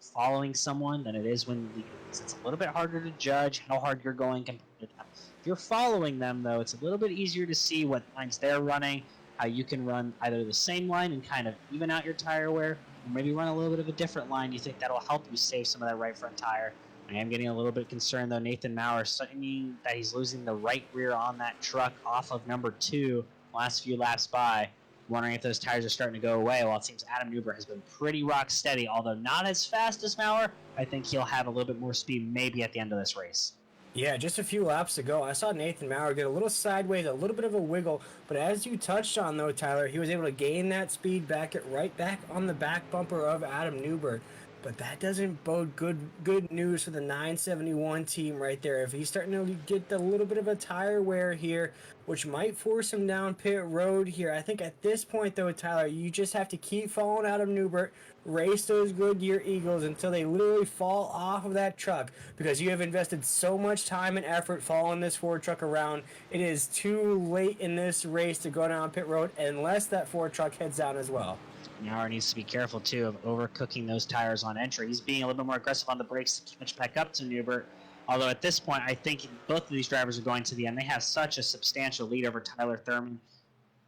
following someone than it is when it's a little bit harder to judge how hard you're going compared to them. If you're following them, though, it's a little bit easier to see what lines they're running, how you can run either the same line and kind of even out your tire wear, or maybe run a little bit of a different line. You think that'll help you save some of that right front tire. I am getting a little bit concerned, though. Nathan Maurer saying that he's losing the right rear on that truck off of number 2 last few laps by. Wondering if those tires are starting to go away. Well, it seems Adam Newbert has been pretty rock steady, although not as fast as Maurer. I think he'll have a little bit more speed maybe at the end of this race. Yeah, just a few laps to go. I saw Nathan Maurer get a little sideways, a little bit of a wiggle, but as you touched on, though, Tyler, he was able to gain that speed back, get right back on the back bumper of Adam Newbert. But that doesn't bode good news for the 971 team right there. If he's starting to get a little bit of a tire wear here, which might force him down pit road here. I think at this point, though, Tyler, you just have to keep following Adam Newbert, race those Goodyear Eagles until they literally fall off of that truck, because you have invested so much time and effort following this Ford truck around. It is too late in this race to go down pit road unless that Ford truck heads down as well. Maurer needs to be careful, too, of overcooking those tires on entry. He's being a little bit more aggressive on the brakes to catch back up to Newbert. Although at this point, I think both of these drivers are going to the end. They have such a substantial lead over Tyler Thurman.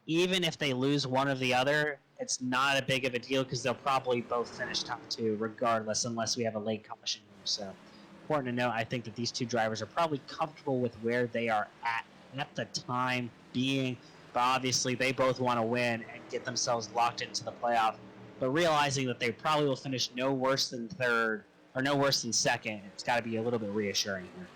Even if they lose one or the other, it's not a big of a deal because they'll probably both finish top 2 regardless, unless we have a late caution here. So important to note, I think that these two drivers are probably comfortable with where they are at the time being. But obviously, they both want to win and get themselves locked into the playoff. But realizing that they probably will finish no worse than third or no worse than second, it's got to be a little bit reassuring here.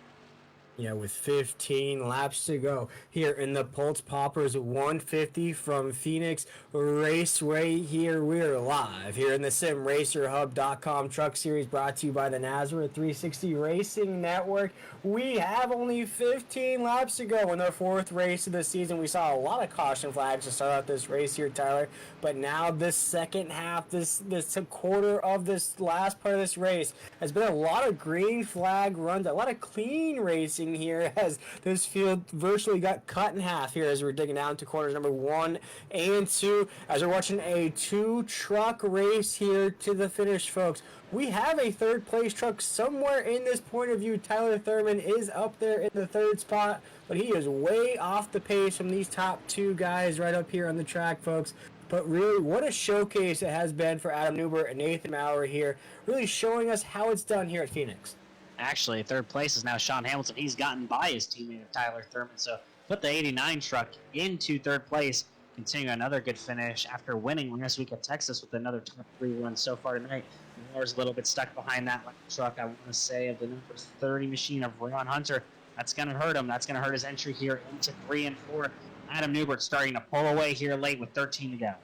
Yeah, with 15 laps to go here in the Pultz Poppers 150 from Phoenix Raceway. Here we're live here in the SimRacerHub.com Truck Series, brought to you by the Nazareth 360 Racing Network. We have only 15 laps to go in the 4th race of the season. We saw a lot of caution flags to start out this race here, Tyler. But now this second half, this quarter of this last part of this race has been a lot of green flag runs, a lot of clean racing here, as this field virtually got cut in half here as we're digging down to corners number 1 and 2, as we're watching a 2-truck race here to the finish, folks. We have a 3rd place truck somewhere in this point of view. Tyler Thurman is up there in the 3rd spot, but he is way off the pace from these top 2 guys right up here on the track, folks. But really, what a showcase it has been for Adam Newbert and Nathan Maurer here, really showing us how it's done here at Phoenix. Actually, 3rd place is now Sean Hamilton. He's gotten by his teammate Tyler Thurman, so put the 89 truck into 3rd place, continuing another good finish after winning last week at Texas with another top 3 run so far tonight. Moore's a little bit stuck behind that truck, I want to say, of the number 30 machine of Ron Hunter. That's going to hurt him. That's going to hurt his entry here into 3 and 4. Adam Newbert starting to pull away here late with 13 to go.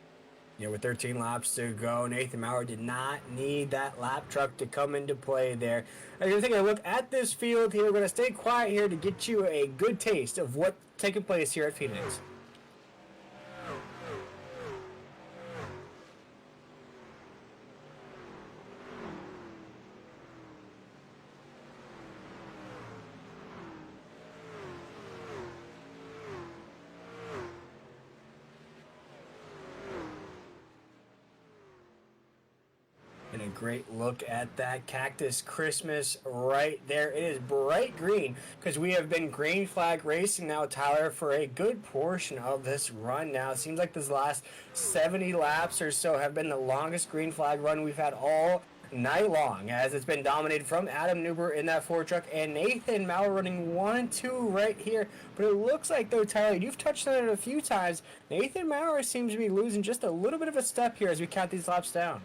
Yeah, with 13 laps to go, Nathan Maurer did not need that lap truck to come into play there. As you're taking a look at this field here, we're going to stay quiet here to get you a good taste of what's taking place here at Phoenix. And a great look at that Cactus Christmas right there. It is bright green because we have been green flag racing now, Tyler, for a good portion of this run now. It seems like this last 70 laps or so have been the longest green flag run we've had all night long, as it's been dominated from Adam Newbert in that Ford truck and Nathan Maurer running 1 and 2 right here. But it looks like, though, Tyler, you've touched on it a few times, Nathan Maurer seems to be losing just a little bit of a step here as we count these laps down.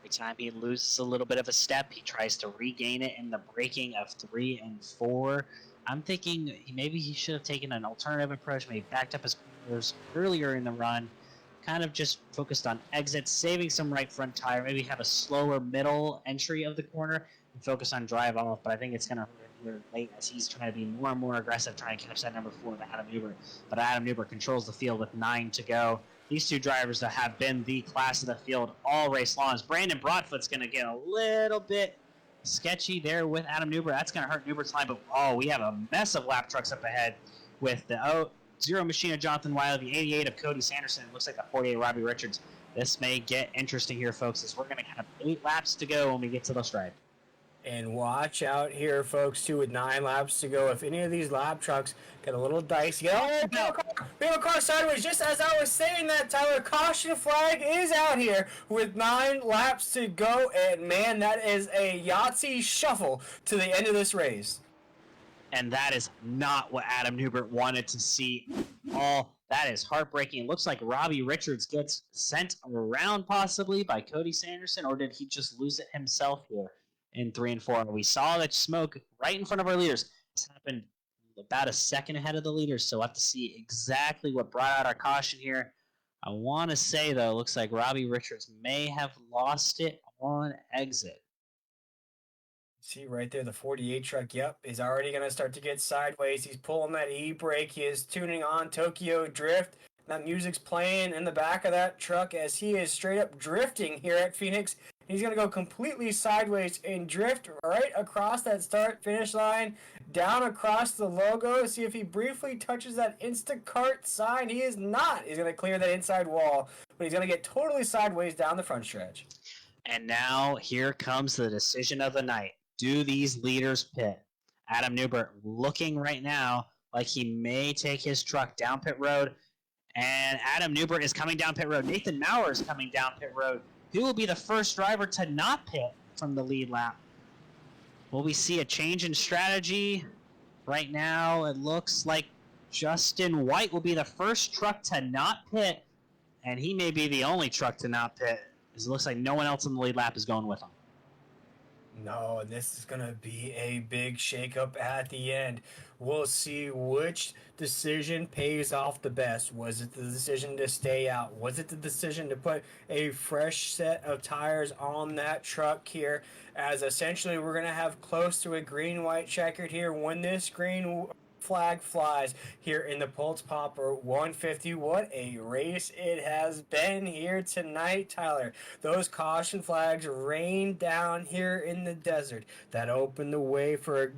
The time he loses a little bit of a step, he tries to regain it in the braking of 3 and 4. I'm thinking maybe he should have taken an alternative approach, maybe backed up his corners earlier in the run, kind of just focused on exits, saving some right front tire, maybe have a slower middle entry of the corner, and focus on drive off. But I think it's going to hurt late as he's trying to be more and more aggressive, trying to catch that number 4 to Adam Newbert. But Adam Newbert controls the field with 9 to go. These two drivers that have been the class of the field all race long. Brandon Broadfoot's going to get a little bit sketchy there with Adam Newbert. That's going to hurt Newbert's line, but we have a mess of lap trucks up ahead with the Zero Machine of Jonathan Wiley, the 88 of Cody Sanderson. It looks like the 48 of Robbie Richards. This may get interesting here, folks, as we're going to have 8 laps to go when we get to the stripe. And watch out here, folks, too, with 9 laps to go. If any of these lap trucks get a little dicey, we have a car sideways. Just as I was saying that, Tyler, caution flag is out here with 9 laps to go. And, man, that is a Yahtzee shuffle to the end of this race. And that is not what Adam Newbert wanted to see. That is heartbreaking. It looks like Robbie Richards gets sent around possibly by Cody Sanderson, or did he just lose it himself here in 3 and 4? We saw that smoke right in front of our leaders. This happened about a second ahead of the leaders, so we'll have to see exactly what brought out our caution here. I want to say, though, it looks like Robbie Richards may have lost it on exit. See right there, the 48 truck, is already going to start to get sideways. He's pulling that e-brake. He is tuning on Tokyo Drift. That music's playing in the back of that truck as he is straight up drifting here at Phoenix. He's going to go completely sideways and drift right across that start-finish line, down across the logo. See if he briefly touches that Instacart sign. He is not. He's going to clear that inside wall, but he's going to get totally sideways down the front stretch. And now here comes the decision of the night. Do these leaders pit? Adam Newbert looking right now like he may take his truck down pit road. And Adam Newbert is coming down pit road. Nathan Maurer is coming down pit road. Who will be the first driver to not pit from the lead lap? Will we see a change in strategy? Right now, it looks like Justin White will be the first truck to not pit. And he may be the only truck to not pit. It looks like no one else in the lead lap is going with him. No, and this is going to be a big shakeup at the end. We'll see which decision pays off the best. Was it the decision to stay out? Was it the decision to put a fresh set of tires on that truck here? As essentially we're going to have close to a green-white checkered here when this green flag flies here in the Pultz Popper 150. What a race it has been here tonight, Tyler. Those caution flags rained down here in the desert. That opened the way for a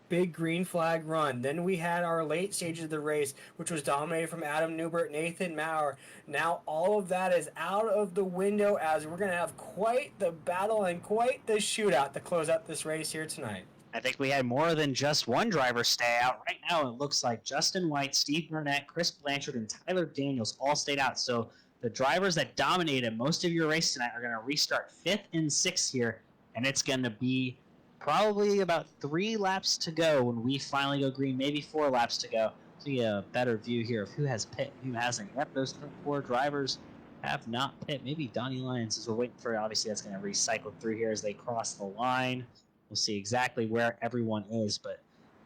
big green flag run. Then we had our late stages of the race, which was dominated from Adam Newbert, Nathan Maurer. Now all of that is out of the window as we're going to have quite the battle and quite the shootout to close out this race here tonight. I think we had more than just one driver stay out. Right now, it looks like Justin White, Steve Burnett, Chris Blanchard, and Tyler Daniels all stayed out. So the drivers that dominated most of your race tonight are going to restart 5th and 6th here, and it's going to be probably about 3 laps to go when we finally go green, maybe 4 laps to go. So you get a better view here of who has pit, who hasn't. Yep, those 4 drivers have not pit. Maybe Donnie Lyons, as we're waiting for, obviously that's going to recycle through here as they cross the line. We'll see exactly where everyone is, but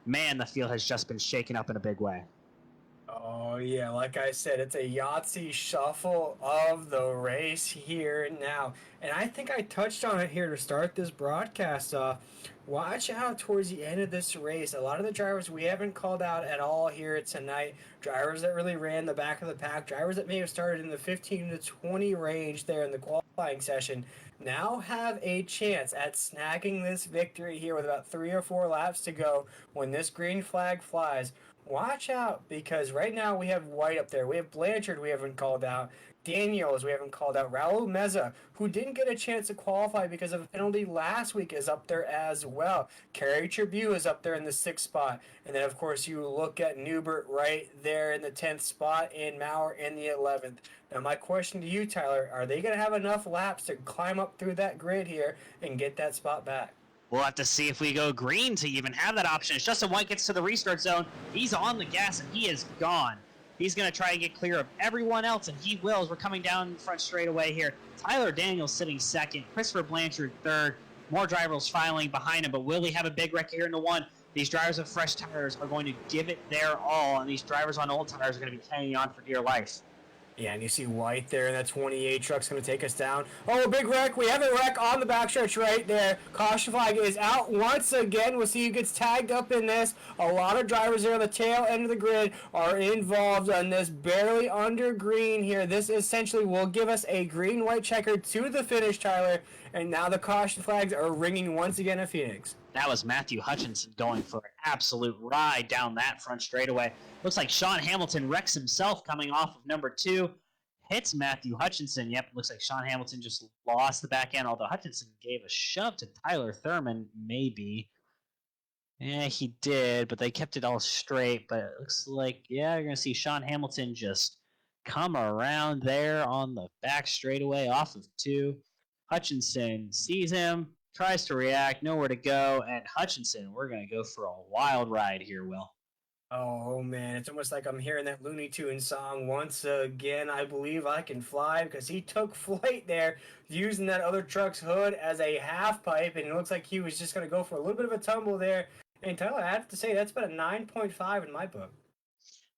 man, the field has just been shaken up in a big way. Oh, yeah, like I said, it's a Yahtzee shuffle of the race here now. And I think I touched on it here to start this broadcast off. Watch out towards the end of this race. A lot of the drivers we haven't called out at all here tonight. Drivers that really ran the back of the pack. Drivers that may have started in the 15 to 20 range there in the qualifying session now have a chance at snagging this victory here with about 3 or 4 laps to go when this green flag flies. Watch out, because right now we have White up there. We have Blanchard we haven't called out. Daniels we haven't called out. Raul Meza, who didn't get a chance to qualify because of a penalty last week, is up there as well. Kerry Tribune is up there in the 6th spot. And then, of course, you look at Newbert right there in the 10th spot and Maurer in the 11th. Now, my question to you, Tyler, are they going to have enough laps to climb up through that grid here and get that spot back? We'll have to see if we go green to even have that option. As Justin White gets to the restart zone, he's on the gas and he is gone. He's going to try to get clear of everyone else, and he will as we're coming down front straightaway here. Tyler Daniels sitting second, Christopher Blanchard third. More drivers filing behind him, but will he have a big wreck here in the one? These drivers with fresh tires are going to give it their all, and these drivers on old tires are going to be hanging on for dear life. Yeah, and you see White there, and that 28 truck's going to take us down. Oh, big wreck. We have a wreck on the backstretch right there. Caution flag is out once again. We'll see who gets tagged up in this. A lot of drivers there on the tail end of the grid are involved on this, barely under green here. This essentially will give us a green-white checker to the finish, Tyler, and now the caution flags are ringing once again at Phoenix. That was Matthew Hutchinson going for an absolute ride down that front straightaway. Looks like Sean Hamilton wrecks himself coming off of number 2. Hits Matthew Hutchinson. Yep, looks like Sean Hamilton just lost the back end, although Hutchinson gave a shove to Tyler Thurman, maybe. Yeah, he did, but they kept it all straight. But it looks like, yeah, you're going to see Sean Hamilton just come around there on the back straightaway off of 2. Hutchinson sees him, tries to react, nowhere to go, and Hutchinson, we're going to go for a wild ride here, Will. Oh, man, it's almost like I'm hearing that Looney Tunes song once again. I believe I can fly, because he took flight there using that other truck's hood as a half pipe, and it looks like he was just going to go for a little bit of a tumble there. And Tyler, I have to say, that's about a 9.5 in my book.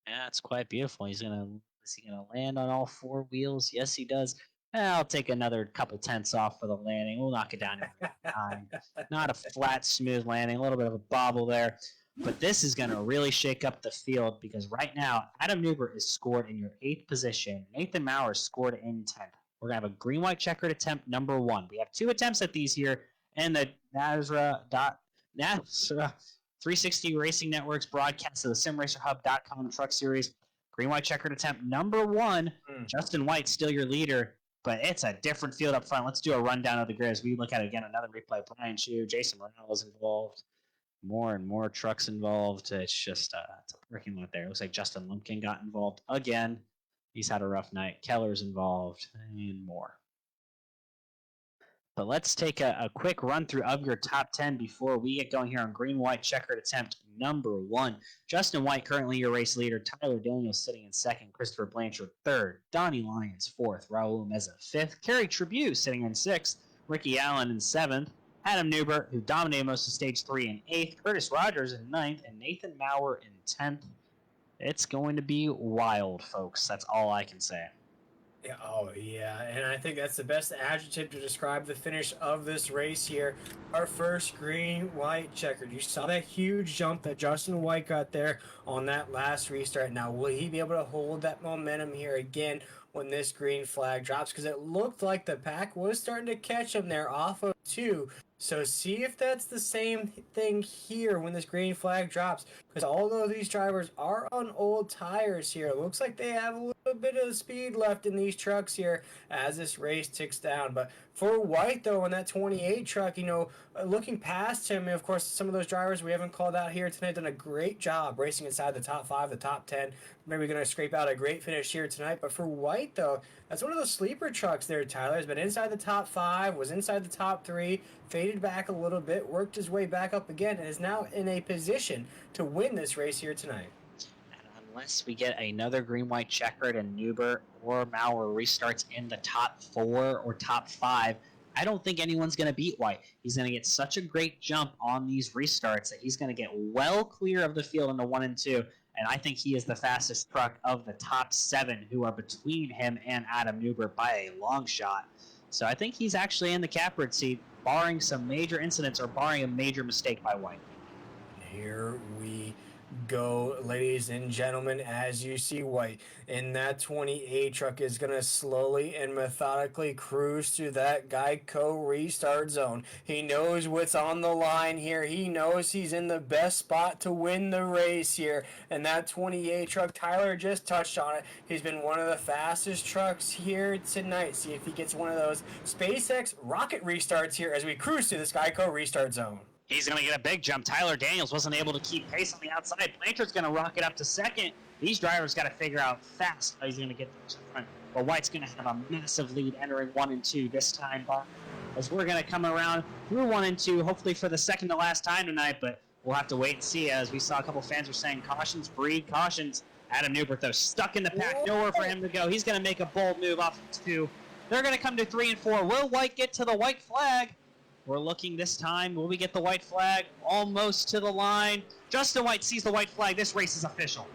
Yeah, it's quite beautiful. Is he gonna land on all 4 wheels? Yes, he does. I'll take another couple tenths off for the landing. We'll knock it down to 9. Not a flat, smooth landing. A little bit of a bobble there. But this is going to really shake up the field because right now, Adam Newbert is scored in your 8th position. Nathan Maurer scored in 10th. We're going to have a green-white checkered attempt number 1. We have 2 attempts at these here, and the NASRA 360 Racing Network's broadcast of the SimRacerHub.com Truck Series. Green-white checkered attempt number 1. Justin White still your leader. But it's a different field up front. Let's do a rundown of the grid as we look at it again. Another replay. Brian Chu, Jason Morales involved. More and more trucks involved. It's just it's a parking lot there. It looks like Justin Lumpkin got involved again. He's had a rough night. Keller's involved and more. But let's take a quick run through of your top 10 before we get going here on green-white checkered attempt number 1. Justin White, currently your race leader. Tyler Daniels sitting in 2nd. Christopher Blanchard 3rd. Donnie Lyons 4th. Raul Meza 5th. Kerry Tribune sitting in 6th. Ricky Allen in 7th. Adam Newbert, who dominated most of stage 3, in 8th. Curtis Rogers in 9th. And Nathan Maurer in 10th. It's going to be wild, folks. That's all I can say. Yeah, oh, yeah, and I think that's the best adjective to describe the finish of this race here. Our first green-white checkered. You saw that huge jump that Justin White got there on that last restart. Now, will he be able to hold that momentum here again when this green flag drops? Because it looked like the pack was starting to catch him there off of 2. So see if that's the same thing here when this green flag drops. Because although these drivers are on old tires here, it looks like they have a little bit of speed left in these trucks here as this race ticks down. But for White, though, on that 28 truck, you know, looking past him, and of course, some of those drivers we haven't called out here tonight done a great job racing inside the top 5, the top 10. Maybe going to scrape out a great finish here tonight. But for White, though, that's one of those sleeper trucks there, Tyler. Has been inside the top 5, was inside the top 3, faded back a little bit, worked his way back up again, and is now in a position to win this race here tonight. And unless we get another green-white checkered and Newbert or Maurer restarts in the top 4 or top 5, I don't think anyone's going to beat White. He's going to get such a great jump on these restarts that he's going to get well clear of the field in the 1 and 2. And I think he is the fastest truck of the top 7 who are between him and Adam Newbert by a long shot. So I think he's actually in the catbird seat, barring some major incidents or barring a major mistake by White. Here we go, ladies and gentlemen, as you see White in that 28 truck is going to slowly and methodically cruise through that Geico restart zone. He knows what's on the line here. He knows he's in the best spot to win the race here. And that 28 truck, Tyler just touched on it. He's been one of the fastest trucks here tonight. See if he gets one of those SpaceX rocket restarts here as we cruise through this Geico restart zone. He's going to get a big jump. Tyler Daniels wasn't able to keep pace on the outside. Blanchard's going to rocket up to 2nd. These drivers got to figure out fast how he's going to get to the front. But White's going to have a massive lead entering 1 and 2 this time. As we're going to come around through 1 and 2, hopefully for the second to last time tonight. But we'll have to wait and see. As we saw a couple fans were saying, cautions breed cautions. Adam Newbert, though, stuck in the pack. Nowhere for him to go. He's going to make a bold move off of 2. They're going to come to 3 and 4. Will White get to the white flag? We're looking this time. Will we get the white flag? Almost to the line. Justin White sees the white flag. This race is official.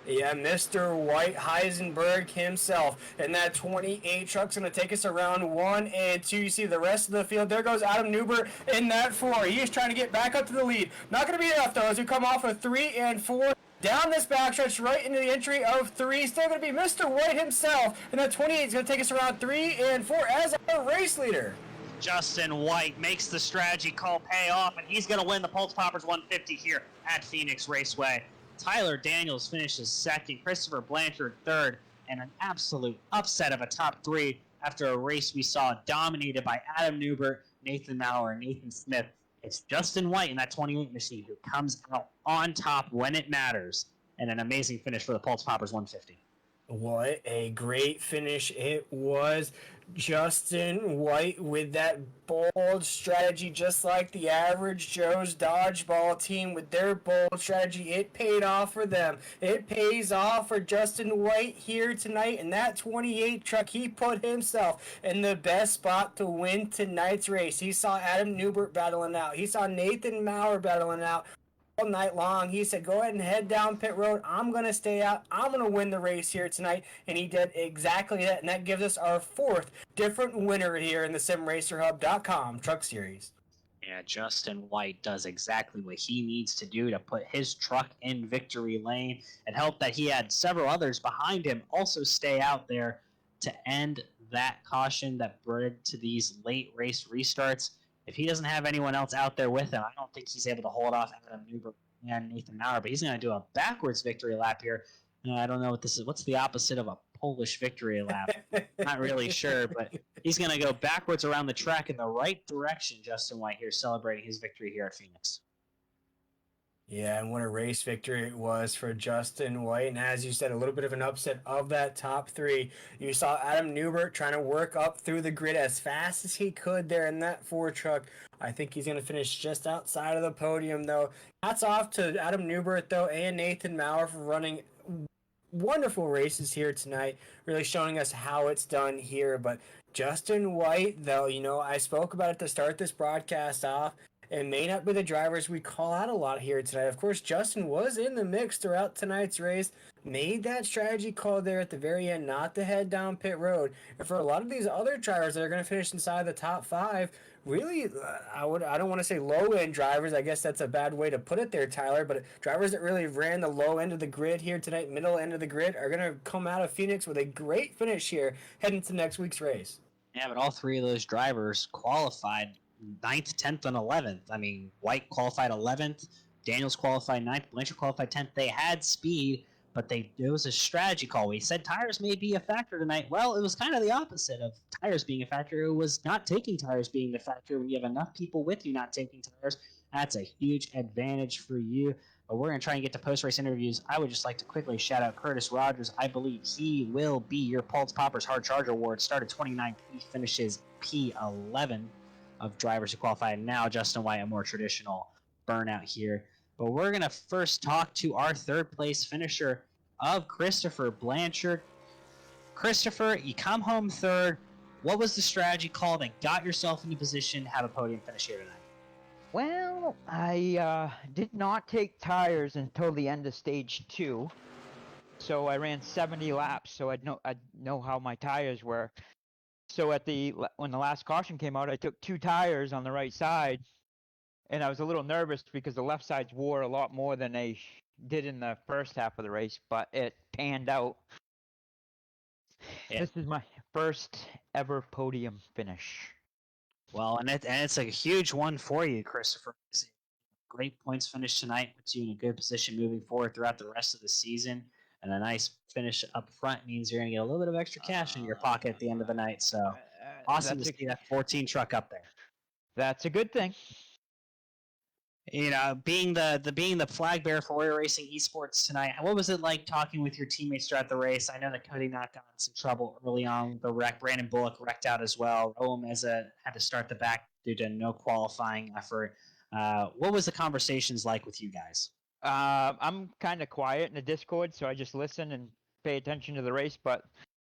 Yeah, Mr. White Heisenberg himself. And that 28 truck's going to take us around 1 and 2. You see the rest of the field. There goes Adam Newbert in that 4. He is trying to get back up to the lead. Not going to be enough, though, as we come off of 3 and 4. Down this backstretch right into the entry of 3. Still going to be Mr. White himself. And that 28 is going to take us around 3 and 4 as our race leader. Justin White makes the strategy call pay off, and he's going to win the Pultz Poppers 150 here at Phoenix Raceway. Tyler Daniels finishes second, Christopher Blanchard third, and an absolute upset of a top 3 after a race we saw dominated by Adam Newbert, Nathan Maurer, and Nathan Smith. It's Justin White in that 28 machine who comes out on top when it matters, and an amazing finish for the Pultz Poppers 150. What a great finish it was. Justin White with that bold strategy, just like the average Joe's dodgeball team with their bold strategy. It paid off for them. It pays off for Justin White here tonight. And that 28 truck, he put himself in the best spot to win tonight's race. He saw Adam Newbert battling out. He saw Nathan Maurer battling out all night long. He said, go ahead and head down pit road. I'm going to stay out. I'm going to win the race here tonight. And he did exactly that. And that gives us our 4th different winner here in the SimRacerHub.com Truck Series. Yeah, Justin White does exactly what he needs to do to put his truck in victory lane, and help that he had several others behind him also stay out there to end that caution that bred to these late race restarts. If he doesn't have anyone else out there with him, I don't think he's able to hold off Adam Newbert and Nathan Maurer, but he's going to do a backwards victory lap here. I don't know what this is. What's the opposite of a Polish victory lap? Not really sure, but he's going to go backwards around the track in the right direction. Justin White here celebrating his victory here at Phoenix. Yeah, and what a race victory it was for Justin White. And as you said, a little bit of an upset of that top 3. You saw Adam Newbert trying to work up through the grid as fast as he could there in that 4 truck. I think he's going to finish just outside of the podium, though. Hats off to Adam Newbert, though, and Nathan Maurer for running wonderful races here tonight, really showing us how it's done here. But Justin White, though, I spoke about it to start this broadcast off. It may not be the drivers we call out a lot here tonight. Of course, Justin was in the mix throughout tonight's race, made that strategy call there at the very end not to head down pit road. And for a lot of these other drivers that are going to finish inside the top 5, really, I don't want to say low-end drivers. I guess that's a bad way to put it there, Tyler. But drivers that really ran the low end of the grid here tonight, middle end of the grid, are going to come out of Phoenix with a great finish here heading to next week's race. Yeah, but all 3 of those drivers qualified 9th, 10th, and 11th. I mean, White qualified 11th, Daniels qualified 9th, Blanchard qualified 10th. They had speed, but it was a strategy call. We said tires may be a factor tonight. Well, it was kind of the opposite of tires being a factor. It was not taking tires being the factor. When you have enough people with you not taking tires, that's a huge advantage for you. But we're going to try and get to post-race interviews. I would just like to quickly shout out Curtis Rogers. I believe he will be your Pultz Poppers Hard Charger Award. Started 29th. He finishes P11 of drivers who qualify. Now Justin White, a more traditional burnout here. But we're going to first talk to our 3rd place finisher of Christopher Blanchard. Christopher, you come home 3rd. What was the strategy call that got yourself into position to have a podium finish here tonight? Well, I did not take tires until the end of stage 2. So I ran 70 laps, so I'd know how my tires were. So when the last caution came out, I took 2 tires on the right side, and I was a little nervous because the left sides wore a lot more than they did in the first half of the race, but it panned out. Yeah. This is my first ever podium finish. Well, and it's a huge one for you, Christopher. Great points finish tonight, puts you in a good position moving forward throughout the rest of the season. And a nice finish up front means you're going to get a little bit of extra cash in your pocket at the end of the night. So awesome to see that 14 truck up there. That's a good thing. Being the flag bearer for Warrior Racing Esports tonight, what was it like talking with your teammates throughout the race? I know that Cody Knott got in some trouble early on with the wreck. Brandon Bullock wrecked out as well. Raul Meza had to start the back due to no qualifying effort. What was the conversations like with you guys? I'm kind of quiet in the Discord, so I just listen and pay attention to the race. But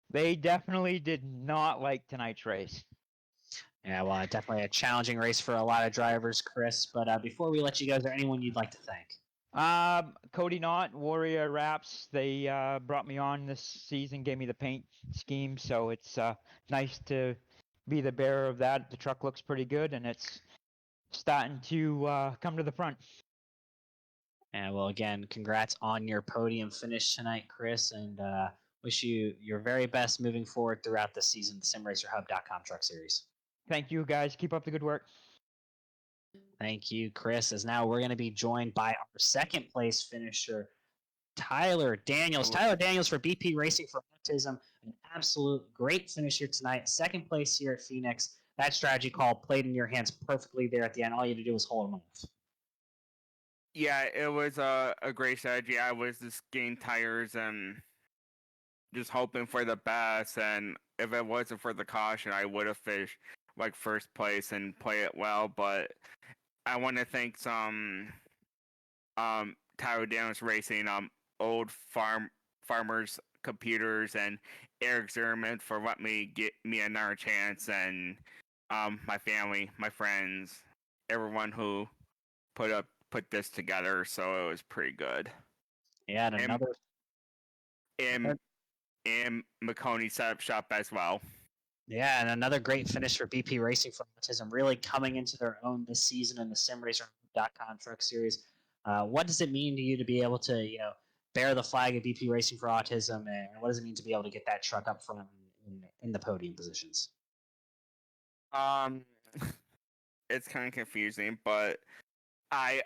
they definitely did not like tonight's race. Yeah, well, definitely a challenging race for a lot of drivers, Chris. But before we let you go, is there anyone you'd like to thank? Cody Knott, Warrior Wraps, they brought me on this season, gave me the paint scheme, so it's nice to be the bearer of that. The truck looks pretty good, and it's starting to come to the front. And well, again, congrats on your podium finish tonight, Chris, and wish you your very best moving forward throughout the season, the SimRacerHub.com Truck Series. Thank you, guys. Keep up the good work. Thank you, Chris. As now we're going to be joined by our second place finisher, Tyler Daniels. Tyler Daniels for BP Racing for Autism. An absolute great finisher tonight. Second place here at Phoenix. That strategy call played in your hands perfectly there at the end. All you had to do was hold him off. Yeah, it was a great strategy. I was just getting tires and just hoping for the best. And if it wasn't for the caution, I would have finished like first place and play it well. But I want to thank some Tyler Daniels Racing, old farmers computers, and Eric Zimmerman for letting me get me another chance, and my family, my friends, everyone who put this together. So it was pretty good. Yeah, and another and McConey set up shop as well. Yeah, and another great finish for BP Racing for Autism, really coming into their own this season in the SimRacer.com Truck Series. What does it mean to you to be able to, bear the flag of BP Racing for Autism, and what does it mean to be able to get that truck up front in the podium positions? It's kind of confusing, but I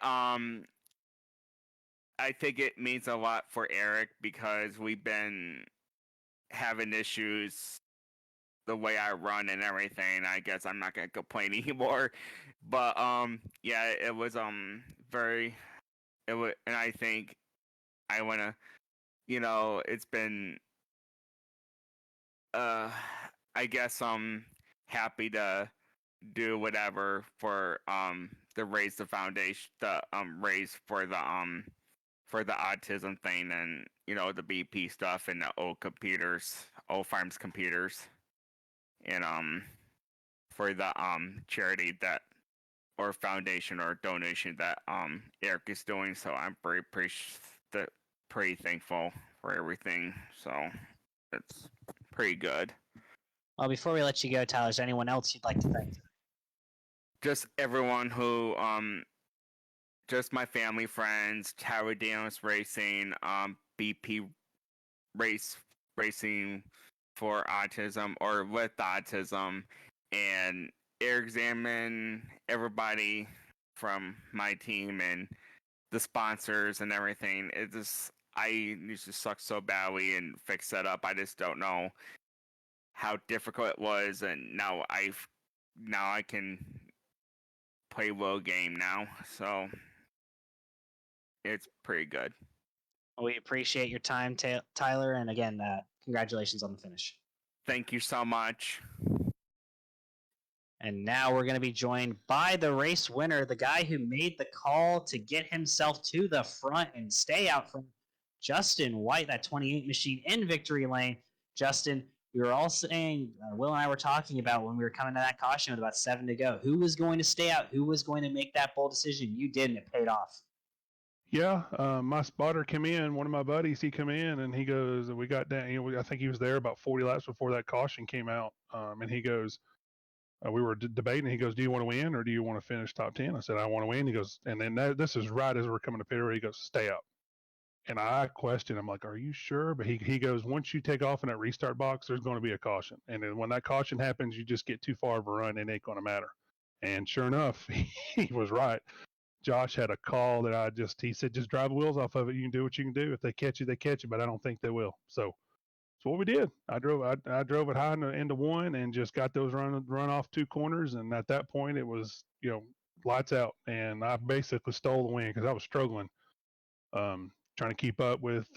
think it means a lot for Eric because we've been having issues the way I run and everything. I guess I'm not gonna complain anymore. But yeah, it was and I think I wanna, it's been I guess I'm happy to do whatever for the raise the foundation, the raise for the autism thing, and the BP stuff and the old farms computers, and for the charity that or foundation or donation that Eric is doing. So I'm pretty thankful for everything. So it's pretty good. Well, before we let you go, Tyler, is there anyone else you'd like to thank? Just everyone who just my family, friends, Tyler Daniels Racing, BP Racing for Autism or with Autism, and Eric Zaman, everybody from my team and the sponsors and everything. I used to suck so badly and fix that up. I just don't know how difficult it was, and now I can play low game now, so it's pretty good. We appreciate your time, Tyler, and again, congratulations on the finish. Thank you so much. And now we're going to be joined by the race winner, the guy who made the call to get himself to the front and stay out from Justin White, that 28 machine in victory lane. Justin, we were all saying, Will and I were talking about when we were coming to that caution with about 7 to go, who was going to stay out, who was going to make that bold decision. You did, and it paid off. Yeah, my spotter came in. One of my buddies, he come in and he goes, we got down. I think he was there about 40 laps before that caution came out. And he goes, we were debating. He goes, "Do you want to win or do you want to finish top 10?" I said, "I want to win." He goes, and then this is right as we're coming to pit road. He goes, "Stay out." And I questioned. I'm like, "Are you sure?" But he goes, "Once you take off in that restart box, there's going to be a caution. And then when that caution happens, you just get too far of a run, and it ain't going to matter." And sure enough, he was right. Josh had a call that he said, "Just drive the wheels off of it. You can do what you can do. If they catch you, they catch you, but I don't think they will." So that's what we did. I drove it high into one and just got those run off 2 corners. And at that point, it was, lights out. And I basically stole the win because I was struggling, trying to keep up with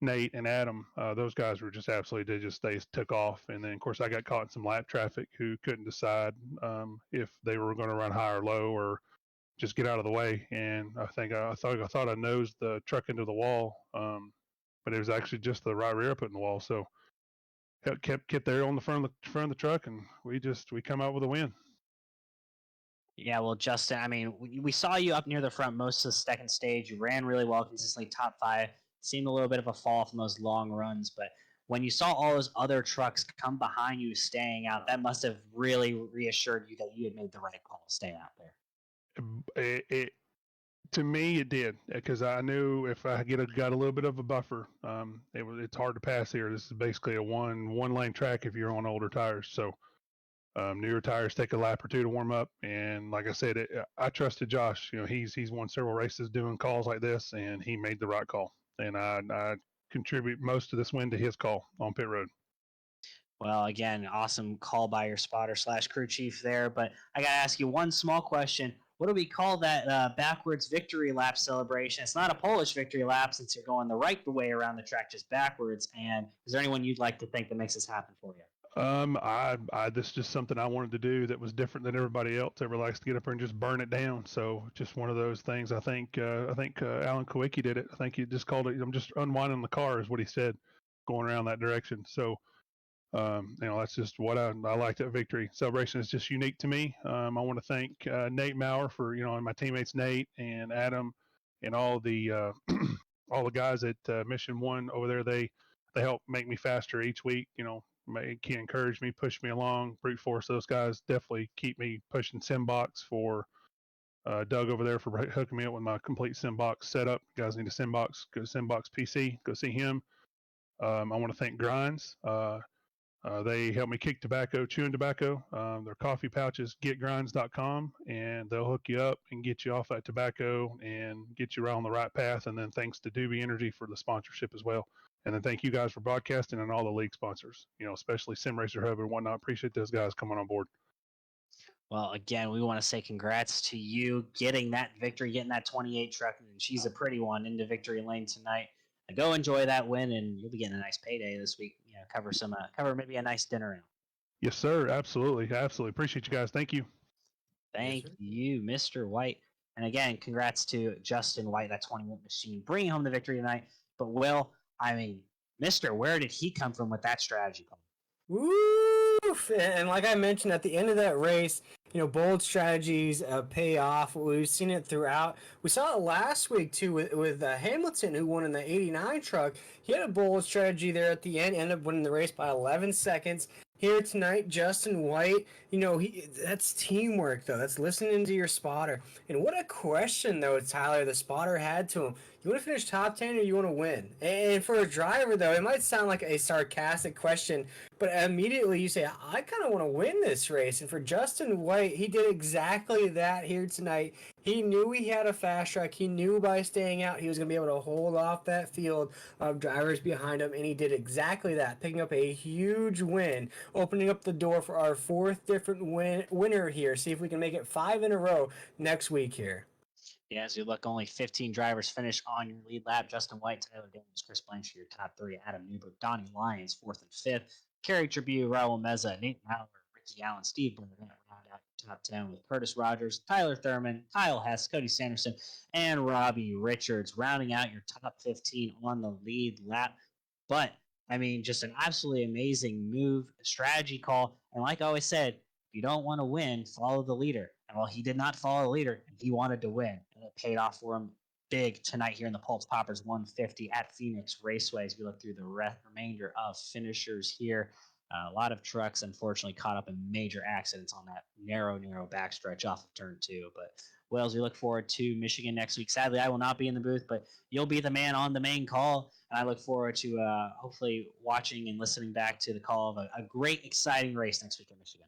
Nate and Adam. Those guys were just absolutely, they took off. And then, of course, I got caught in some lap traffic who couldn't decide if they were going to run high or low, or just get out of the way. And I thought I nosed the truck into the wall, but it was actually just the right rear putting the wall. So kept there on the front of the truck, and we come out with a win. Yeah, well, Justin, I mean, we saw you up near the front most of the second stage. You ran really well, consistently top 5. Seemed a little bit of a fall from those long runs, but when you saw all those other trucks come behind you staying out, that must have really reassured you that you had made the right call staying out there. To me, it did, because I knew if I got a little bit of a buffer, it's hard to pass here. This is basically a one lane track if you're on older tires. So newer tires take a lap or two to warm up, and like I said, I trusted Josh. You know, he's won several races doing calls like this, and he made the right call. And I contribute most of this win to his call on pit road. Well, again, awesome call by your spotter / crew chief there. But I got to ask you one small question. What do we call that backwards victory lap celebration? It's not a Polish victory lap since you're going the right way around the track, just backwards. And is there anyone you'd like to thank that makes this happen for you? This is just something I wanted to do that was different than everybody else ever likes to get up there and just burn it down. So just one of those things. I think Alan Kowicki did it. I think he just called it, I'm just unwinding the car is what he said, going around that direction. So, that's just what I like. That victory celebration is just unique to me. I want to thank Nate Maurer for, and my teammates, Nate and Adam and all the guys at Mission 1 over there. They help make me faster each week, can encourage me, push me along, brute force. Those guys definitely keep me pushing. SimBox for Doug over there for hooking me up with my complete SimBox setup. You guys need a SimBox, go to SimBox PC, go see him. I want to thank Grinds. They help me kick tobacco, chewing tobacco. Their coffee pouches, getgrinds.com, and they'll hook you up and get you off that tobacco and get you right on the right path. And then thanks to Doobie Energy for the sponsorship as well. And then thank you guys for broadcasting and all the league sponsors, especially SimRacerHub and whatnot. Appreciate those guys coming on board. Well, again, we want to say congrats to you getting that victory, getting that 28 truck, and she's a pretty one, into victory lane tonight. Go enjoy that win, and you'll be getting a nice payday this week. Cover maybe a nice dinner out. Yes, sir. Absolutely. Appreciate you guys. Thank you. Thank you, Mr. White. And again, congrats to Justin White, that 21 machine, bringing home the victory tonight. But Will, Mister, where did he come from with that strategy call? Woof! And like I mentioned at the end of that race, bold strategies pay off. We've seen it throughout. We saw it last week too with Hamilton, who won in the 89 truck. He had a bold strategy there at the end, ended up winning the race by 11 seconds. Here tonight, Justin White, that's teamwork, though. That's listening to your spotter. And what a question, though, Tyler, the spotter had to him. You want to finish top 10 or you want to win? And for a driver, though, it might sound like a sarcastic question, but immediately you say, I kind of want to win this race. And for Justin White, he did exactly that here tonight. He knew he had a fast track. He knew by staying out he was going to be able to hold off that field of drivers behind him, and he did exactly that, picking up a huge win, opening up the door for our 4th different winner here. See if we can make it 5 in a row next week here. Yeah, as you look, only 15 drivers finish on your lead lap. Justin White, Tyler Daniels, Chris Blanchard, your top 3. Adam Newberg, Donnie Lyons, 4th and 5th. Kerry Tribune, Raul Meza, Nate Maurer, Ricky Allen, Steve Burnett, round out your top 10 with Curtis Rogers, Tyler Thurman, Kyle Hess, Cody Sanderson, and Robbie Richards, rounding out your top 15 on the lead lap. But, just an absolutely amazing move, strategy call. And like I always said, if you don't want to win, follow the leader. And well, he did not follow the leader. He wanted to win. And it paid off for him big tonight here in the Pultz Poppers 150 at Phoenix Raceway. As we look through the remainder of finishers here, a lot of trucks, unfortunately, caught up in major accidents on that narrow backstretch off of turn 2. But, Wells, we look forward to Michigan next week. Sadly, I will not be in the booth, but you'll be the man on the main call. And I look forward to hopefully watching and listening back to the call of a great, exciting race next week in Michigan.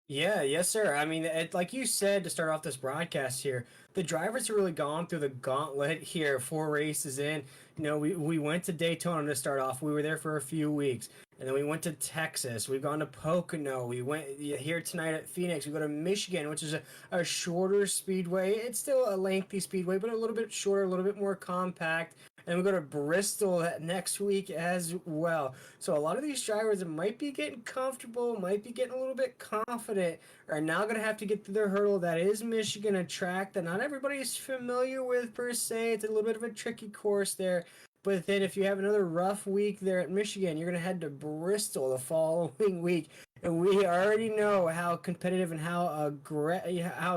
Yeah, yes, sir. Like you said to start off this broadcast here, the drivers have really gone through the gauntlet here, 4 races in. We went to Daytona to start off. We were there for a few weeks. And then we went to Texas. We've gone to Pocono. We went here tonight at Phoenix. We go to Michigan, which is a shorter speedway. It's still a lengthy speedway, but a little bit shorter, a little bit more compact. And we go to Bristol next week as well. So a lot of these drivers that might be getting comfortable, might be getting a little bit confident, are now going to have to get through their hurdle. That is Michigan, a track that not everybody is familiar with per se. It's a little bit of a tricky course there. But then if you have another rough week there at Michigan, you're going to head to Bristol the following week. And we already know how competitive and how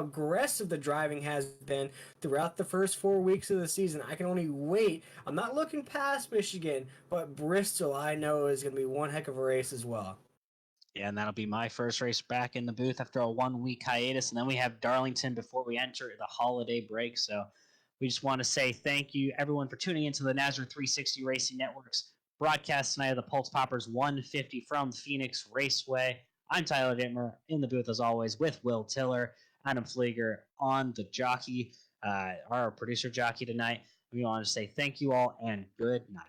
aggressive the driving has been throughout the first 4 weeks of the season. I can only wait. I'm not looking past Michigan, but Bristol I know is going to be one heck of a race as well. Yeah, and that'll be my first race back in the booth after a 1 week hiatus. And then we have Darlington before we enter the holiday break. So we just want to say thank you, everyone, for tuning into the Nazareth 360 Racing Network's broadcast tonight of the Pultz Poppers 150 from Phoenix Raceway. I'm Tyler Dittmer in the booth, as always, with Will Tiller, Adam Flieger on the jockey, our producer jockey tonight. We want to say thank you all and good night.